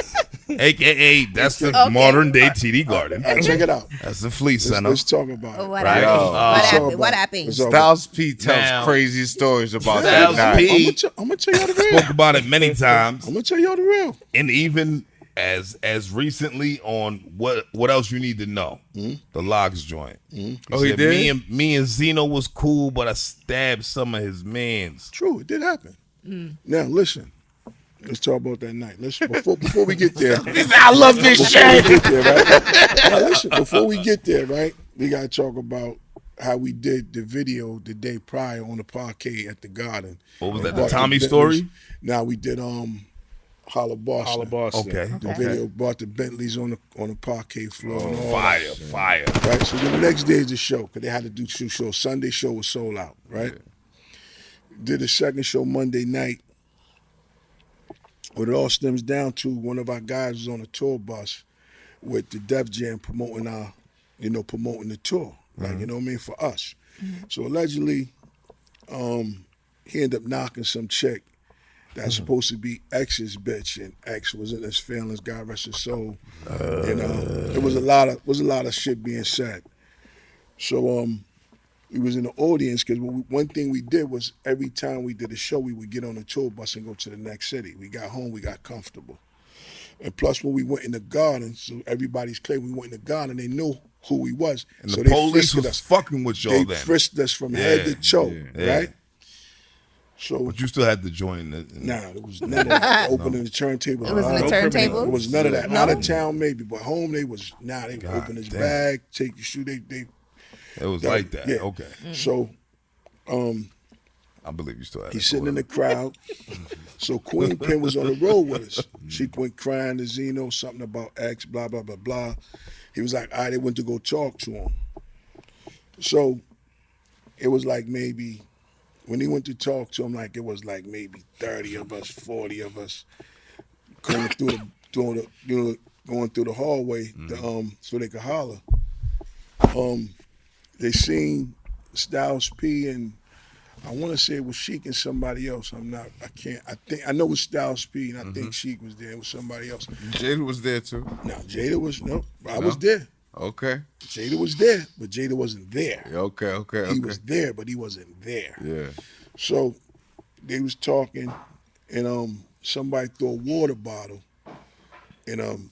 AKA, that's the modern day TD Garden. All right, check it out. That's the Fleet Center. Let's talk about it. What happened? What happened? Styles P tells crazy stories about that night. I'm going to tell y'all the real. Spoke about it many times. I'm going to tell y'all the real. And even as recently on what else you need to know, the Logs joint. He did? Me and Zeno was cool, but I stabbed some of his mans. True, it did happen. Now listen, let's talk about that night. Before we get there. I love this shit. Now listen, before we get there, right? We gotta talk about how we did the video the day prior on the parquet at the Garden. What was that? The Tommy story? Now we did Holla Boston. Okay. The video brought the Bentleys on the parquet floor. And all Fire. Right. So the next day is the show because they had to do two shows. Sunday show was sold out. Right. Did the second show Monday night. What it all stems down to, one of our guys was on a tour bus with the Def Jam promoting the tour. Like, you know what I mean, for us. So allegedly, he ended up knocking some chick that's supposed to be X's bitch, and X wasn't his feelings, God rest his soul. There was a lot of shit being said. So we was in the audience because one thing we did was every time we did a show, we would get on a tour bus and go to the next city. We got home, we got comfortable. And plus when we went in the Garden, so everybody's clear, we went in the Garden, they knew who he was. And so the police was fucking with y'all then. They frisked us from head to toe, right? So, but you still had to join the... Nah, there was none of that. Opening the turntable. It wasn't a turntable? There was none of that. Out of town maybe, but home they would open his bag, take your shoe, they it was like that. Yeah. Okay. So I believe you still had he's sitting in the crowd. So Queen Pen was on the road with us. She went crying to Zeno, something about X, blah, blah, blah, blah. He was like, all right, they went to go talk to him. So it was like maybe when he went to talk to him, like it was like maybe 30 of us, 40 of us going through going through the hallway so they could holler. They seen Styles P and I want to say it was Sheik and somebody else. I know it was Styles P and I think Sheik was there. It was somebody else. Jada was there too. No, Jada was I was there. Okay. Jada was there, but Jada wasn't there. Okay. He was there, but he wasn't there. Yeah. So they was talking, and somebody threw a water bottle, and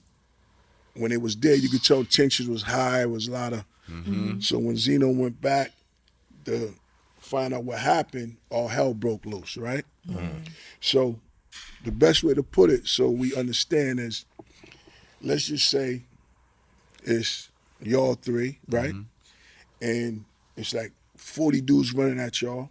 when it was there, you could tell tension was high. It was a lot of. So when Zeno went back to find out what happened, all hell broke loose, right? So the best way to put it, so we understand, is let's just say it's y'all three, right? And it's like 40 dudes running at y'all.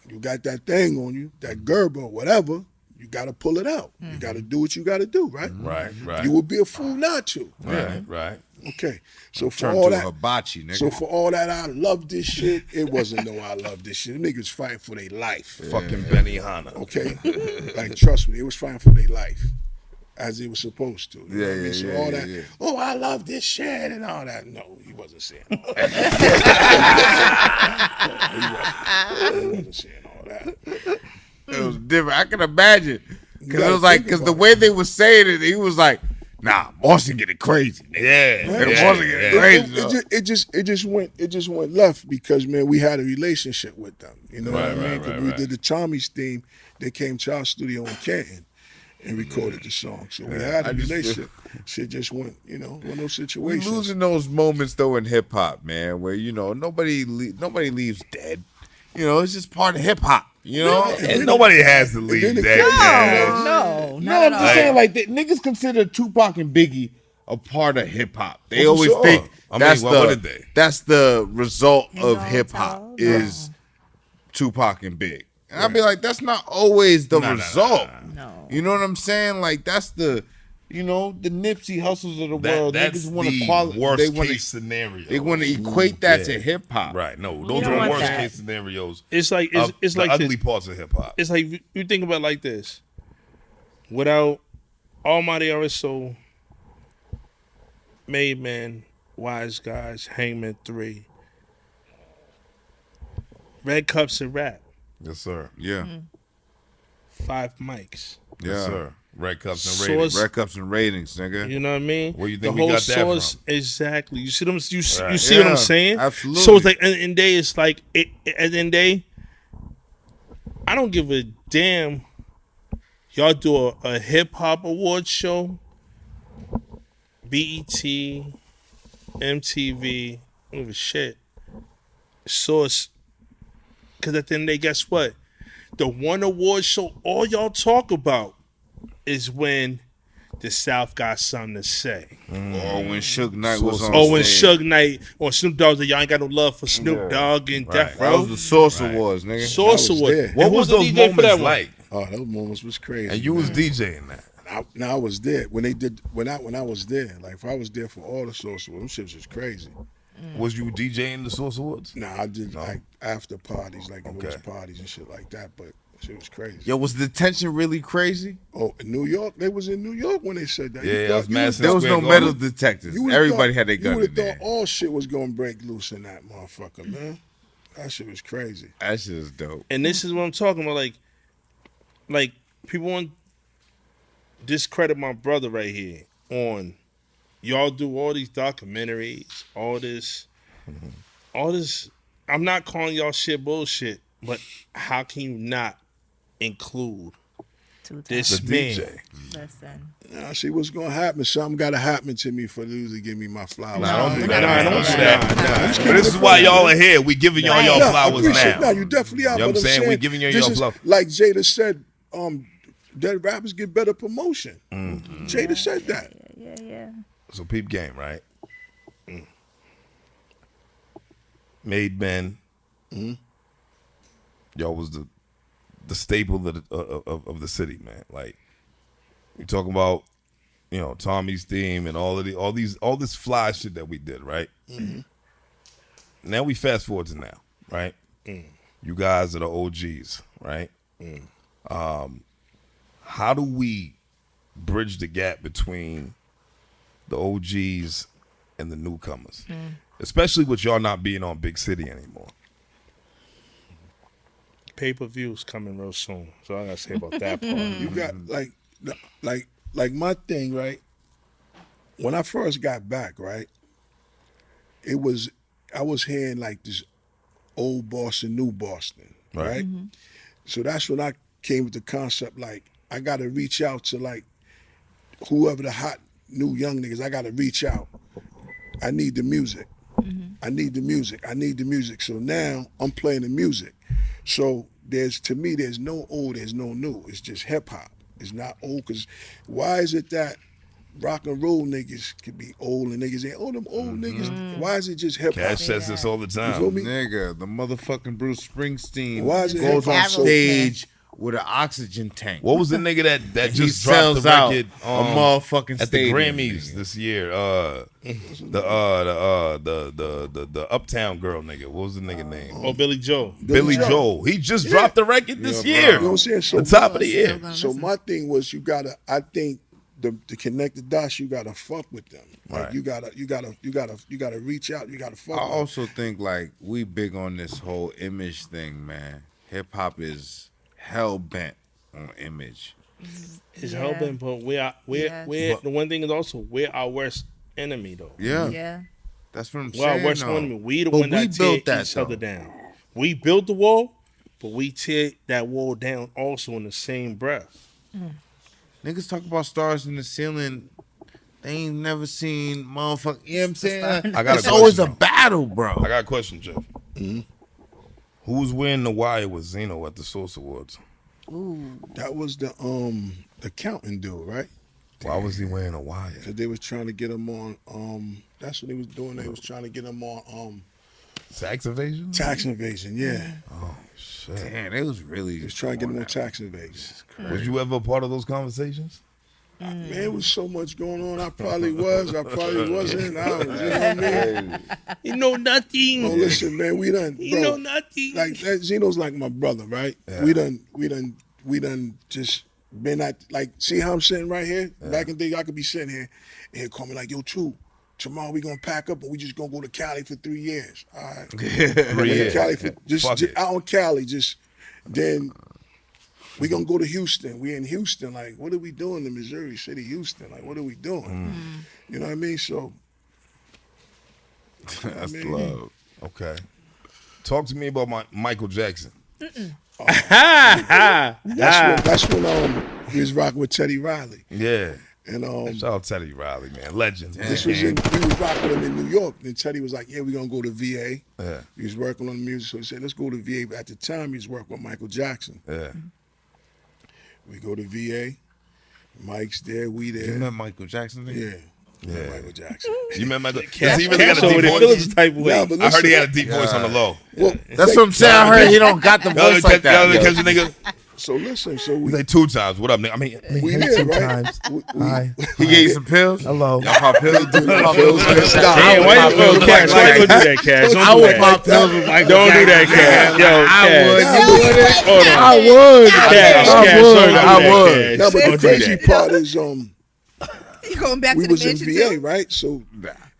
You got that thing on you, that Gerber, whatever, you got to pull it out. You got to do what you got to do, right? Right. You would be a fool not to. Right. Okay. So for Turn all to that, a hibachi, nigga. so for all that, I love this shit. It wasn't no I love this shit. The niggas fighting for their life. Fucking Benihana. Okay. Like trust me, it was fighting for their life. As he was supposed to. You know what I mean? So all that, oh, I love this shit and all that. No, he wasn't saying all that. he wasn't saying all that. It was different. I can imagine. Because it was gotta like, think because the about way they were saying it, he was like, nah, Boston getting crazy. Nigga. Boston getting crazy. It just went left because, man, we had a relationship with them. You know what I mean? 'Cause we did the Tommy's theme. They came to our studio in Canton and recorded the song. So we had a relationship. Shit just went, one of those We situations. losing those moments though in hip hop, man, where nobody leaves dead. It's just part of hip hop. And nobody has to leave that. No, No, I'm just saying, like, niggas consider Tupac and Biggie a part of hip hop. They Well, for always sure. think I mean, what did they? that's the result of No, hip hop no. is Tupac and Big. And I'd be like, that's not always the result. No. You know what I'm saying? Like, that's the Nipsey Hustles of the world. That's Niggas want to the worst case scenario. They want to equate that to hip hop. Right. No, You those don't are want worst that. case scenarios. It's like of it's the like ugly this. parts of hip hop. It's like you think about it like this. Without Almighty RSO, Made Man, Wise Guys, Hangman 3, Red Cups and Rap, Yes, sir. Yeah. 5 mics. Yeah. Yes, sir. Red Cups and Source- ratings. Red Cups and ratings, nigga. You know what I mean? Where you the think we whole got that source, from? exactly. You see them? You see Right. what Yeah, I'm saying? absolutely. So it's like, at the end of the day, it's like, at the end of the day, I don't give a damn. Y'all do a hip hop award show, BET, MTV, I don't give a shit. Source, because at the end of the day, guess what? The one award show all y'all talk about is when the South got something to say. Or when Suge Knight was on Or when stage. Suge Knight or Snoop Dogg, that y'all ain't got no love for Snoop Dogg and Death That Row. was the Source Awards, nigga. Source I was Award. there. And What who was the those DJ for that moments one? like? Oh, those moments was crazy. And you was DJing that. I was there when they did when I was there. Like if I was there for all the social, them shits was crazy. Was you DJing the Source Awards? Nah, I did like after parties, like Okay. those parties and shit like that. But shit was crazy. Yo, was the tension really crazy? Oh, in New York, they was in New York when they said that. You Yeah, thought- I was you Madison There was no Square metal Garden. detectors. would've Everybody thought- had their gun You would in have there. thought all shit was gonna break loose in that motherfucker, man. That shit was crazy. That shit is dope. And this is what I'm talking about. Like people want discredit my brother right here on y'all do all these documentaries, all this. I'm not calling y'all shit bullshit, but how can you not include this The man? DJ. Listen. Now, see what's gonna happen. Something gotta happen to me for Lou to give me my flowers. Nah, don't do that. Nah, don't do that. But this is why y'all are here. We giving y'all your Yeah, I flowers appreciate- now. No, you definitely are. You know what but I'm saying? We giving you your this is- flowers. Like Jada said, dead rappers get better promotion. Jada said that. Yeah. So peep game, right? Made Men. Y'all was the staple of the city, man. Like we talking about, Tommy's theme and all this fly shit that we did, right? now we fast forward to now, right? You guys are the OGs, right? How do we bridge the gap between the OGs and the newcomers, especially with y'all not being on Big City anymore? Pay-per-views coming real soon. So I gotta say about that part. You got like my thing, right? When I first got back, right, I was hearing like this old Boston, new Boston, right? So that's when I came with the concept, like, I gotta reach out to like whoever the hot new young niggas, I gotta reach out. I need the music. I need the music. I need the music. So now I'm playing the music. So to me, there's no old, there's no new. It's just hip hop. It's not old, because why is it that rock and roll niggas could be old and niggas ain't them old niggas? Why is it just hip hop? Cash says this all the You time. feel me? Nigga, the motherfucking Bruce Springsteen Why is it goes on hip-hop? stage with an oxygen tank. What was the nigga that He just dropped the sells out record a motherfucking at the stadium, Grammys nigga. this year? The Uptown girl nigga. What was the nigga name? Oh, Billy Joel. Billy Joel. He just dropped the record this year. You know what I'm saying? So the top of the year. So my thing was, I think to connect the dots, you gotta fuck with them. Like Right. you gotta reach out. You gotta fuck. I with them. also think like we big on this whole image thing, man. Hip hop is hell bent on image. It's Yeah. helping, but we're the one thing is also we're our worst enemy though. Yeah. That's what I'm We're our saying. worst though. enemy. We the But one we that tear built that, each other though. down. We built the wall, but we tear that wall down also in the same breath. Niggas talk about stars in the ceiling. They ain't never seen motherfucker. You know what I'm saying? I got a It's always question, a battle, bro. I got a question, Jeff. Who's wearing the wire with Zeno at the Source Awards? That was the accountant dude, right? Why was he wearing a wire? Because they was trying to get him on. That's what he was doing. They was trying to get him on Tax evasion? tax evasion. Yeah, Shit. Damn, they was really he was trying to get him on tax evasion. Was you ever a part of those conversations? Man, it was so much going on. I probably was. I probably wasn't. I was, you know what I mean? You know nothing. Oh, listen, man, we done. You bro, know nothing. Like that, Zeno's like my brother, right? Yeah. We done just been at, like, see how I'm sitting right here? Back in the day, I could be sitting here and he'd call me like, yo, True, tomorrow we gonna pack up and we just gonna go to Cali for 3 years. All right. 3 years. Cali for, just Fuck it. out on Cali, then we gonna go to Houston. We in Houston, like, what are we doing in Missouri City, Houston? Like, what are we doing? You know what I mean? So That's I mean, love. Okay. Talk to me about Michael Jackson. that's when we was rocking with Teddy Riley. Yeah. And Shout out Teddy Riley, man. Legend. this was we was rocking with him in New York. Then Teddy was like, yeah, we're gonna go to VA. Yeah. He was working on the music, so he said, let's go to VA. But at the time, he was working with Michael Jackson. Yeah. We go to VA. Mike's there, we there. You met Michael Jackson? Nigga? Yeah. Michael Jackson. You remember Michael? Cash, Does he really got Cash a over deep there feeling voice? some type of way. Nah, but I heard he listen, had a deep voice on the low. well, That's what I'm saying. I heard he don't got the voice like that. Catch the nigga. so listen, so He's we like 2 times. What up, nigga? I mean, we there, right? We- He gave you some pills? Hello. Y'all pop pills? Stop. Damn, why you go, Cash? Why you gonna do that, Cash? I Don't do would that. pop pills with Michael Don't do that, Jackson. Cash. Yo, I Cash. would. You wouldn't? Hold on. I would. Cash, I Cash, would. don't do I that, would. Cash. No, but the Don't do crazy that. part is You going back we to the was in mansion VA, too? right? So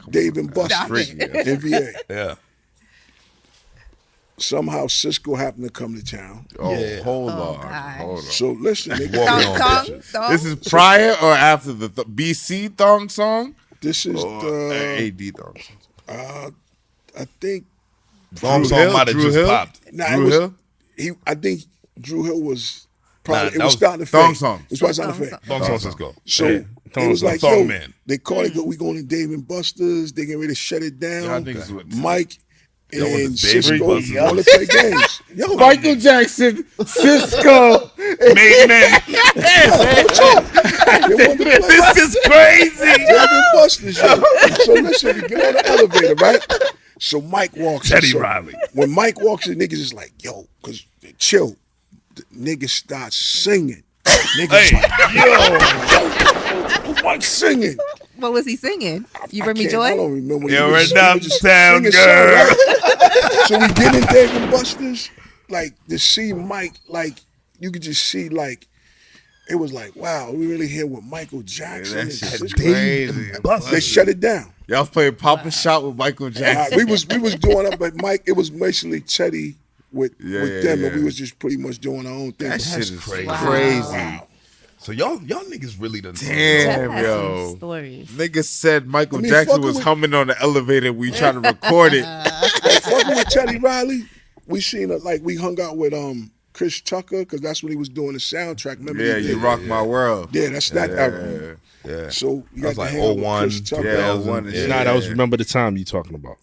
Dave and Buster Stop was it. in VA. Yeah. Somehow Cisco happened to come to town. Oh, Yeah. hold Oh, on. God. Hold on. So listen, nigga, Walking Thong, on thong, bitches. thong. This is prior or after the BC thong song? this is Or the AD thong song? I think Thong Drew song Hill? might have Drew just Hill? popped. Drew Hill? I think Drew Hill was probably Nah, it that was was starting to Thong fade. song. It was probably starting to fade. Thong Thong song Cisco. So Yeah. it was like, Thong yo, man. they called it, we going to Dave and Buster's, they getting ready to shut it down. Y'all niggas would- Mike Yo, with and the Dave and Cisco Buster's. want to play games. Yo, Michael Jackson, Cisco. Made men. they wanted to play This is crazy. Dave and Buster's, yo. So listen, we get on the elevator, right? So Mike walks in. Teddy So Riley. When Mike walks in, niggas is like, yo, because chill. The niggas start singing. Niggas Hey. like, yo, Mike singing. What was he singing? You bring me I joy? don't remember. You're He was an just uptown singing girl. songs, right? So we get in Dave and Buster's, like to see Mike, like you could just see, like it was like, wow, we really here with Michael Jackson. That and shit's this crazy. They shut it down. Y'all was playing Papa Shot with Michael Jackson. We was doing it, but Mike, it was basically Teddy with them, and we was just pretty much doing our own thing. That shit is crazy. crazy. Wow. So y'all niggas really done. Damn, Jeff has yo. some stories. Niggas said Michael I mean, Jackson fucking was with- humming on the elevator. We trying to record it. Fucking with Teddy Riley, we seen it, like we hung out with Chris Tucker, because that's when he was doing the soundtrack. Remember? Yeah, he you did- rock my world. Yeah, that's that era. Yeah. So you That was got to like hang out with 01, Chris Tucker. 2001 and Yeah. shit. Nah, that was Remember the Time you talking about.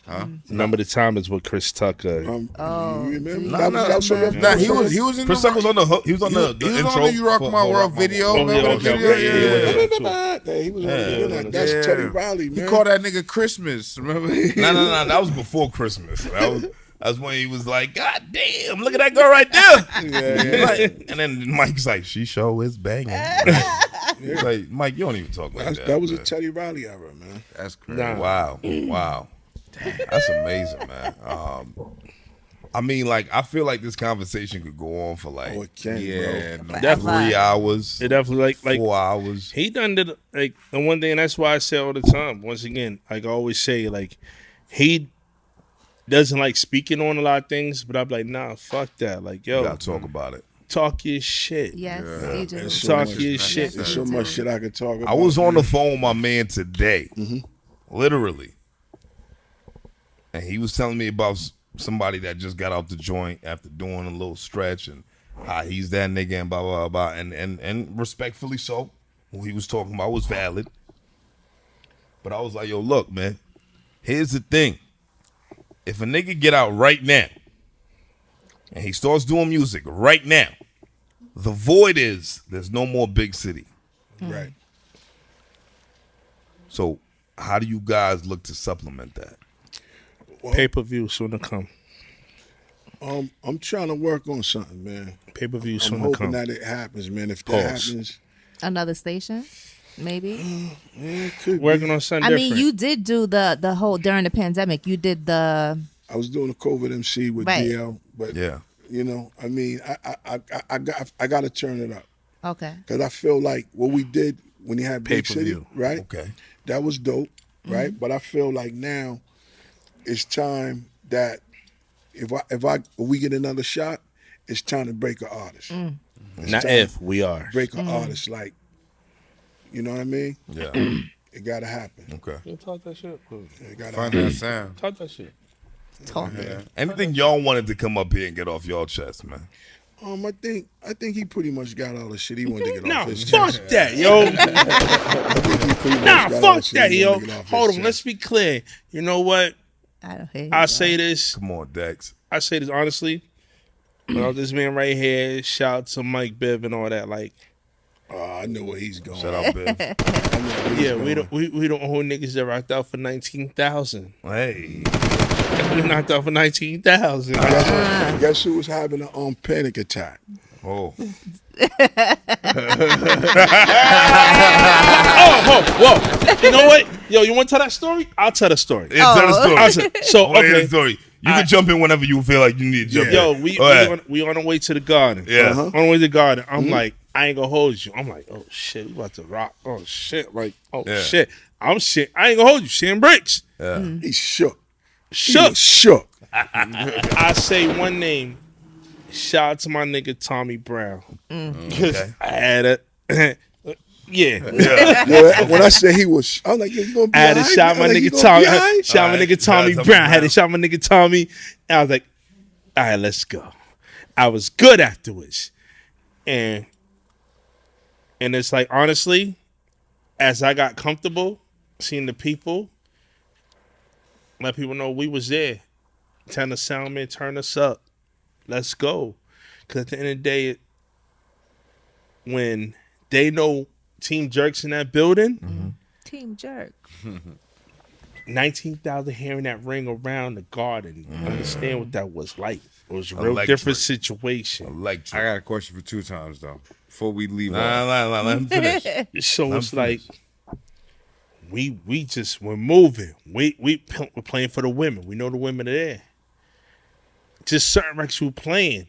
Huh? Remember the Time is with Chris Tucker. You remember? No, That no, was no, Nah, he was in Chris the Tucker was on the hook. He was on the he was intro. on the You Rock for- My for World video. World. Remember Oh, the yeah, video? okay, Yeah. Yeah, he was on the That's Yeah. Teddy Riley, man. He called that nigga Christmas. Remember? No. That was before Christmas. That's when he was like, God damn, look at that girl right there. Like, and then Mike's like, she show is banging. He's like, Mike, you don't even talk like that. That was a man. Teddy Riley era, man. That's crazy. Nah. Wow. That's amazing, man. I mean, like, I feel like this conversation could go on for like Oh, it can, Yeah, bro. no. Definitely. 3 hours, It definitely like 4 hours. he done did like the one thing, and that's why I say all the time. Once again, like I always say, like he doesn't like speaking on a lot of things, but I'm like, nah, fuck that. Like, You yo, gotta talk about it. talk your shit. Yes, Yeah. you do. It's so Talk much- your shit. There's so much shit I could talk about. I was on man. the phone with my man today, literally, and he was telling me about somebody that just got out the joint after doing a little stretch, and how he's that nigga and blah blah blah, and respectfully so, what he was talking about was valid. But I was like, yo, look, man, here's the thing: if a nigga get out right now, and he starts doing music right now, the void is there's no more big city. Right. So how do you guys look to supplement that? Pay per view soon to come. I'm trying to work on something, man. Pay per view I'm soon to hoping come. that it happens, man. If that Pause. happens, Another station, maybe. yeah, it could Working be. on something I different. mean, you did do the whole during the pandemic. You did the I was doing a COVID MC with Right. DL, but Yeah. you know, I mean, I got to turn it up okay. because I feel like what we did when you had Big City, Pay-per-view. right? Okay. That was dope, right? But I feel like now it's time that if we get another shot, it's time to break an artist. It's Not time if we are. break an artist, like, you know what I mean? Yeah. It gotta happen. Okay. You talk that shit. It gotta Find happen. that sound. Talk that shit. Talk. Anything y'all wanted to come up here and get off y'all chest, man? I think he pretty much got all the shit he wanted to get Nah, off his fuck chest. that, yo. I think he pretty much Nah, got all the fuck shit that, he yo. wanted to get off his Hold on, chest. let's be clear. You know what? I don't hate. I say this. Come on, Dex. I say this honestly. Well, this man right here, shout out to Mike Biv and all that. Like, I know where he's going. Shout out, Biv. I know where he's yeah, going. we don't hold niggas that rocked out for 19,000. Hey. We knocked out for 19,000. Guess who was having a panic attack? Oh. Whoa. You know what? Yo, you want to tell that story? I'll tell the story. Yeah, tell the story. I'll tell- so, I wanna hear okay. the story. You can jump in whenever you feel like you need to jump in. Yo, we Go ahead. on our way to the garden. Yeah. Uh-huh. On the way to the garden. I'm like, I ain't gonna hold you. I'm like, oh shit, we about to rock. Oh shit. Like, oh Yeah. shit. I'm shit. I ain't gonna hold you. Seeing bricks. Yeah. He's shook. He Shook. was shook. I say one name. Shout out to my nigga Tommy Brown. Because Okay. I had a yeah. Yeah. Yeah, when I said he was, I was like, yo, you gonna be I had to all right? shout my I'm like, you nigga gonna Tommy. be all right? Shout my Alright. nigga Tommy Shout out to Brown. I had to Brown. shout my nigga Tommy. And I was like, all right, let's go. I was good afterwards. And it's like, honestly, as I got comfortable seeing the people, let people know we was there. Tell the sound man, turn us up. Let's go. Because at the end of the day, when they know Team Jerk's in that building, Team Jerk. 19,000 hearing that ring around the garden. Understand what that was like. It was a real Electric. different situation. I Electric. got a question for 2Timez though. Before we leave off. Nah, let him finish. So it's like we just we're moving. We're playing for the women. We know the women are there. just certain records we were playing.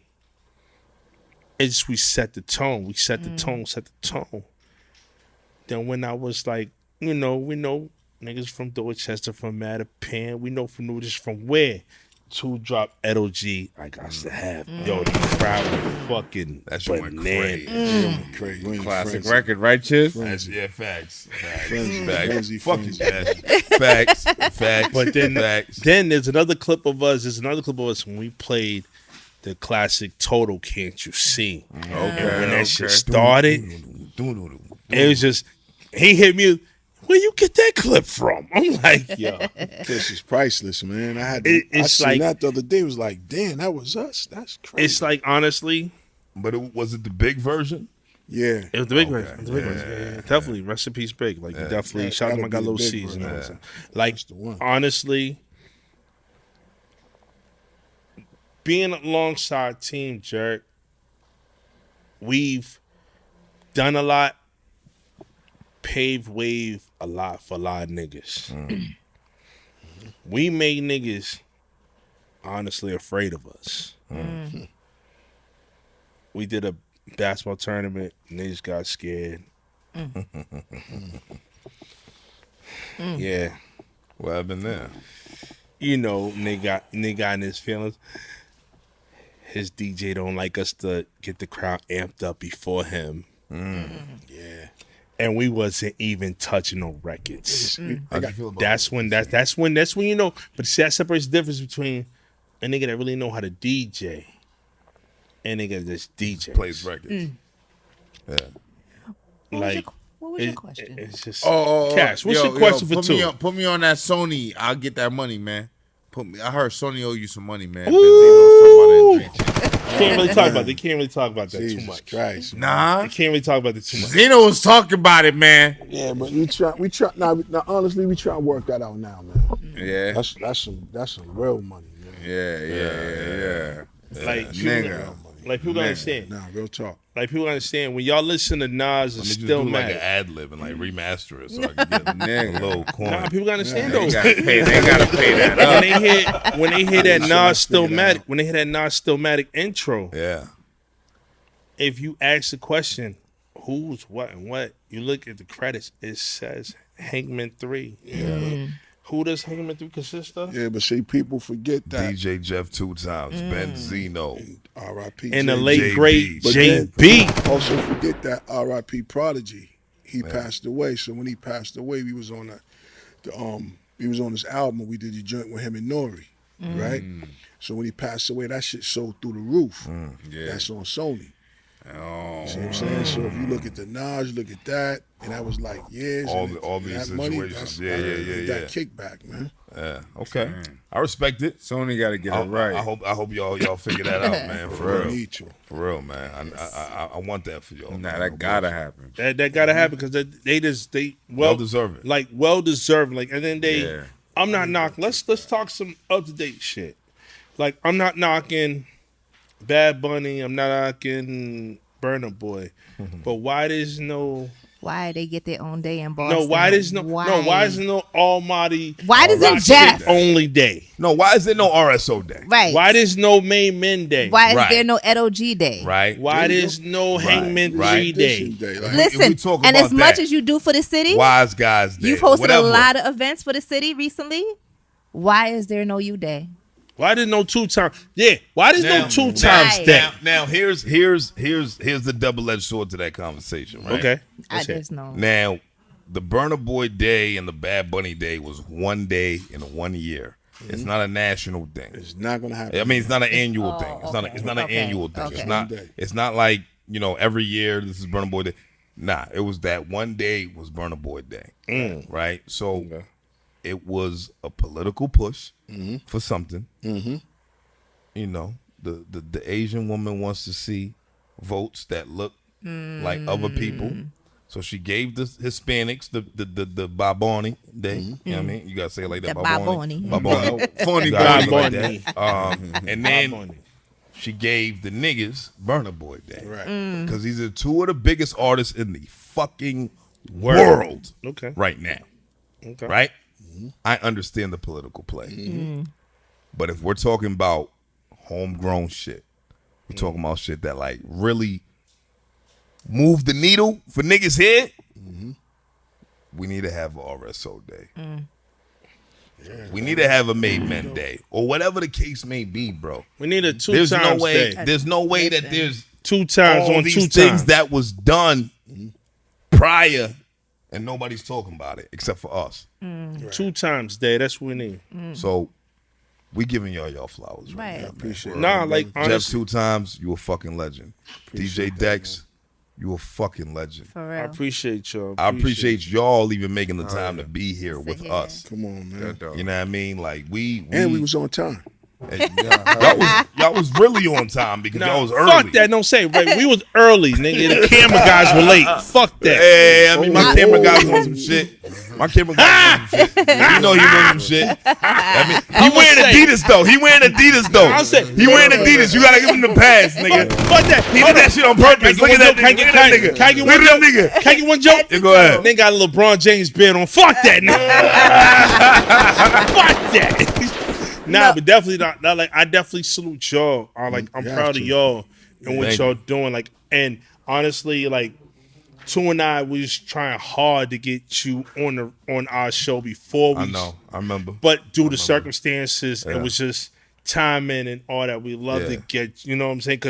It's we set the tone. We set the tone. Then when I was like, we know niggas from Dorchester, from Mattapan, we know from Newton, from where? 2 drop LG, I got to have. Yo, the crowd was fucking That shit went crazy. Crazy. Classic record, right, Chiz? Yeah, facts. Frenzy, Fuck you, frenzy. Facts. But then, facts. then there's another clip of us. When we played the classic Total Can't You See. Okay. And when that shit started, it was just, he hit me, where you get that clip from? I'm like, yo. This is priceless, man. I It's seen like- that the other day. It was like, damn, that was us. That's crazy. It's like, honestly, But was it the big version? Yeah. it was the big version. The big version. Yeah, definitely. Rest in peace, Big. Like, definitely. Yeah, Shout out to my guy, that'll Lil be the C's. big You know what I'm version. saying? Like, That's the one. honestly, being alongside Team Jerk, we've done a lot, paved wave a lot for a lot of niggas. We made niggas honestly afraid of us. We did a basketball tournament, niggas got scared. Yeah. What happened there? You know, nigga in his feelings. His DJ don't like us to get the crowd amped up before him. Yeah. And we wasn't even touching no records. How'd you feel about That's when you know. But see, that separates the difference between a nigga that really know how to DJ and a nigga that's DJ. plays records? Yeah. Like, What was your question? it's just Oh, Cash. What's your question for two? Put me on that Sony. I'll get that money, man. I heard Sony owe you some money, man. Ooh. Benzino's talking about that drink. Can't really talk about. They can't really talk about that too Jesus much. Christ. Nah, They can't really talk about it too much. Zeno was talking about it, man. Yeah, but we try. Now, honestly, we try to work that out now, man. Yeah, That's some real money, man. yeah. Like Nigga. people understand. Nah, real talk. Like people understand when y'all listen to Nas, Let it's me just still do like an mad. ad lib and like remaster it so I can get a Nigga. little coin. Nah, people gotta understand They though. gotta pay that up. When they hear that Shit, Nas let's figure that Stillmatic, when they hear that Nas Stillmatic intro, Yeah. if you ask the question, who's what and what, you look at the credits, it says Hangman 3. Yeah. Who does Hangman 3 consist of? Yeah, but see, people forget that. DJ Jeff 2Timez, Benzino. R.I.P. And the JB. late great But then- JB. Also forget that R.I.P. Prodigy. He passed away. So when he passed away, we was on he was on this album. We did the joint with him and Nori, right? So when he passed away, that shit sold through the roof. Yeah. That's on Sony. Oh, See what I'm saying? So if you look at the Nas, look at that, and that was like years. All and these that money, situations. that's- Yeah. That kickback, man. Yeah. Okay. I respect it. Sony got to get it right. I hope y'all figure that out, man. For We real. need to. For real, man. I want that for y'all. Nah, man. that gotta happen. That gotta happen because they Well deserved. like well deserved. Like and then they, Yeah. I'm not knocking. Let's talk some up to date shit. Like I'm not knocking Bad Bunny. I'm not knocking Burna Boy. But why there's no Why they get their own day in Boston? no? Why there's no Why is there no Almighty? Why doesn't Rock Jeff? Shit only day? No, why is there no RSO day? Right. Why there's no Main Men day? Why is Right. there no LOG day? Right. Why there's no Hangman right. 3 day? Day, like, If we Listen, talk and about as much that, as you do for the city, Wise Guys Day. you've hosted whatever. a lot of events for the city recently. Why is there no you day? Why there's no 2 times? Yeah. Why there's no Now- 2 Right. times day? Now here's the double-edged sword to that conversation, right? Okay. I Let's hear it. just know. Now, the Burna Boy Day and the Bad Bunny Day was one day in 1 year. It's not a national thing. it's not gonna happen. I mean, it's not an annual Oh, thing. It's okay. not an Okay. annual thing. Okay. It's not. One day. It's not like every year this is Burna Boy Day. Nah, it was that one day was Burna Boy Day, right? So it was a political push for something. The Asian woman wants to see votes that look like other people. So she gave the Hispanics the Baboni Day. You know what I mean? You gotta say it like that. The Baboni. Baboni. Funny You gotta guy. say it like that. And then Baboni. she gave the niggas Burna Boy Day. Right. Because these are two of the biggest artists in the fucking world Okay. right now. Okay. Right? I understand the political play. But if we're talking about homegrown shit. We talking about shit that like really move the needle for niggas here. We need to have a RSO day. We need to have a Made Men Day or whatever the case may be, bro. We need a 2 There's times no way. day. There's no way that there's 2 times all on these 2 things times. that was done prior, and nobody's talking about it except for us. 2 times day. That's what we need. So we giving y'all flowers, Right. now, Appreciate Nah, it. like Jeff, honestly, 2 times, you a fucking legend. DJ Dex, you a fucking legend. For I real. appreciate y'all. I appreciate y'all even making the time to be here with here. us. Come on, man. You know what I mean? Like we And we was on time. y'all was really on time because y'all was early. Fuck that. Don't say right. We was early, nigga. The camera guys were late. Fuck that. Hey, I mean, my camera guys on some shit. My camera guys on some shit. You know he on some shit. I mean, he wearing Adidas though. He wearing Adidas though. He wearing Adidas. You gotta give him the pass, nigga. Fuck that. He did that shit on purpose. Look at that nigga. Look at that nigga. Can I get Look one at that joke? nigga. Can I get one joke? Yeah, go ahead. They got a LeBron James beard on. Fuck that nigga. Fuck that. Nah, but definitely not like I definitely salute y'all. I'm proud of y'all and what Thank y'all doing. Like, and honestly, like 2 and I was trying hard to get you on our show before we I know. I remember. but due to circumstances, Yeah. it was just timing and all that. We love to Yeah. get, you know what I'm saying?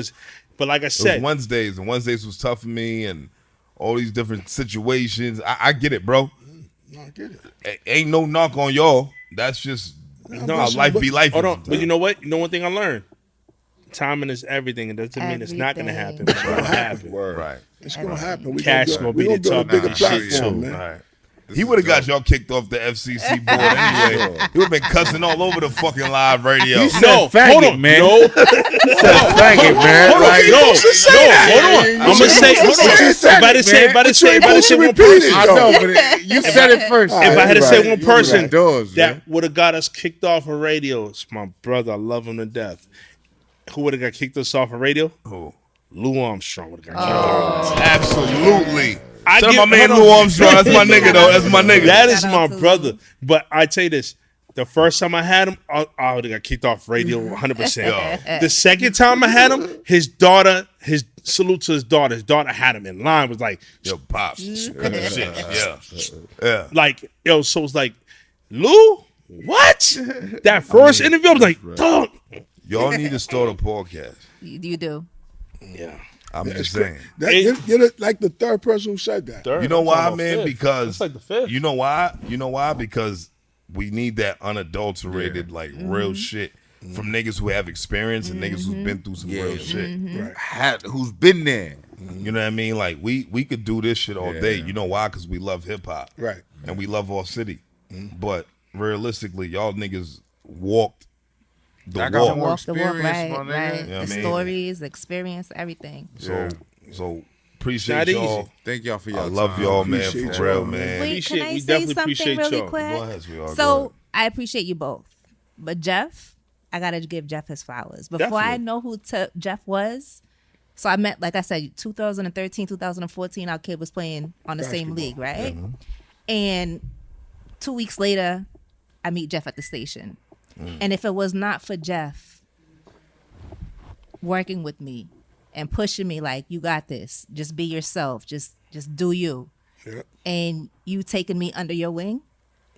But like I It was said, Wednesdays, and Wednesdays was tough for me, and all these different situations. I get it, bro. No, I get it. Ain't no knock on y'all. That's just how life be life. hold on. But you know what? You know one thing I learned? Timing is everything. It doesn't mean it's not going to happen. It's going to happen. Right. It's gonna happen. Cash gonna be the build a top bigger of the shit, platform, too. man. Right. He would have got y'all kicked off the FCC board anyway. He would have been cussing all over the fucking live radio. No, hold on, man. No, Faggot, man. hold on, Like, no, hold on. I'm gonna say, hold on. If I had to say one person, I know, but you said it first. if I had to say one person Doors, man. that would have got us kicked off of radio, it's my brother. I love him to death. Who would have got kicked us off of radio? Who? Lou Armstrong would have got kicked off. Absolutely. I Shout out give- my man hold on. Lou Armstrong. That's my nigga, though. That's my nigga. That is Shout my out to brother. Lou. But I tell you this. The first time I had him, I would have got kicked off radio 100%. The second time I had him, his salute to his daughter. His daughter had him in line, was like, Yo, pops. Shit. Yeah. Yeah. like, yo, so it was like, Lou, what? That first interview, I was like, dog. Y'all need to start a podcast. You do. Yeah. I'm just saying. You're like the third person who said that. You know why, man? Because That's like the fifth. you know why? You know why? Because we need that unadulterated, like real shit from niggas who have experience and niggas who've been through some real shit. Who's been there? You know what I mean? Like we could do this shit all day. You know why? Because we love hip hop, Right. and we love our city. But realistically, y'all niggas walked the I got walk. more Walk the walk, experience, right, my nigga. right. You know what The I mean? stories, the experience, everything. So appreciate Not y'all. easy. Thank y'all for y'all I love time. y'all, man, Appreciate for real, y'all, man. Wait, Appreciate- can I we say definitely something appreciate really y'all. quick? Go ahead, sweetheart. Go So ahead. I appreciate you both, but Jeff, I gotta give Jeff his flowers. Before I Definitely. know who Jeff was, so I met, like I said, 2013, 2014. Our kid was playing on the same league, right? And 2 weeks later, I meet Jeff at the station, and if it was not for Jeff working with me and pushing me, like, you got this, just be yourself, just do you, Yep. and you taking me under your wing,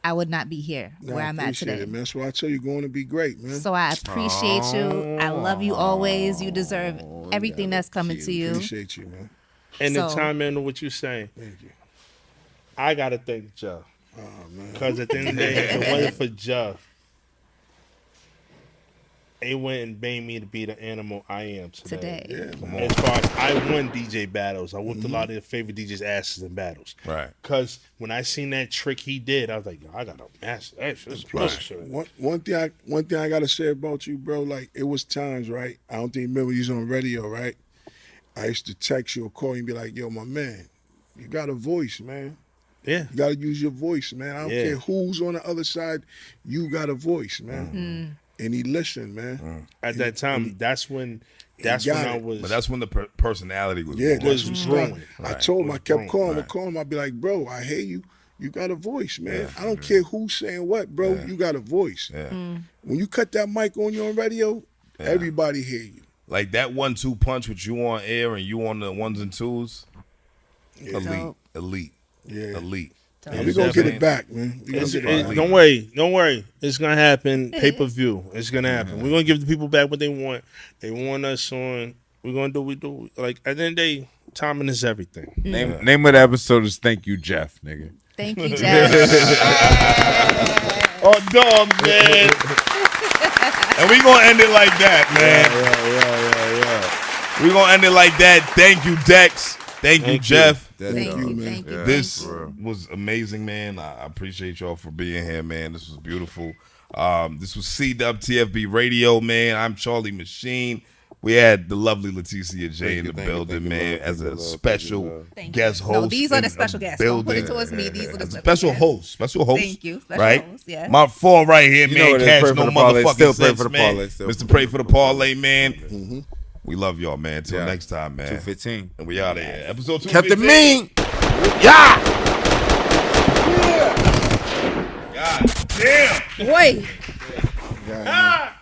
I would not be here where I'm at Appreciate today. it, man. That's why I tell you, going to be great, man. So I appreciate you. I love you always. You deserve everything that's coming to you. Appreciate you, man. And the So- time in what you're saying, Thank you. I got to thank Jeff. Oh man. Because at the end of the day, if it wasn't for Jeff, it went and made me to be the animal I am today. Today. Yeah, As far as I won DJ battles, I whooped a lot of their favorite DJs' asses in battles. Right. Because when I seen that trick he did, I was like, yo, I got to master that shit. This is Right. shit. One thing I gotta say about you, bro. Like, it was times, right? I don't think you remember you was on radio, right? I used to text you or call you and be like, "Yo, my man, you got a voice, man. Yeah. You gotta use your voice, man. I don't Yeah. care who's on the other side. You got a voice, man." And he listened, man. At that time, that's when got I it. was. But that's when the personality was Yeah, born. was that's growing. growing. I Right. told him, I kept calling, Right. calling him. I'd be like, "Bro, I hear you. You got a voice, man. I don't care who's saying what, bro. You got a voice. Yeah. When you cut that mic on your radio, Everybody hear you. Like that 1-2 punch with you on air and you on the ones and twos. Elite. Yeah. Elite. We're going to get it back, man. Don't worry. It's going to happen. Pay-per-view. It's going to happen. We're going to give the people back what they want. They want us on. We're going to do what we do. Like, at the end of the day, timing is everything. Name of the episode is Thank You, Jeff, nigga. Thank you, Jeff. Oh, dog, man. And we going to end it like that, man. Yeah. We going to end it like that. Thank you, Dex. Thank you, Jeff. Thank you, man. This was amazing, man. I appreciate y'all for being here, man. This was beautiful. This was CWTFB Radio, man. I'm Charlie Machine. We had the lovely Leticia J in the building, man, as a special guest host. No, these are the special guests. Don't put it towards me. These are the special hosts. Special host. Thank you. Special right? host, yeah. My phone right here, man. Cash no motherfucking sense, for the man. parlay, Mr. Pray for the Parlay, man. We love y'all, man. Till next time, man. 215. And we out of here. Episode 215. Kept the mean. Yeah. God damn. Wait. Ah.